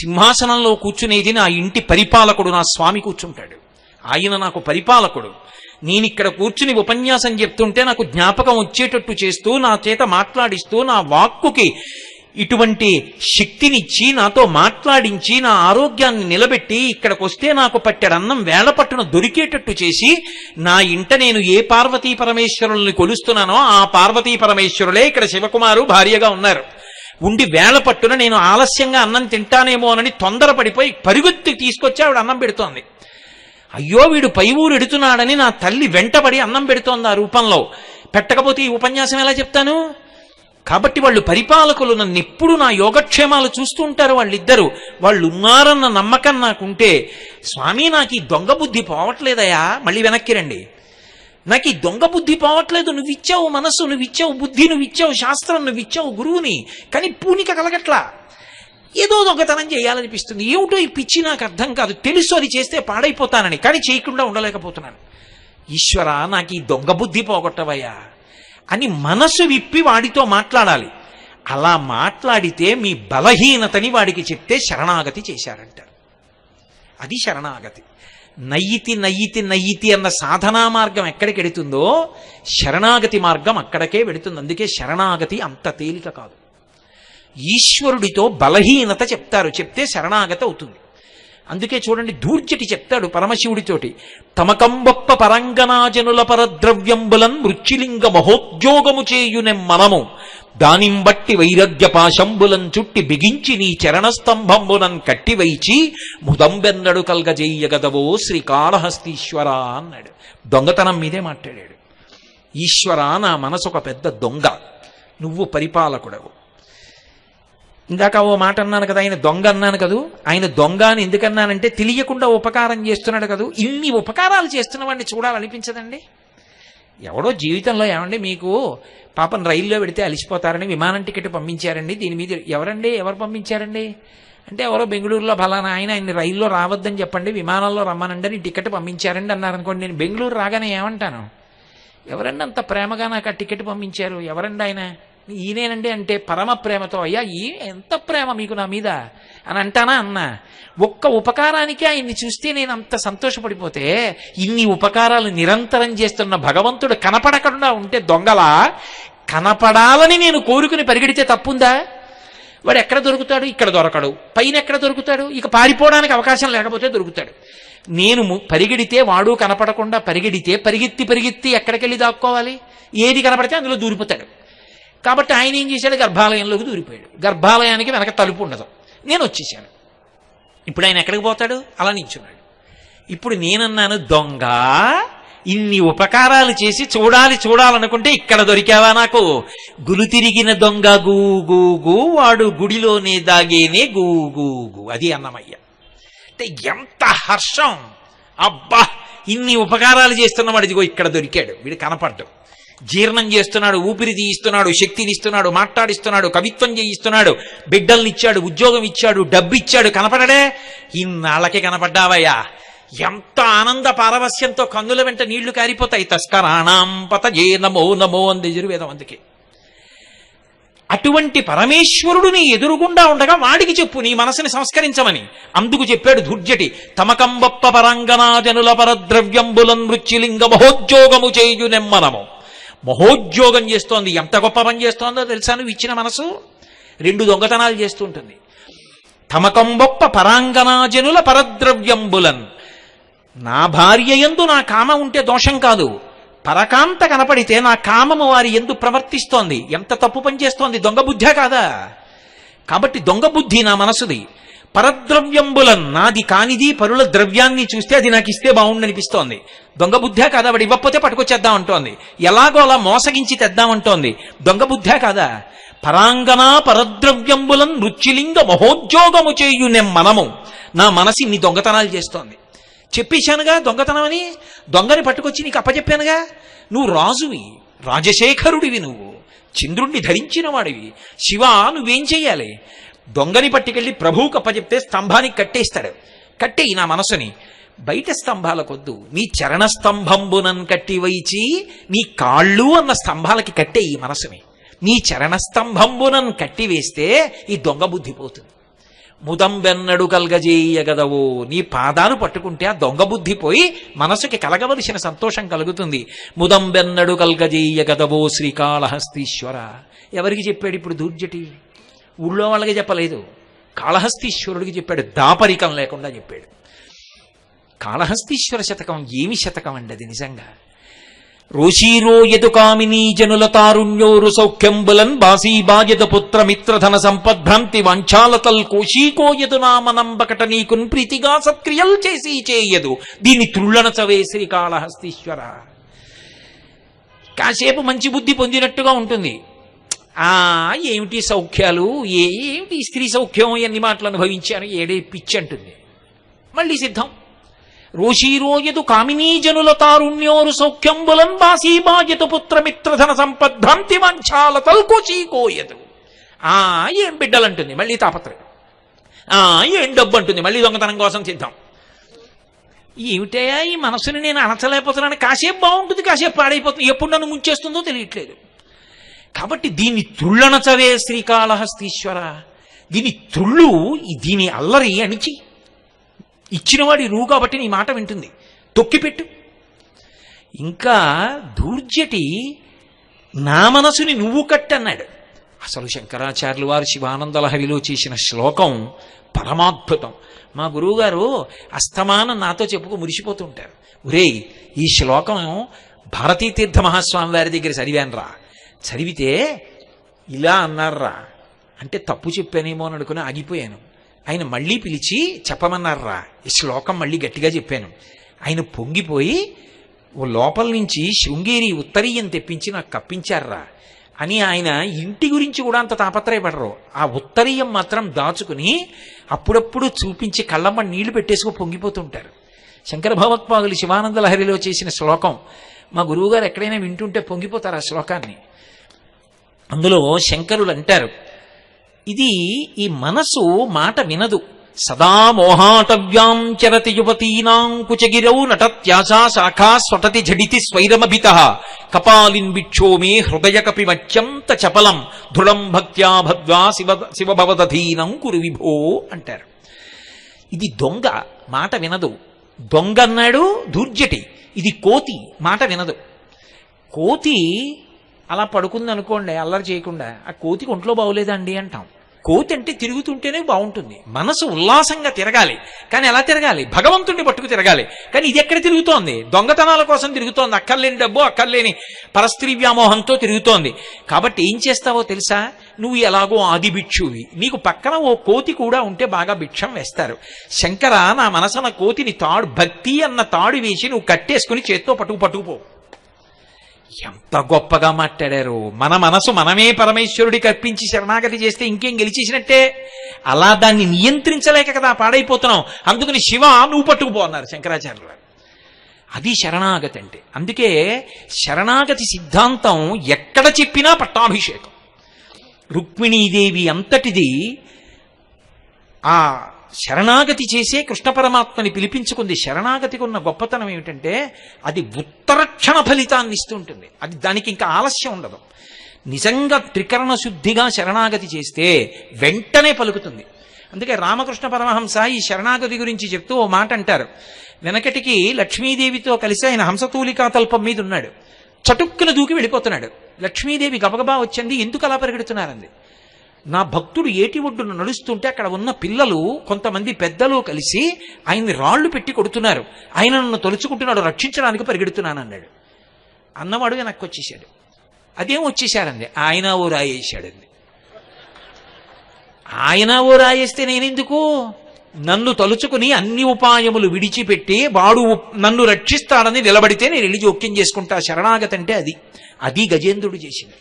సింహాసనంలో కూర్చునేది నా ఇంటి పరిపాలకుడు, నా స్వామి కూర్చుంటాడు. ఆయన నాకు పరిపాలకుడు. నేనిక్కడ కూర్చుని ఉపన్యాసం చెప్తుంటే నాకు జ్ఞాపకం వచ్చేటట్టు చేస్తూ, నా చేత మాట్లాడిస్తూ, నా వాక్కుకి ఇటువంటి శక్తినిచ్చి, నాతో మాట్లాడించి, నా ఆరోగ్యాన్ని నిలబెట్టి, ఇక్కడికి వస్తే నాకు పట్టెడన్నం వేళ పట్టున దొరికేటట్టు చేసి, నా ఇంట నేను ఏ పార్వతీ పరమేశ్వరుల్ని కొలుస్తున్నానో ఆ పార్వతీ పరమేశ్వరులే ఇక్కడ శివకుమారు భార్యగా ఉన్నారు. ఉండి వేళ పట్టున నేను ఆలస్యంగా అన్నం తింటానేమోనని తొందరపడిపోయి పరుగెత్తి తీసుకొచ్చి ఆవిడ అన్నం పెడుతోంది. అయ్యో వీడు పై ఊరు ఎడుతున్నాడని నా తల్లి వెంటబడి అన్నం పెడుతోంది ఆ రూపంలో. పెట్టకపోతే ఈ ఉపన్యాసం ఎలా చెప్తాను? కాబట్టి వాళ్ళు పరిపాలకులు నన్ను ఎప్పుడు నా యోగక్షేమాలు చూస్తూ ఉంటారు. వాళ్ళిద్దరూ వాళ్ళు ఉన్నారన్న నమ్మకం నాకుంటే, స్వామి నాకు ఈ దొంగ బుద్ధి పోవట్లేదయా, మళ్ళీ వెనక్కి రండి, నాకు ఈ దొంగ బుద్ధి పోవట్లేదు, నువ్విచ్చావు మనస్సు, నువ్విచ్చావు బుద్ధి, నువ్విచ్చావు శాస్త్రం, నువ్విచ్చావు గురువుని, కానీ పూనిక కలగట్లా, ఏదో దొంగతనం చేయాలనిపిస్తుంది, ఏమిటో ఈ పిచ్చి నాకు అర్థం కాదు, తెలుసు అది చేస్తే పాడైపోతానని, కానీ చేయకుండా ఉండలేకపోతున్నాను. ఈశ్వర నాకు ఈ దొంగ బుద్ధి పోగొట్టవయ్యా అని మనసు విప్పి వాడితో మాట్లాడాలి. అలా మాట్లాడితే మీ బలహీనతని వాడికి చెప్తే శరణాగతి చేశారంటారు. అది శరణాగతి. నయ్యితి నయ్యితి నయ్యితి అన్న సాధనా మార్గం ఎక్కడికి వెడుతుందో శరణాగతి మార్గం అక్కడికే వెడుతుంది. అందుకే శరణాగతి అంత తేలిక కాదు. ఈశ్వరుడితో బలహీనత చెప్తారు, చెప్తే శరణాగతి అవుతుంది. అందుకే చూడండి, ధూర్జటి చెప్తాడు పరమశివుడితోటి, తమకంబొప్ప పరంగనాజనుల పరద్రవ్యంబులన్ మృత్యులింగ మహోద్యోగము చేయునెమ్మనము దానింబట్టి వైరగ్య పాశంబులం చుట్టి బిగించి నీ చరణస్తంభంబునన్ కట్టివైచి ముదంబెన్నడు కల్గజేయగదవో శ్రీకాళహస్తీశ్వర అన్నాడు. దొంగతనం మీదే మాట్లాడాడు. ఈశ్వర నా మనసు ఒక పెద్ద దొంగ, నువ్వు పరిపాలకుడవు. ఇందాక ఓ మాట అన్నాను కదా, ఆయన దొంగ అన్నాను కదూ. ఆయన దొంగ అని ఎందుకన్నానంటే తెలియకుండా ఉపకారం చేస్తున్నాడు కదూ. ఇన్ని ఉపకారాలు చేస్తున్న వాడిని చూడాలనిపించదండి? ఎవడో జీవితంలో ఏమండి మీకు పాపం రైల్లో పెడితే అలిసిపోతారని విమానం టికెట్ పంపించారండి, దీని మీద ఎవరు పంపించారండి అంటే ఎవరో బెంగళూరులో ఫలానా ఆయన్ని రైల్లో రావద్దని చెప్పండి, విమానంలో రమ్మనండి అని టికెట్ పంపించారండి అన్నారనుకోండి, నేను బెంగళూరు రాగానే ఏమంటాను? ఎవరండి అంత ప్రేమగా నాకు ఆ టికెట్ పంపించారు, ఎవరండి ఆయన? ఈయనేనండి అంటే పరమ ప్రేమతో, అయ్యా ఎంత ప్రేమ మీకు నా మీద అని అంటానా? అన్నా. ఒక్క ఉపకారానికి ఆయన్ని చూస్తే నేను అంత సంతోషపడిపోతే, ఇన్ని ఉపకారాలు నిరంతరం చేస్తున్న భగవంతుడు కనపడకుండా ఉంటే దొంగలా, కనపడాలని నేను కోరుకుని పరిగెడితే తప్పుందా? వాడు ఎక్కడ దొరుకుతాడు? ఇక్కడ దొరకడు. పైన ఎక్కడ దొరుకుతాడు? ఇక పారిపోవడానికి అవకాశం లేకపోతే దొరుకుతాడు. నేను పరిగెడితే వాడు కనపడకుండా పరిగెడితే పరిగెత్తి ఎక్కడికెళ్ళి దాక్కోవాలి? ఏది కనపడితే అందులో దూరిపోతాడు. కాబట్టి ఆయన ఏం చేశాడు? గర్భాలయంలోకి దూరిపోయాడు. గర్భాలయానికి వెనక తలుపు ఉండదు. నేను వచ్చేసాను. ఇప్పుడు ఆయన ఎక్కడికి పోతాడు? అలా నించున్నాడు. ఇప్పుడు నేనన్నాను, దొంగ ఇన్ని ఉపకారాలు చేసి చూడాలనుకుంటే ఇక్కడ దొరికావా నాకు? గులు తిరిగిన దొంగ గూ వాడు గుడిలోనే దాగేనే గూ. అది అన్నమయ్య అంటే ఎంత హర్షం! అబ్బా, ఇన్ని ఉపకారాలు చేస్తున్నవాడు ఇదిగో ఇక్కడ దొరికాడు, వీడు కనపడ్డాడు, జీర్ణం చేస్తున్నాడు, ఊపిరి తీయిస్తున్నాడు, శక్తినిస్తున్నాడు, మాట్లాడిస్తున్నాడు, కవిత్వం చేయిస్తున్నాడు, బిడ్డల్నిచ్చాడు, ఉద్యోగం ఇచ్చాడు, డబ్బు ఇచ్చాడు, కనపడడే? ఇన్నాళ్ళకి కనపడ్డావయ్యా. ఎంత ఆనంద పారవస్యంతో కన్నుల వెంట నీళ్లు కారిపోతాయి. తస్కరాణాం పతయే నమో నమో అంది యజుర్వేదం. అందుకే అటువంటి పరమేశ్వరుడు నీ ఎదురుగుండా ఉండగా వాడికి చెప్పు నీ మనసుని సంస్కరించమని. అందుకు చెప్పాడు ధూర్జటి, తమకంబొప్ప పరంగనాజనుల పరద్రవ్యంబులన్ మృత్యులింగ మహోద్యోగము చేయునెమ్మనము. మహోద్యోగం చేస్తోంది. ఎంత గొప్ప పని చేస్తోందో తెలుసా? నువ్వు ఇచ్చిన మనసు 2 దొంగతనాలు చేస్తూ ఉంటుంది. తమకంబొప్ప పరాంగనాజనుల పరద్రవ్యంబులన్, నా భార్య యందు నా కామం ఉంటే దోషం కాదు, పరకాంత కనపడితే నా కామము వారి యందు ప్రవర్తిస్తోంది. ఎంత తప్పు పని చేస్తోంది? దొంగ బుద్ధే కాదా? కాబట్టి దొంగ బుద్ధి నా మనసుది. పరద్రవ్యంబులన్, నాది కానిది పరుల ద్రవ్యాన్ని చూస్తే అది నాకు ఇస్తే బాగుండనిపిస్తోంది. దొంగ బుద్ధే కాదా? వాడు ఇవ్వకపోతే పట్టుకొచ్చేద్దాం అంటోంది, ఎలాగో అలా మోసగించి తెద్దామంటోంది. దొంగ బుద్ధే కాదా? పరాంగనా పరద్రవ్యంబులన్ మృత్యులింగ మహోద్యోగము చేయునెమ్మనము. నా మనసు ఇన్ని దొంగతనాలు చేస్తోంది. చెప్పేశానుగా దొంగతనం అని. దొంగని పట్టుకొచ్చి నీకు అప్పచెప్పానుగా. నువ్వు రాజువి, రాజశేఖరుడివి, నువ్వు చంద్రుణ్ణి ధరించిన వాడివి. శివ నువ్వేం చెయ్యాలి? దొంగని పట్టుకెళ్ళి ప్రభువుకు అప్పచెప్తే స్తంభానికి కట్టేస్తాడు. కట్టేయి నా మనసుని. బయట స్తంభాలకొద్దు, నీ చరణ స్తంభంబునన్ కట్టివైచి నీ కాళ్ళు అన్న స్తంభాలకి కట్టే ఈ మనసుని. నీ చరణ స్తంభంబునన్ కట్టివేస్తే ఈ దొంగ బుద్ధి పోతుంది. ముదంబెన్నడు కల్గజేయగదవో, నీ పాదాలు పట్టుకుంటే ఆ దొంగ బుద్ధి పోయి మనసుకి కలగవలసిన సంతోషం కలుగుతుంది. ముదంబెన్నడు కల్గజేయగదవో శ్రీకాళహస్తీశ్వర. ఎవరికి చెప్పాడు ఇప్పుడు ధూర్జటి? ఊళ్ళో వాళ్ళకి చెప్పలేదు, కాళహస్తీశ్వరుడికి చెప్పాడు. దాపరికం లేకుండా చెప్పాడు. కాళహస్తీశ్వర శతకం ఏమి శతకం అండి అది! నిజంగా రోషీరోయదు కామినీ జనుల తారుణ్యోరు సౌఖ్యంబులన్ బాసీబాయద పుత్ర మిత్రధన సంపద్భ్రాంతి వాంఛాలతల్ కోశీకోయదు నామనంబకట నీకున్ ప్రీతిగా సత్క్రియల్ చేసి చేయదు దీని త్రుళ్ళనచవే శ్రీకాళహస్తీశ్వర. కాసేపు మంచి బుద్ధి పొందినట్టుగా ఉంటుంది. ఏమిటి సౌఖ్యాలు, ఏమిటి స్త్రీ సౌఖ్యం, ఎన్ని మాటలు అనుభవించాను, ఏడే పిచ్చి అంటుంది. మళ్ళీ సిద్ధం. రోషీరోయదు కామినీ జనుల తారుణ్యోరు సౌఖ్యంబులన్ బాసీబాయత పుత్రమిత్రధన సంపద్భ్రాంతి వంచాల తల్కోచీకోయదు. ఏం బిడ్డలంటుంది, మళ్ళీ తాపత్రయం. ఏం డబ్బు అంటుంది, మళ్ళీ దొంగతనం కోసం సిద్ధం. ఏమిటయా ఈ మనసుని నేను అణచలేకపోతున్నాను, కాసేపు బాగుంటుంది కాసేపు పాడైపోతుంది, ఎప్పుడు నన్ను ముంచేస్తుందో తెలియట్లేదు. కాబట్టి దీన్ని త్రుళ్ళనచవే శ్రీకాళహస్తీశ్వర. దీని త్రుళ్ళు, దీని అల్లరి అణిచి ఇచ్చినవాడి నువ్వు కాబట్టి నీ మాట వింటుంది, తొక్కిపెట్టు. ఇంకా దూర్జటి నా మనసుని నువ్వు కట్టన్నాడు. అసలు శంకరాచార్యులు వారు శివానందలహరిలో చేసిన శ్లోకం పరమాద్భుతం. మా గురువుగారు అస్తమానం నాతో చెప్పుకు మురిసిపోతుంటారు. ఒరేయ్, ఈ శ్లోకం భారతీతీర్థ మహాస్వామి వారి దగ్గర చదివానురా, చదివితే ఇలా అన్నారా అంటే తప్పు చెప్పానేమో అని అనుకుని ఆగిపోయాను. ఆయన మళ్ళీ పిలిచి చెప్పమన్నారా, ఈ శ్లోకం మళ్ళీ గట్టిగా చెప్పాను. ఆయన పొంగిపోయి ఓ లోపల నుంచి శృంగేరి ఉత్తరీయం తెప్పించి నాకు కప్పించారా అని ఆయన ఇంటి గురించి కూడా అంత తాపత్రయపడరు. ఆ ఉత్తరీయం మాత్రం దాచుకుని అప్పుడప్పుడు చూపించి కళ్ళమ్మ నీళ్లు పెట్టేసుకు పొంగిపోతుంటారు. శంకర భగవత్పాదులు శివానంద లహరిలో చేసిన శ్లోకం మా గురువుగారు ఎక్కడైనా వింటుంటే పొంగిపోతారు ఆ శ్లోకాన్ని. అందులో శంకరులు అంటారు, ఇది ఈ మనసు మాట వినదు. సదా మోహాటవ్యాం చరతి యువతీనాం కుచగిరౌ నటత్యాశా శాఖా స్వటతి ఝడితి స్వైరమభిత కపాలిన్ విక్షోమే హృదయ కపిమత్యంత చపలం దృఢం భక్త్యా భద్వా శివభవదధీనం కురు విభో అంటారు. ఇది దొంగ, మాట వినదు. దొంగ అన్నాడు దూర్జటి. ఇది కోతి, మాట వినదు. కోతి అలా పడుకుంది అనుకోండి అల్లరి చేయకుండా, ఆ కోతికి ఒంట్లో బాగోలేదండి అంటాం. కోతి అంటే తిరుగుతుంటేనే బాగుంటుంది. మనసు ఉల్లాసంగా తిరగాలి, కానీ ఎలా తిరగాలి? భగవంతుడిని పట్టుకు తిరగాలి. కానీ ఇది ఎక్కడ తిరుగుతోంది? దొంగతనాల కోసం తిరుగుతోంది, అక్కర్లేని డబ్బు అక్కర్లేని పరస్త్రీ వ్యామోహంతో తిరుగుతోంది. కాబట్టి ఏం చేస్తావో తెలుసా? నువ్వు ఎలాగో ఆది భిక్షువి, నీకు పక్కన ఓ కోతి కూడా ఉంటే బాగా భిక్షం వేస్తారు. శంకర, నా మనసున కోతిని తాడు, భక్తి అన్న తాడు వేసి నువ్వు కట్టేసుకుని చేత్తో పట్టుకుపో. ఎంత గొప్పగా మాట్లాడారు. మన మనసు మనమే పరమేశ్వరుడికి అర్పించి శరణాగతి చేస్తే ఇంకేం గెలిచేసినట్టే. అలా దాన్ని నియంత్రించలేక కదా పాడైపోతున్నాం. అందుకని శివ నువ్వు పట్టుకుపో అన్నారు శంకరాచార్యులు. అది శరణాగతి అంటే. అందుకే శరణాగతి సిద్ధాంతం ఎక్కడ చెప్పినా పట్టాభిషేకం. రుక్మిణీదేవి అంతటిది ఆ శరణాగతి చేసే కృష్ణ పరమాత్మని పిలిపించుకుంది. శరణాగతికి ఉన్న గొప్పతనం ఏమిటంటే అది ఉత్తరక్షణ ఫలితాన్ని ఇస్తూ ఉంటుంది. అది దానికి ఇంకా ఆలస్యం ఉండదు. నిజంగా త్రికరణ శుద్ధిగా శరణాగతి చేస్తే వెంటనే పలుకుతుంది. అందుకే రామకృష్ణ పరమహంస ఈ శరణాగతి గురించి చెప్తూ ఓ మాట అంటారు. వెనకటికి లక్ష్మీదేవితో కలిసి ఆయన హంసతూలికా తల్పం మీద ఉన్నాడు. చటుక్కున దూకి వెళ్ళిపోతున్నాడు. లక్ష్మీదేవి గబగబా వచ్చింది. ఎందుకు అలా పరిగెడుతున్నారంది. నా భక్తుడు ఏటి ఒడ్డును నడుస్తుంటే అక్కడ ఉన్న పిల్లలు కొంతమంది పెద్దలు కలిసి ఆయన్ని రాళ్లు పెట్టి కొడుతున్నారు, ఆయన నన్ను తలుచుకుంటున్నాడు, రక్షించడానికి పరిగెడుతున్నాను అన్నాడు. అన్నవాడు వెనక్కి వచ్చేసాడు. అదేం వచ్చేసారండి, ఆయన ఓ రాయేశాడండి. ఆయన ఓ రాయేస్తే నేనెందుకు? నన్ను తలుచుకుని అన్ని ఉపాయములు విడిచిపెట్టి వాడు నన్ను రక్షిస్తాడని నిలబడితే నేను వెళ్ళి జోక్యం చేసుకుంటా. శరణాగతి అంటే అది గజేంద్రుడు చేసింది.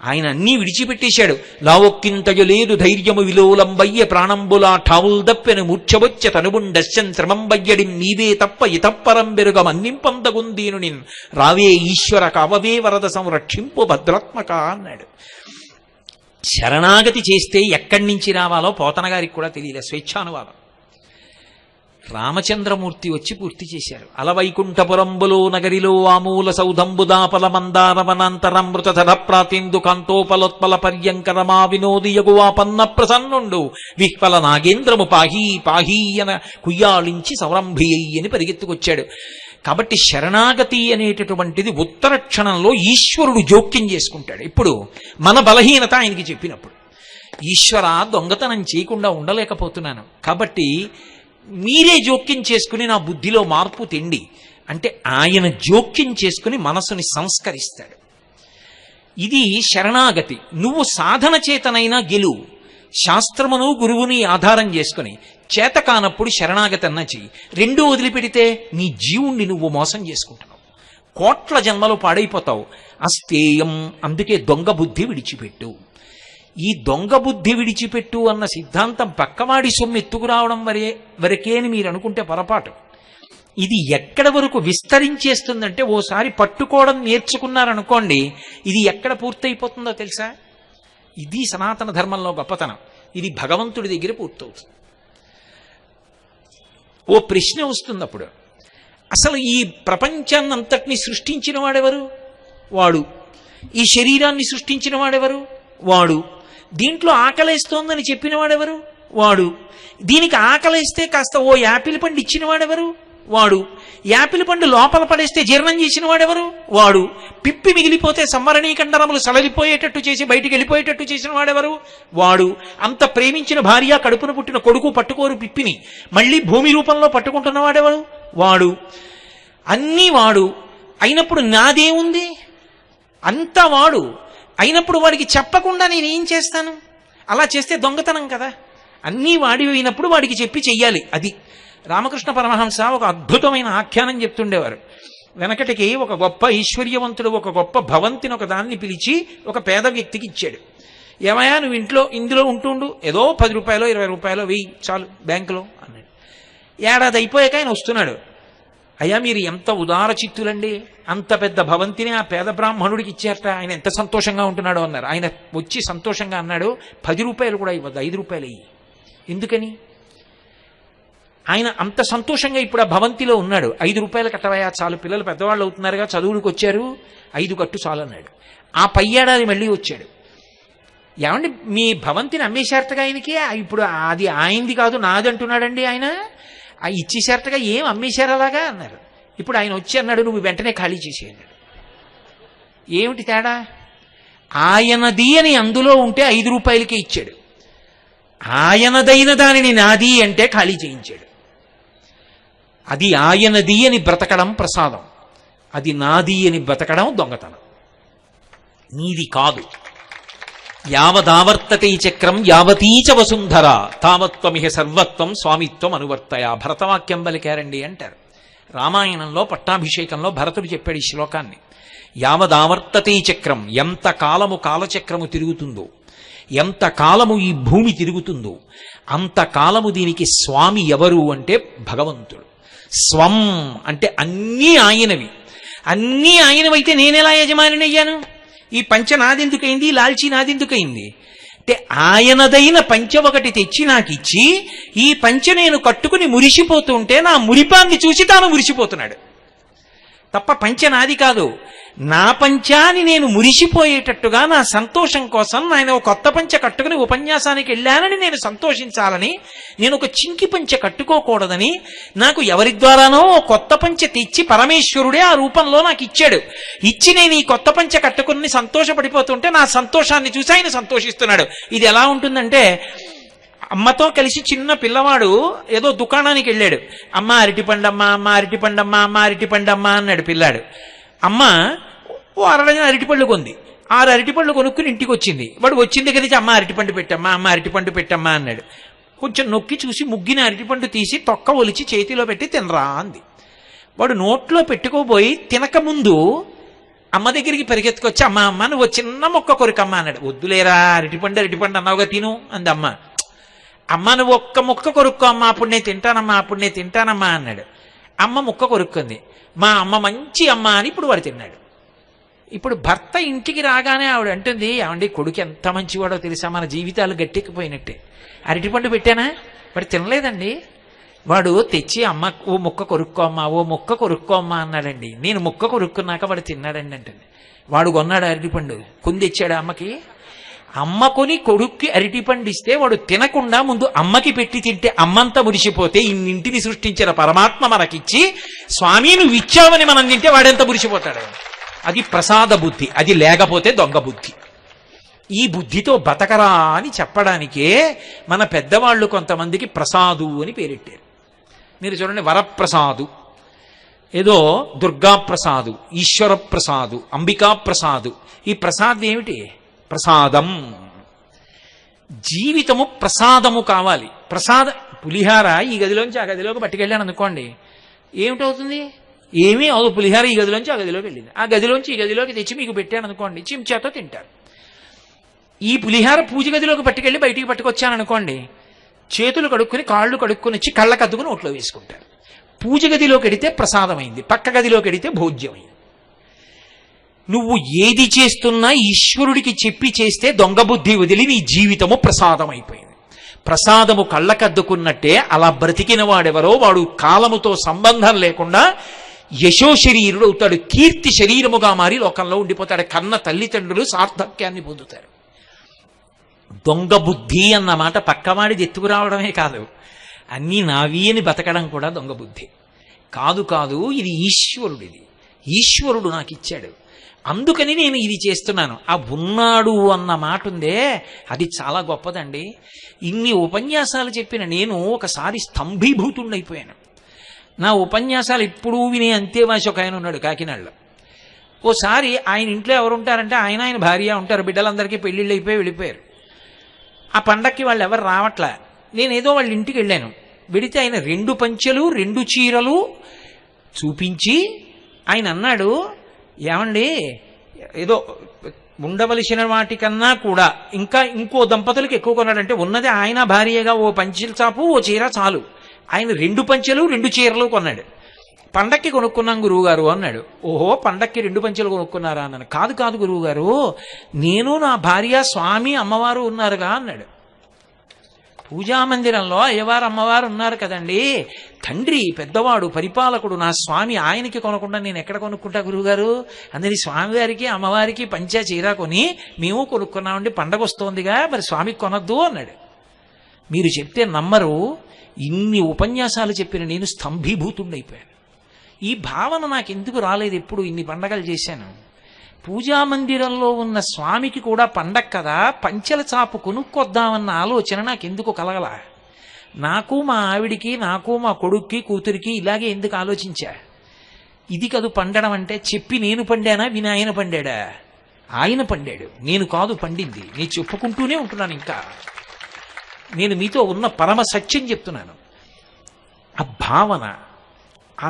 ఆయన అన్నీ విడిచిపెట్టేశాడు. లావొక్కింతయు లేదు ధైర్యము విలోలంబయ్య ప్రాణంబులా ఠావుల్ దప్పెను మూర్ఛవచ్చ తనుబుండశ్చన్ శ్రమంబయ్యడి నీవే తప్ప ఇతప్పరం బెరుగ మన్నింపందగుందీను నిన్ రావే ఈశ్వర కావవే వరద సంరక్షింపు భద్రాత్మక అన్నాడు. శరణాగతి చేస్తే ఎక్కడి నుంచి రావాలో పోతన గారికి కూడా తెలియలే. స్వేచ్ఛానువాదం. రామచంద్రమూర్తి వచ్చి పూర్తి చేశారు. అలవైకుంఠపురంబులో నగరిలో ఆమూల సౌధంబుదాపల మందారవనాంతరమృతధర ప్రాతేందు కాంతోపలోత్పల పర్యంకరమా వినోదియగువా పన్న ప్రసన్నుండు విహ్వల నాగేంద్రము పాహీ పాహీయన కుయ్యాళించి సౌరంభియ్యని పరిగెత్తుకొచ్చాడు. కాబట్టి శరణాగతి అనేటటువంటిది ఉత్తర క్షణంలో ఈశ్వరుడు జోక్యం చేసుకుంటాడు. ఇప్పుడు మన బలహీనత ఆయనకి చెప్పినప్పుడు, ఈశ్వర దొంగతనం చేయకుండా ఉండలేకపోతున్నాను, కాబట్టి మీరే జోక్యం చేసుకుని నా బుద్ధిలో మార్పు తెండి అంటే ఆయన జోక్యం చేసుకుని మనసుని సంస్కరిస్తాడు. ఇది శరణాగతి. నువ్వు సాధన చేతనైనా గెలువు, శాస్త్రమును గురువుని ఆధారం చేసుకుని. చేత కానప్పుడు శరణాగతి అన్నా చెయ్యి. రెండూ వదిలిపెడితే నీ జీవుణ్ణి నువ్వు మోసం చేసుకుంటున్నావు, కోట్ల జన్మలు పాడైపోతావు. అస్తేయం, అందుకే దొంగ బుద్ధి విడిచిపెట్టు. ఈ దొంగ బుద్ధి విడిచిపెట్టు అన్న సిద్ధాంతం పక్కవాడి సొమ్ము ఎత్తుకురావడం వరకే అని మీరు అనుకుంటే పొరపాటు. ఇది ఎక్కడ వరకు విస్తరించేస్తుందంటే, ఓసారి పట్టుకోవడం నేర్చుకున్నారనుకోండి, ఇది ఎక్కడ పూర్తయిపోతుందో తెలుసా? ఇది సనాతన ధర్మంలో గొప్పతనం. ఇది భగవంతుడి దగ్గర పూర్తవుతుంది. ఓ ప్రశ్న వస్తుంది అప్పుడు, అసలు ఈ ప్రపంచాన్నంతటినీ సృష్టించిన వాడెవరు? వాడు. ఈ శరీరాన్ని సృష్టించిన వాడెవరు? వాడు. దీంట్లో ఆకలేస్తోందని చెప్పిన వాడెవరు? వాడు. దీనికి ఆకలేస్తే కాస్త ఓ యాపిల్ పండు ఇచ్చిన వాడెవరు? వాడు. యాపిల్ పండు లోపల పడేస్తే జీర్ణం చేసిన వాడెవరు? వాడు. పిప్పి మిగిలిపోతే సంవరణీకండరములు సడలిపోయేటట్టు చేసి బయటికి వెళ్ళిపోయేటట్టు చేసిన వాడెవరు? వాడు. అంత ప్రేమించిన భార్య, కడుపున పుట్టిన కొడుకు పట్టుకోరు పిప్పిని, మళ్ళీ భూమి రూపంలో పట్టుకుంటున్న వాడెవరు? వాడు. అన్నీ వాడు అయినప్పుడు నాదేముంది? అంతా వాడు అయినప్పుడు వాడికి చెప్పకుండా నేనేం చేస్తాను? అలా చేస్తే దొంగతనం కదా. అన్నీ వాడి అయినప్పుడు వాడికి చెప్పి చెయ్యాలి. అది రామకృష్ణ పరమహంస ఒక అద్భుతమైన ఆఖ్యానం చెప్తుండేవారు. వెనకటికి ఒక గొప్ప ఐశ్వర్యవంతుడు ఒక గొప్ప భవంతిని ఒక దాన్ని పిలిచి ఒక పేద వ్యక్తికి ఇచ్చాడు. ఏమయ్యా, నువ్వు ఇందులో ఉంటుండు, ఏదో 10 రూపాయలు 20 రూపాయలు వెయ్యి చాలు బ్యాంకులో అన్నాడు. ఏడాది అయిపోయాక ఆయన వస్తున్నాడు. అయ్యా, మీరు ఎంత ఉదార చిత్తులండి, అంత పెద్ద భవంతిని ఆ పేద బ్రాహ్మణుడికి ఇచ్చారట, ఆయన ఎంత సంతోషంగా ఉంటున్నాడో అన్నారు. ఆయన వచ్చి సంతోషంగా అన్నాడు, 10 రూపాయలు కూడా ఇవ్వద్దు, 5 రూపాయలు ఇయ్యి. ఎందుకని? ఆయన అంత సంతోషంగా ఇప్పుడు ఆ భవంతిలో ఉన్నాడు. 5 రూపాయలు కట్టవయా చాలు, పిల్లలు పెద్దవాళ్ళు అవుతున్నారుగా, చదువులకు వచ్చారు, 5 కట్టు చాలు అన్నాడు. ఆ పై ఏడాది మళ్ళీ వచ్చాడు. ఏమండి, మీ భవంతిని అమ్మేశారటగా ఆయనకి, ఇప్పుడు అది ఆయనది కాదు నాది అంటున్నాడండి ఆయన. ఇచ్చేశారటగా, ఏం అమ్మేశారు అలాగా అన్నారు. ఇప్పుడు ఆయన వచ్చి అన్నాడు, నువ్వు వెంటనే ఖాళీ చేసి అన్నాడు. ఏమిటి తేడా? ఆయనది అని అందులో ఉంటే 5 రూపాయలకే ఇచ్చాడు, ఆయనదైన దానిని నాది అంటే ఖాళీ చేయించాడు. అది ఆయనది అని బ్రతకడం ప్రసాదం, అది నాది అని బ్రతకడం దొంగతనం. నీది కాదు. యావదావర్తతే చక్రం యావతీచ వసుంధర తావత్వమిహ సర్వత్వం స్వామిత్వం అనువర్తయ. భరతవాక్యం పలికారండి అంటారు. రామాయణంలో పట్టాభిషేకంలో భరతుడు చెప్పాడు ఈ శ్లోకాన్ని. యావదావర్తతే చక్రం, ఎంత కాలము కాలచక్రము తిరుగుతుందో, ఎంత కాలము ఈ భూమి తిరుగుతుందో అంతకాలము దీనికి స్వామి ఎవరు అంటే భగవంతుడు. స్వం అంటే అన్నీ ఆయనవి. అన్నీ ఆయనవైతే నేనెలా యజమాని అయ్యాను? ఈ పంచ నాదెందుకైంది, లాల్చీ నాదెందుకైంది అంటే ఆయనదైన పంచ ఒకటి తెచ్చి నాకు ఇచ్చి, ఈ పంచ నేను కట్టుకుని మురిసిపోతుంటే నా మురిపాన్ని చూసి తాను మురిసిపోతున్నాడు తప్ప పంచ నాది కాదు. నా పంచాని నేను మురిసిపోయేటట్టుగా నా సంతోషం కోసం ఆయన ఒక కొత్త పంచ కట్టుకుని ఉపన్యాసానికి వెళ్ళానని నేను సంతోషించాలని, నేను ఒక చింకి పంచ కట్టుకోకూడదని, నాకు ఎవరి ద్వారానో కొత్త పంచ తెచ్చి పరమేశ్వరుడే ఆ రూపంలో నాకు ఇచ్చాడు. ఇచ్చి నేను ఈ కొత్త పంచ కట్టుకుని సంతోషపడిపోతుంటే నా సంతోషాన్ని చూసి ఆయన సంతోషిస్తున్నాడు. ఇది ఎలా ఉంటుందంటే, అమ్మతో కలిసి చిన్న పిల్లవాడు ఏదో దుకాణానికి వెళ్ళాడు. అమ్మ అరటిపండమ్మ, అమ్మ అరటిపండమ్మ, అమ్మ అరటిపండమ్మ అన్నాడు పిల్లాడు. అమ్మ ఓ 60 అరటిపళ్ళు కొంది. 6 అరటిపళ్ళు కొనుక్కుని ఇంటికి వచ్చింది. వాడు వచ్చిన దగ్గర నుంచి అమ్మ అరటిపండు పెట్టమ్మా, అమ్మ అరటిపండు పెట్టమ్మా అన్నాడు. కొంచెం నొక్కి చూసి ముగ్గిన అరటిపండు తీసి తొక్క ఒలిచి చేతిలో పెట్టి తినరా అంది. వాడు నోట్లో పెట్టుకోబోయి తినకముందు అమ్మ దగ్గరికి పరిగెత్తుకొచ్చి, అమ్మ అమ్మ నువ్వు చిన్న మొక్క కొరికమ్మా అన్నాడు. వద్దులేరా, అరటిపండు అన్నావుగా తిను అంది అమ్మ. అమ్మ నువ్వు ఒక్క ముక్క కొరుక్కో అమ్మా, అప్పుడు నేను తింటానమ్మా అన్నాడు. అమ్మ ముక్క కొరుక్కుంది. మా అమ్మ మంచి అమ్మ అని ఇప్పుడు వాడు తిన్నాడు. ఇప్పుడు భర్త ఇంటికి రాగానే ఆవిడ అంటుంది, ఏమండి కొడుకు ఎంత మంచివాడో తెలుసా, మన జీవితాలు గట్టెక్కిపోయినట్టే. అరటిపండు పెట్టానా? వాడు తినలేదండి. వాడు తెచ్చి అమ్మ ఓ ముక్క కొరుక్కో అమ్మా అన్నాడండి. నేను ముక్క కొరుక్కున్నాక వాడు తిన్నాడండి అంటుంది. వాడు కొన్నాడు అరటిపండు, కొని తెచ్చాడు అమ్మకి. అమ్మ కొని కొడుక్కి అరటిపండు ఇస్తే వాడు తినకుండా ముందు అమ్మకి పెట్టి తింటే అమ్మంతా మురిసిపోతే, ఇన్నింటిని సృష్టించిన పరమాత్మ మనకిచ్చి స్వామి నువ్వు ఇచ్చావని మనం తింటే వాడెంత మురిసిపోతాడు. అది ప్రసాద బుద్ధి, అది లేకపోతే దొంగ బుద్ధి. ఈ బుద్ధితో బతకరా అని చెప్పడానికే మన పెద్దవాళ్ళు కొంతమందికి ప్రసాదు అని పేరెట్టారు. మీరు చూడండి, వరప్రసాదు ఏదో దుర్గా ప్రసాదు, ఈశ్వర ప్రసాదు, అంబికా ప్రసాదు. ఈ ప్రసాదం ఏమిటి? ప్రసాదం. జీవితము ప్రసాదము కావాలి. పులిహార ఈ గదిలోంచి ఆ గదిలోకి పట్టుకెళ్ళాను అనుకోండి, ఏమిటవుతుంది? ఏమీ అవదు. పులిహార ఈ గదిలోంచి ఆ గదిలోకి వెళ్ళింది. ఆ గదిలోంచి ఈ గదిలోకి తెచ్చి మీకు పెట్టాను అనుకోండి, చెంచాతో తింటారు. ఈ పులిహార పూజ గదిలోకి పట్టుకెళ్ళి బయటికి పట్టుకొచ్చాను అనుకోండి, చేతులు కడుక్కుని కాళ్ళు కడుక్కుని వచ్చి కళ్ళకు అద్దుకుని నోట్లో వేసుకుంటారు. పూజ గదిలోకి ఎడితే ప్రసాదమైంది, పక్క గదిలోకి ఎడితే భోజ్యమైంది. నువ్వు ఏది చేస్తున్నా ఈశ్వరుడికి చెప్పి చేస్తే దొంగ బుద్ధి వదిలి నీ జీవితము ప్రసాదమైపోయింది. ప్రసాదము కళ్ళకద్దుకున్నట్టే అలా బ్రతికిన వాడెవరో వాడు కాలముతో సంబంధం లేకుండా యశో శరీరుడు అవుతాడు. కీర్తి శరీరముగా మారి లోకంలో ఉండిపోతాడు. కన్న తల్లిదండ్రులు సార్థక్యాన్ని పొందుతారు. దొంగ బుద్ధి అన్న మాట పక్కవాడిది ఎత్తుకురావడమే కాదు, అన్నీ నావి అని బతకడం కూడా దొంగ బుద్ధి. కాదు, ఇది ఈశ్వరుడిది. ఈశ్వరుడు నాకు ఇచ్చాడు, అందుకని నేను ఇది చేస్తున్నాను. ఆ ఉన్నాడు అన్న మాట ఉందే, అది చాలా గొప్పదండి. ఇన్ని ఉపన్యాసాలు చెప్పిన నేను ఒకసారి స్తంభీభూతుడైపోయాను. నా ఉపన్యాసాలు ఎప్పుడూ వినే అంతేవాసి ఒక ఆయన ఉన్నాడు కాకినాడలో. ఓసారి ఆయన ఇంట్లో ఎవరు ఉంటారంటే ఆయన భార్య ఉంటారు. బిడ్డలందరికీ పెళ్ళిళ్ళు అయిపోయి వెళ్ళిపోయారు. ఆ పండక్కి వాళ్ళు ఎవరు రావట్లా. నేనేదో వాళ్ళ ఇంటికి వెళ్ళాను. వెడితే ఆయన 2 పంచెలు 2 చీరలు చూపించి ఆయన అన్నాడు, ఏమండి ఏదో ఉండవలసిన వాటికన్నా కూడా ఇంకో దంపతులకు ఎక్కువ కొన్నాడంటే, ఉన్నది ఆయన భార్యగా ఓ పంచెల చాపు ఓ చీర చాలు. ఆయన 2 పంచెలు 2 చీరలు కొన్నాడు. పండక్కి కొనుక్కున్నాం గురువుగారు అన్నాడు. ఓహో, పండక్కి 2 పంచెలు కొనుక్కున్నారా అన్నాను. కాదు గురువుగారు, నేను నా భార్య స్వామి అమ్మవారు ఉన్నారుగా అన్నాడు. పూజామందిరంలో అయ్యవారు అమ్మవారు ఉన్నారు కదండి, తండ్రి పెద్దవాడు పరిపాలకుడు నా స్వామి, ఆయనకి కొనకుండా నేను ఎక్కడ కొనుక్కుంటా గురువుగారు? అందుని స్వామివారికి అమ్మవారికి పంచా చీర కొని మేము కొనుక్కున్నామండి, పండగ వస్తోందిగా, మరి స్వామికి కొనద్దు అన్నాడు. మీరు చెప్తే నమ్మరు. ఇన్ని ఉపన్యాసాలు చెప్పిన నేను స్తంభీభూతుడైపోయాను. ఈ భావన నాకెందుకు రాలేదు? ఎప్పుడు ఇన్ని పండగలు చేశాను. పూజామందిరంలో ఉన్న స్వామికి కూడా పండగ కదా, పంచెల చాపు కొనుక్కొద్దామన్న ఆలోచన నాకెందుకు కలగల? నాకు మా ఆవిడికి, నాకు మా కొడుక్కి కూతురికి ఇలాగే ఎందుకు ఆలోచించా? ఇది కాదు పండడం అంటే. చెప్పి నేను పండానా, విని ఆయన పండాడా? ఆయన పండాడు, నేను కాదు పండింది. నేను చెప్పుకుంటూనే ఉంటున్నాను. ఇంకా నేను మీతో ఉన్న పరమ సత్యం చెప్తున్నాను. ఆ భావన, ఆ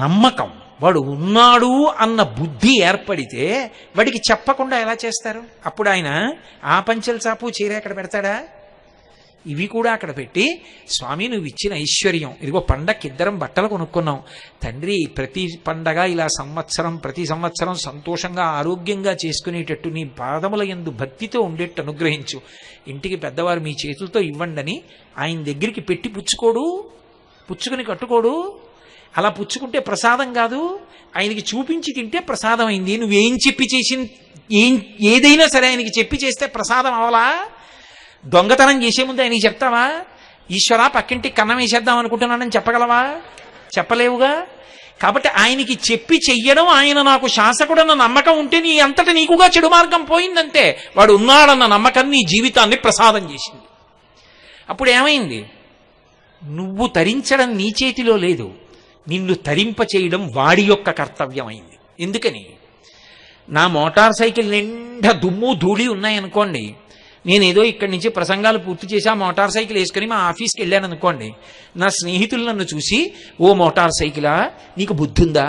నమ్మకం, వాడు ఉన్నాడు అన్న బుద్ధి ఏర్పడితే వాడికి చెప్పకుండా ఎలా చేస్తారు? అప్పుడు ఆయన ఆ పంచెల చాపు చీర ఎక్కడ పెడతాడా? ఇవి కూడా అక్కడ పెట్టి, స్వామి నువ్వు ఇచ్చిన ఐశ్వర్యం, ఇదిగో పండక్కి 2 బట్టలు కొనుక్కున్నాం తండ్రి, ప్రతి పండగ ఇలా ప్రతి సంవత్సరం సంతోషంగా ఆరోగ్యంగా చేసుకునేటట్టు నీ పాదముల యందు భక్తితో ఉండేట్టు అనుగ్రహించు. ఇంటికి పెద్దవారు మీ చేతులతో ఇవ్వండి అని ఆయన దగ్గరికి పెట్టి పుచ్చుకుని కట్టుకోడు. అలా పుచ్చుకుంటే ప్రసాదం కాదు, ఆయనకి చూపించి తింటే ప్రసాదం అయింది. నువ్వేం చెప్పి ఏదైనా సరే ఆయనకి చెప్పి చేస్తే ప్రసాదం అవలా? దొంగతనం చేసే ముందు ఆయనకి చెప్తావా? ఈశ్వరా పక్కింటికి కన్నం వేసేద్దాం అనుకుంటున్నానని చెప్పగలవా? చెప్పలేవుగా. కాబట్టి ఆయనకి చెప్పి చెయ్యడం, ఆయన నాకు శాసకుడన్న నమ్మకం ఉంటే నీ అంతట నీకుగా చెడు మార్గం పోయిందంతే. వాడు ఉన్నాడన్న నమ్మకం నీ జీవితాన్ని ప్రసాదం చేసింది. అప్పుడు ఏమైంది? నువ్వు తరించడం నీ చేతిలో లేదు, నిన్ను తరింప చేయడం వాడి యొక్క కర్తవ్యం అయింది. ఎందుకని? నా మోటార్ సైకిల్ నిండా దుమ్ము ధూళి ఉన్నాయనుకోండి, నేనేదో ఇక్కడి నుంచి ప్రసంగాలు పూర్తి చేసి ఆ మోటార్ సైకిల్ వేసుకుని మా ఆఫీస్కి వెళ్ళాను అనుకోండి, నా స్నేహితులు నన్ను చూసి, ఓ మోటార్ సైకిలా నీకు బుద్ధి ఉందా?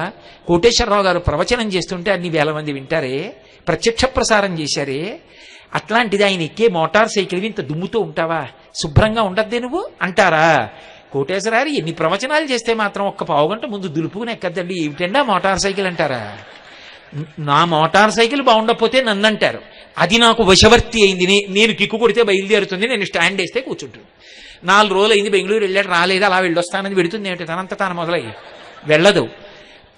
కోటేశ్వరరావు గారు ప్రవచనం చేస్తుంటే అన్ని వేల మంది వింటారే, ప్రత్యక్ష ప్రసారం చేశారే, అట్లాంటిది ఆయన ఎక్కే మోటార్ సైకిల్ ఇంత దుమ్ముతో ఉంటావా? శుభ్రంగా ఉండద్దే నువ్వు అంటారా? కోటేశ్వరారు ఎన్ని ప్రవచనాలు చేస్తే మాత్రం ఒక్క పావుగంట ముందు దులుపుకుని ఎక్కద్దండి, ఏమిటండి ఆ మోటార్ సైకిల్ అంటారా? నా మోటార్ సైకిల్ బాగుండకపోతే నన్ను అంటారు. అది నాకు వశవర్తి అయింది. నేను కిక్కు కొడితే బయలుదేరుతుంది, నేను స్టాండ్ వేస్తే కూర్చుంటుంది. 4 రోజులు అయింది, బెంగళూరు వెళ్ళాడు, రాలేదు, అలా వెళ్ళొస్తానని పెడుతుంది. ఏమిటి తనంత తాను మొదలయ్యి వెళ్ళదు.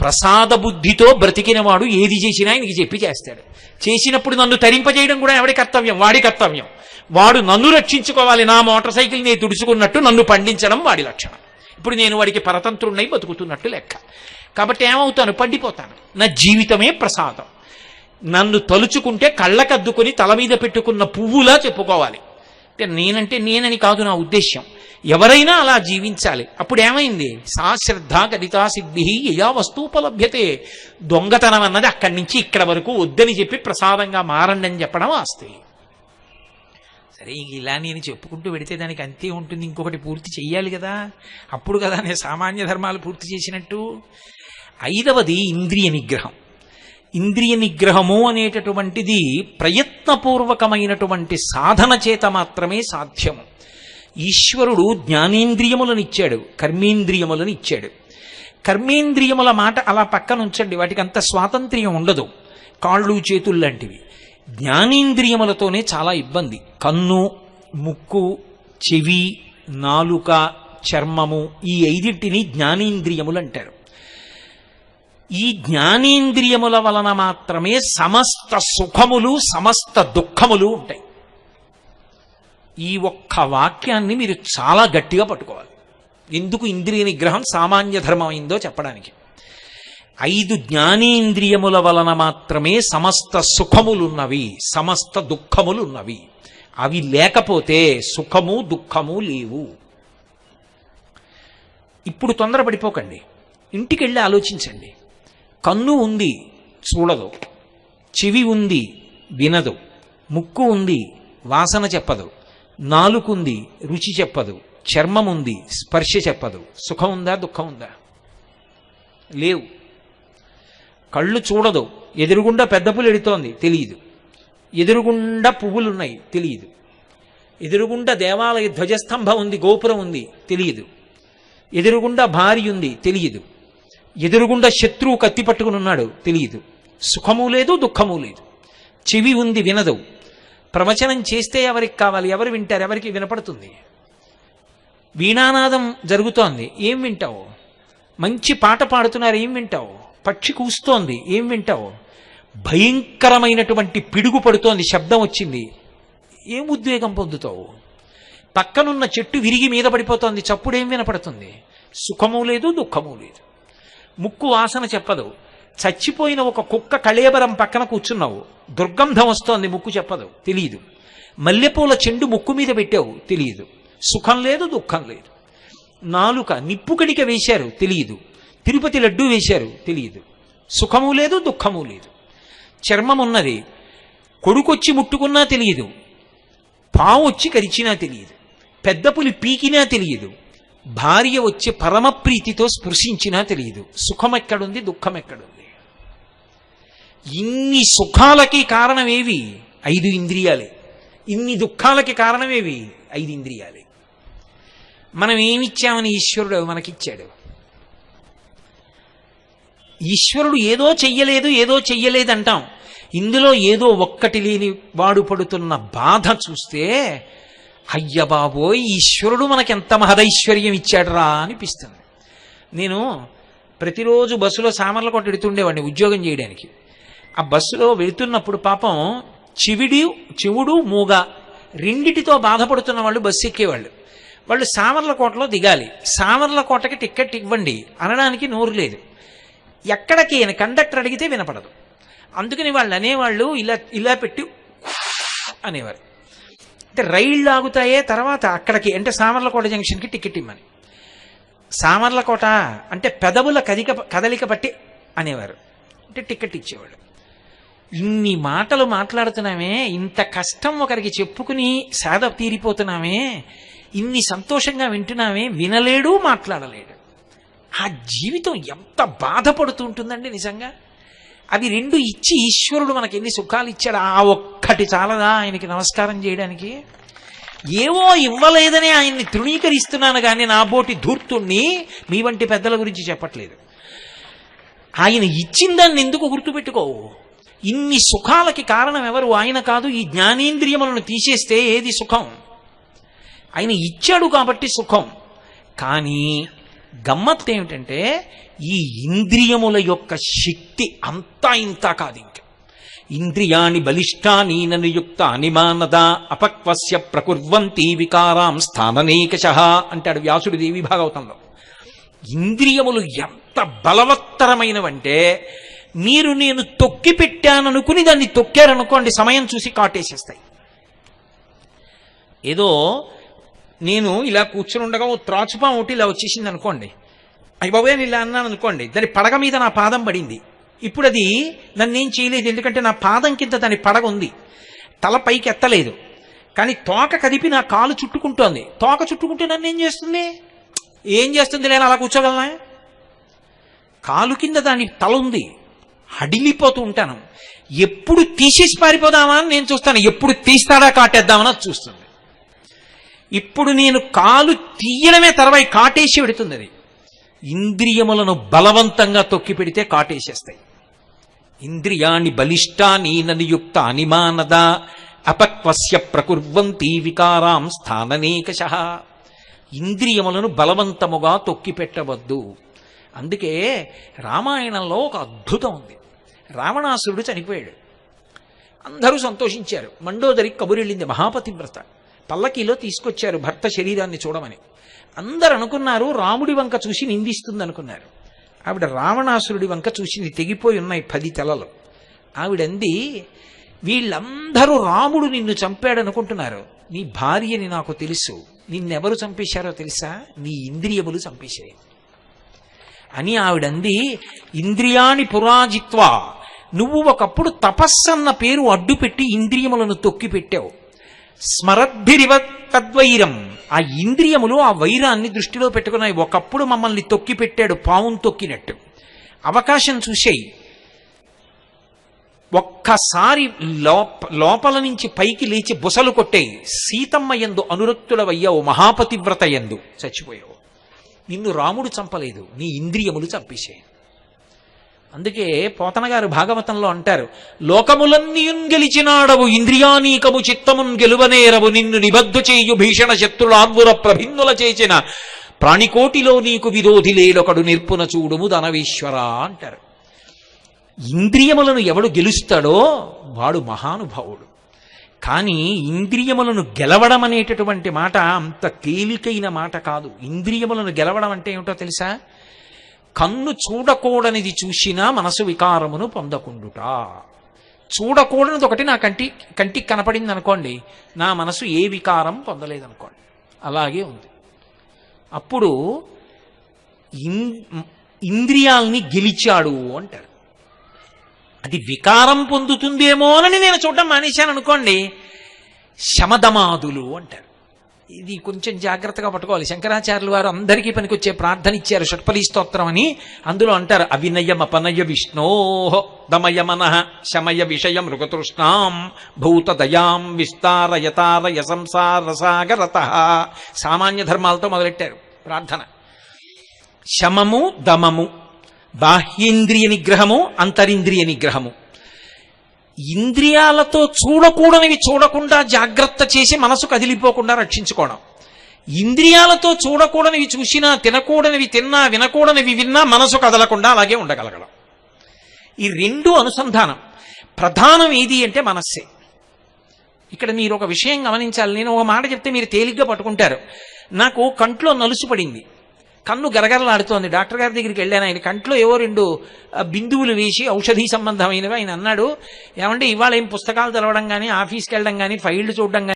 ప్రసాద బుద్ధితో బ్రతికినవాడు ఏది చేసినా ఆయనకి చెప్పి చేస్తాడు. చేసినప్పుడు నన్ను తరింపజేయడం కూడా ఎవడి కర్తవ్యం? వాడి కర్తవ్యం. వాడు నన్ను రక్షించుకోవాలి. నా మోటార్ సైకిల్ నేను తుడుచుకున్నట్టు నన్ను పండించడం వాడి లక్షణం. ఇప్పుడు నేను వాడికి పరతంత్రుణ్ణై బతుకుతున్నట్టు లెక్క. కాబట్టి ఏమవుతాను? పండిపోతాను. నా జీవితమే ప్రసాదం. నన్ను తలుచుకుంటే కళ్ళకద్దుకొని తల మీద పెట్టుకున్న పువ్వులా చెప్పుకోవాలి. అంటే నేనని కాదు నా ఉద్దేశ్యం. ఎవరైనా అలా జీవించాలి. అప్పుడు ఏమైంది? సా శ్రద్ధ గదితా సిద్ధి యయా వస్తూపలభ్యతే. దొంగతనం అన్నది అక్కడి నుంచి ఇక్కడ వరకు వద్దని చెప్పి ప్రసాదంగా మారండి అని చెప్పడం ఆస్తి. సరే, ఇలా నేను చెప్పుకుంటూ పెడితే దానికి అంతే ఉంటుంది, ఇంకొకటి పూర్తి చెయ్యాలి కదా, అప్పుడు కదా నేను సామాన్య ధర్మాలు పూర్తి చేసినట్టు. 5వది ఇంద్రియ నిగ్రహం. ఇంద్రియ నిగ్రహము అనేటటువంటిది ప్రయత్నపూర్వకమైనటువంటి సాధన చేత మాత్రమే సాధ్యము. ఈశ్వరుడు జ్ఞానేంద్రియములను ఇచ్చాడు, కర్మేంద్రియములను ఇచ్చాడు. కర్మేంద్రియముల మాట అలా పక్కన ఉంచండి, వాటికి అంత స్వాతంత్ర్యం ఉండదు, కాళ్ళు చేతులు లాంటివి. జ్ఞానేంద్రియములతోనే చాలా ఇబ్బంది. కన్ను, ముక్కు, చెవి, నాలుక, చర్మము, ఈ 5 జ్ఞానేంద్రియములు అంటారు. ఈ జ్ఞానేంద్రియముల వలన మాత్రమే సమస్త సుఖములు సమస్త దుఃఖములు ఉంటాయి. ఈ ఒక్క వాక్యాన్ని మీరు చాలా గట్టిగా పట్టుకోవాలి. ఎందుకు ఇంద్రియ నిగ్రహం సామాన్య ధర్మం అయిందో చెప్పడానికి. 5 జ్ఞానేంద్రియముల వలన మాత్రమే సమస్త సుఖములున్నవి, సమస్త దుఃఖములున్నవి. అవి లేకపోతే సుఖము దుఃఖము లేవు. ఇప్పుడు తొందరపడిపోకండి, ఇంటికెళ్ళి ఆలోచించండి. కన్ను ఉంది, చూడదు. చెవి ఉంది, వినదు. ముక్కు ఉంది, వాసన చెప్పదు. నాలుకుంది, రుచి చెప్పదు. చర్మం ఉంది, స్పర్శ చెప్పదు. సుఖం ఉందా, దుఃఖం ఉందా? లేవు. కళ్ళు చూడదు, ఎదురుగుండా పెద్ద పులి ఎడుతోంది, తెలియదు. ఎదురుగుండా పువ్వులున్నాయి, తెలియదు. ఎదురుగుండా దేవాలయ ధ్వజస్తంభం ఉంది, గోపురం ఉంది, తెలియదు. ఎదురుగుండా భార్య ఉంది, తెలియదు. ఎదురుగుండా శత్రువు కత్తి పట్టుకుని ఉన్నాడు, తెలియదు. సుఖము లేదు, దుఃఖము లేదు. చెవి ఉంది, వినదు. ప్రవచనం చేస్తే ఎవరికి కావాలి, ఎవరు వింటారు, ఎవరికి వినపడుతుంది? వీణానాదం జరుగుతోంది, ఏం వింటావు? మంచి పాట పాడుతున్నారు, ఏం వింటావు? పక్షి కూస్తోంది, ఏం వింటావు? భయంకరమైనటువంటి పిడుగు పడుతోంది, శబ్దం వచ్చింది, ఏం ఉద్వేగం పొందుతావు? పక్కనున్న చెట్టు విరిగి మీద పడిపోతోంది, చప్పుడు ఏం వినపడుతుంది? సుఖము లేదు, దుఃఖము లేదు. ముక్కు వాసన చెప్పదు. చచ్చిపోయిన ఒక కుక్క కళేబరం పక్కన కూర్చున్నావు, దుర్గంధం వస్తోంది, ముక్కు చెప్పదు, తెలియదు. మల్లెపూల చెండు ముక్కు మీద పెట్టావు, తెలియదు. సుఖం లేదు, దుఃఖం లేదు. నాలుక నిప్పు కడిక వేశారు, తెలియదు. తిరుపతి లడ్డూ వేశారు, తెలియదు. సుఖము లేదు, దుఃఖము లేదు. చర్మం ఉన్నది, కొడుకొచ్చి ముట్టుకున్నా తెలియదు. పావు వచ్చి కరిచినా తెలియదు. పెద్ద పులి పీకినా తెలియదు. భార్య వచ్చి పరమప్రీతితో స్పృశించినా తెలియదు. సుఖం ఎక్కడుంది, దుఃఖం ఎక్కడుంది? ఇన్ని సుఖాలకి కారణమేవి? 5 ఇంద్రియాలే. ఇన్ని దుఃఖాలకి కారణమేవి? 5 ఇంద్రియాలే. మనం ఏమిచ్చామని ఈశ్వరుడు మనకిచ్చాడు? ఈశ్వరుడు ఏదో చెయ్యలేదు అంటాం. ఇందులో ఏదో ఒక్కటి లేని వాడు పడుతున్న బాధ చూస్తే అయ్య బాబోయ్, ఈశ్వరుడు మనకెంత మహదైశ్వర్యం ఇచ్చాడురా అనిపిస్తుంది. నేను ప్రతిరోజు బస్సులో సామర్లకోట ఎడుతుండేవాడిని ఉద్యోగం చేయడానికి. ఆ బస్సులో వెళుతున్నప్పుడు పాపం చెవుడు మూగ రెండిటితో బాధపడుతున్న వాళ్ళు బస్సు ఎక్కేవాళ్ళు. వాళ్ళు సామర్లకోటలో దిగాలి. సామర్లకోటకి టిక్కెట్ ఇవ్వండి అనడానికి నోరు లేదు. ఎక్కడికి అని కండక్టర్ అడిగితే వినపడదు. అందుకని వాళ్ళు అనేవాళ్ళు ఇలా పెట్టి అనేవారు. అంటే రైళ్ళు ఆగుతాయే తర్వాత అక్కడికి, అంటే సామర్లకోట జంక్షన్కి టికెట్ ఇమ్మని. సామర్లకోట అంటే పెదవుల కదలిక బట్టి అనేవారు, అంటే టికెట్ ఇచ్చేవాడు. ఇన్ని మాటలు మాట్లాడుతున్నామే, ఇంత కష్టం ఒకరికి చెప్పుకుని సేద తీరిపోతున్నామే, ఇన్ని సంతోషంగా వింటున్నామే, వినలేడు, మాట్లాడలేడు. ఆ జీవితం ఎంత బాధపడుతూ ఉంటుందండి నిజంగా. అవి 2 ఇచ్చి ఈశ్వరుడు మనకి ఎన్ని సుఖాలు ఇచ్చాడు. ఆ ఒక్కటి చాలదా ఆయనకి నమస్కారం చేయడానికి? ఏవో ఇవ్వలేదని ఆయన్ని తృణీకరిస్తున్నాను కానీ నా బోటి ధూర్తుణ్ణి మీ వంటి పెద్దల గురించి చెప్పట్లేదు. ఆయన ఇచ్చిన దాన్ని ఎందుకు గుర్తుపెట్టుకోవు? ఇన్ని సుఖాలకి కారణం ఎవరు? ఆయన కాదు. ఈ జ్ఞానేంద్రియములను తీసేస్తే ఏది సుఖం? ఆయన ఇచ్చాడు కాబట్టి సుఖం. కానీ గమ్మత్తు ఏమిటంటే ఈ ఇంద్రియముల యొక్క శక్తి అంతా ఇంతా కాదు. ఇంకా ఇంద్రియాణి బలిష్టాని ననుయుక్తాని మానద అపక్వస్య ప్రకుర్వంతి వికారాం స్థాననేకశః అంటాడు వ్యాసుడు దేవి భాగవతంలో. ఇంద్రియములు ఎంత బలవత్తరమైనవంటే నేను తొక్కి పెట్టాననుకుని దాన్ని తొక్కారనుకోండి, సమయం చూసి కాటేసేస్తాయి. ఏదో నేను ఇలా కూర్చుని ఉండగా ఓ త్రాచుపా ఒకటి ఇలా వచ్చేసింది అనుకోండి, అయ్య బాబోయ్ నేను ఇలా అన్నాను అనుకోండి, దాని పడగ మీద నా పాదం పడింది. ఇప్పుడు అది నన్నేం చేయలేదు, ఎందుకంటే నా పాదం కింద దాని పడగ ఉంది, తల పైకి ఎత్తలేదు. కానీ తోక కదిపి నా కాలు చుట్టుకుంటోంది. తోక చుట్టుకుంటే నన్ను ఏం చేస్తుంది? ఏం చేస్తుంది? నేను అలా కూర్చోగలనా? కాలు కింద దాని తల ఉంది, హడిలిపోతూ ఉంటాను. ఎప్పుడు తీసేసి పారిపోదామా అని నేను చూస్తాను, ఎప్పుడు తీస్తాడా కాటేద్దామని అది చూస్తుంది. ఇప్పుడు నేను కాలు తీయడమే తర్వాయి కాటేసి పెడుతుంది అది. ఇంద్రియములను బలవంతంగా తొక్కి పెడితే కాటేసేస్తాయి. ఇంద్రియాణి బలిష్టాని ననియుక్త అనిమానద అపక్వస్య ప్రకుర్వంతి వికారాం స్థాననేకశః. ఇంద్రియములను బలవంతముగా తొక్కి పెట్టవద్దు. అందుకే రామాయణంలో ఒక అద్భుతం ఉంది. రావణాసురుడు చనిపోయాడు, అందరూ సంతోషించారు. మండోదరి కబురెళ్ళింది, మహాపతివ్రత పల్లకీలో తీసుకొచ్చారు భర్త శరీరాన్ని చూడమని. అందరు అనుకున్నారు రాముడి వంక చూసి నిందిస్తుంది అనుకున్నారు. ఆవిడ రావణాసురుడి వంక చూసింది, తెగిపోయి ఉన్నాయి 10 తలలు. ఆవిడంది, వీళ్ళందరూ రాముడు నిన్ను చంపాడనుకుంటున్నారు, నీ భార్యని నాకు తెలుసు, నిన్నెవరు చంపేశారో తెలుసా? నీ ఇంద్రియములు చంపేశాయి అని ఆవిడంది. ఇంద్రియాణి పురాజిత్వా, నువ్వు ఒకప్పుడు తపస్సన్న పేరు అడ్డుపెట్టి ఇంద్రియములను తొక్కి పెట్టావు. స్మరద్భిరివ తద్వైరం, ఆ ఇంద్రియములు ఆ వైరాన్ని దృష్టిలో పెట్టుకున్నాయి. ఒకప్పుడు మమ్మల్ని తొక్కి పెట్టాడు, పావును తొక్కినట్టు. అవకాశం చూసేయి, ఒక్కసారి లోపల నుంచి పైకి లేచి బుసలు కొట్టేయి. సీతమ్మ యందు అనురక్తులవయ్యావు, మహాపతివ్రత యందు చచ్చిపోయావు. నిన్ను రాముడు చంపలేదు, నీ ఇంద్రియములు చంపేశాయి. అందుకే పోతన గారు భాగవతంలో అంటారు, లోకములన్నీయున్ గెలిచినాడవు ఇంద్రియానీకము చిత్తమున్ గెలువనేరవు, నిన్ను నిబద్ధు చేయు భీషణ శత్రులాన్వుర ప్రభిన్నుల చేసిన ప్రాణికోటిలో నీకు విరోధి లేడొకడు నిర్పున చూడుము ధనవీశ్వర అంటారు. ఇంద్రియములను ఎవడు గెలుస్తాడో వాడు మహానుభావుడు. కానీ ఇంద్రియములను గెలవడం అనేటటువంటి మాట అంత తేలికైన మాట కాదు. ఇంద్రియములను గెలవడం అంటే ఏమిటో తెలుసా? కన్ను చూడకూడనిది చూసినా మనసు వికారమును పొందకుండుట. చూడకూడనిది ఒకటి నా కంటికి కనపడింది అనుకోండి, నా మనసు ఏ వికారం పొందలేదనుకోండి, అలాగే ఉంది. అప్పుడు ఇంద్రియాల్ని గెలిచాడు అంటారు. అది వికారం పొందుతుందేమోనని నేను చూడడం మానేశాను అనుకోండి, శమదమాదులు అంటారు. ఇది కొంచెం జాగ్రత్తగా పట్టుకోవాలి. శంకరాచార్యులు వారు అందరికీ పనికొచ్చే ప్రార్థన ఇచ్చారు, షట్పదీ స్తోత్రం అని. అందులో అంటారు, అవినయం అపనయ విష్ణోః దమయ మనః శమయ విషయం మృగతృష్ణాం భూతదయాం విస్తారయతారయ సంసార సాగరతః. సామాన్య ధర్మాలతో మొదలెట్టారు ప్రార్థన. శమము దమము, బాహ్యేంద్రియ నిగ్రహము, అంతరింద్రియ నిగ్రహము. ఇంద్రియాలతో చూడకూడనివి చూడకుండా జాగ్రత్త చేసి మనసు కదిలిపోకుండా రక్షించుకోవడం. ఇంద్రియాలతో చూడకూడనివి చూసినా, తినకూడనివి తిన్నా, వినకూడనివి విన్నా మనసు కదలకుండా అలాగే ఉండగలగడం. ఈ రెండు అనుసంధానం. ప్రధానం ఏది అంటే మనస్సే. ఇక్కడ మీరు ఒక విషయం గమనించాలి. నేను ఒక మాట చెప్తే మీరు తేలిగ్గా పట్టుకుంటారు. నాకు కంట్లో నలుసు పడింది, కన్ను గరగరలాడుతోంది. డాక్టర్ గారి దగ్గరికి వెళ్ళాను. ఆయన కంట్లో ఏవో 2 బిందువులు వేసి ఔషధీ సంబంధమైనవి. ఆయన అన్నాడు, ఏమంటే ఇవాళ ఏం పుస్తకాలు తెలవడం కానీ, ఆఫీస్కి వెళ్ళడం కానీ, ఫైళ్లు చూడడం కానీ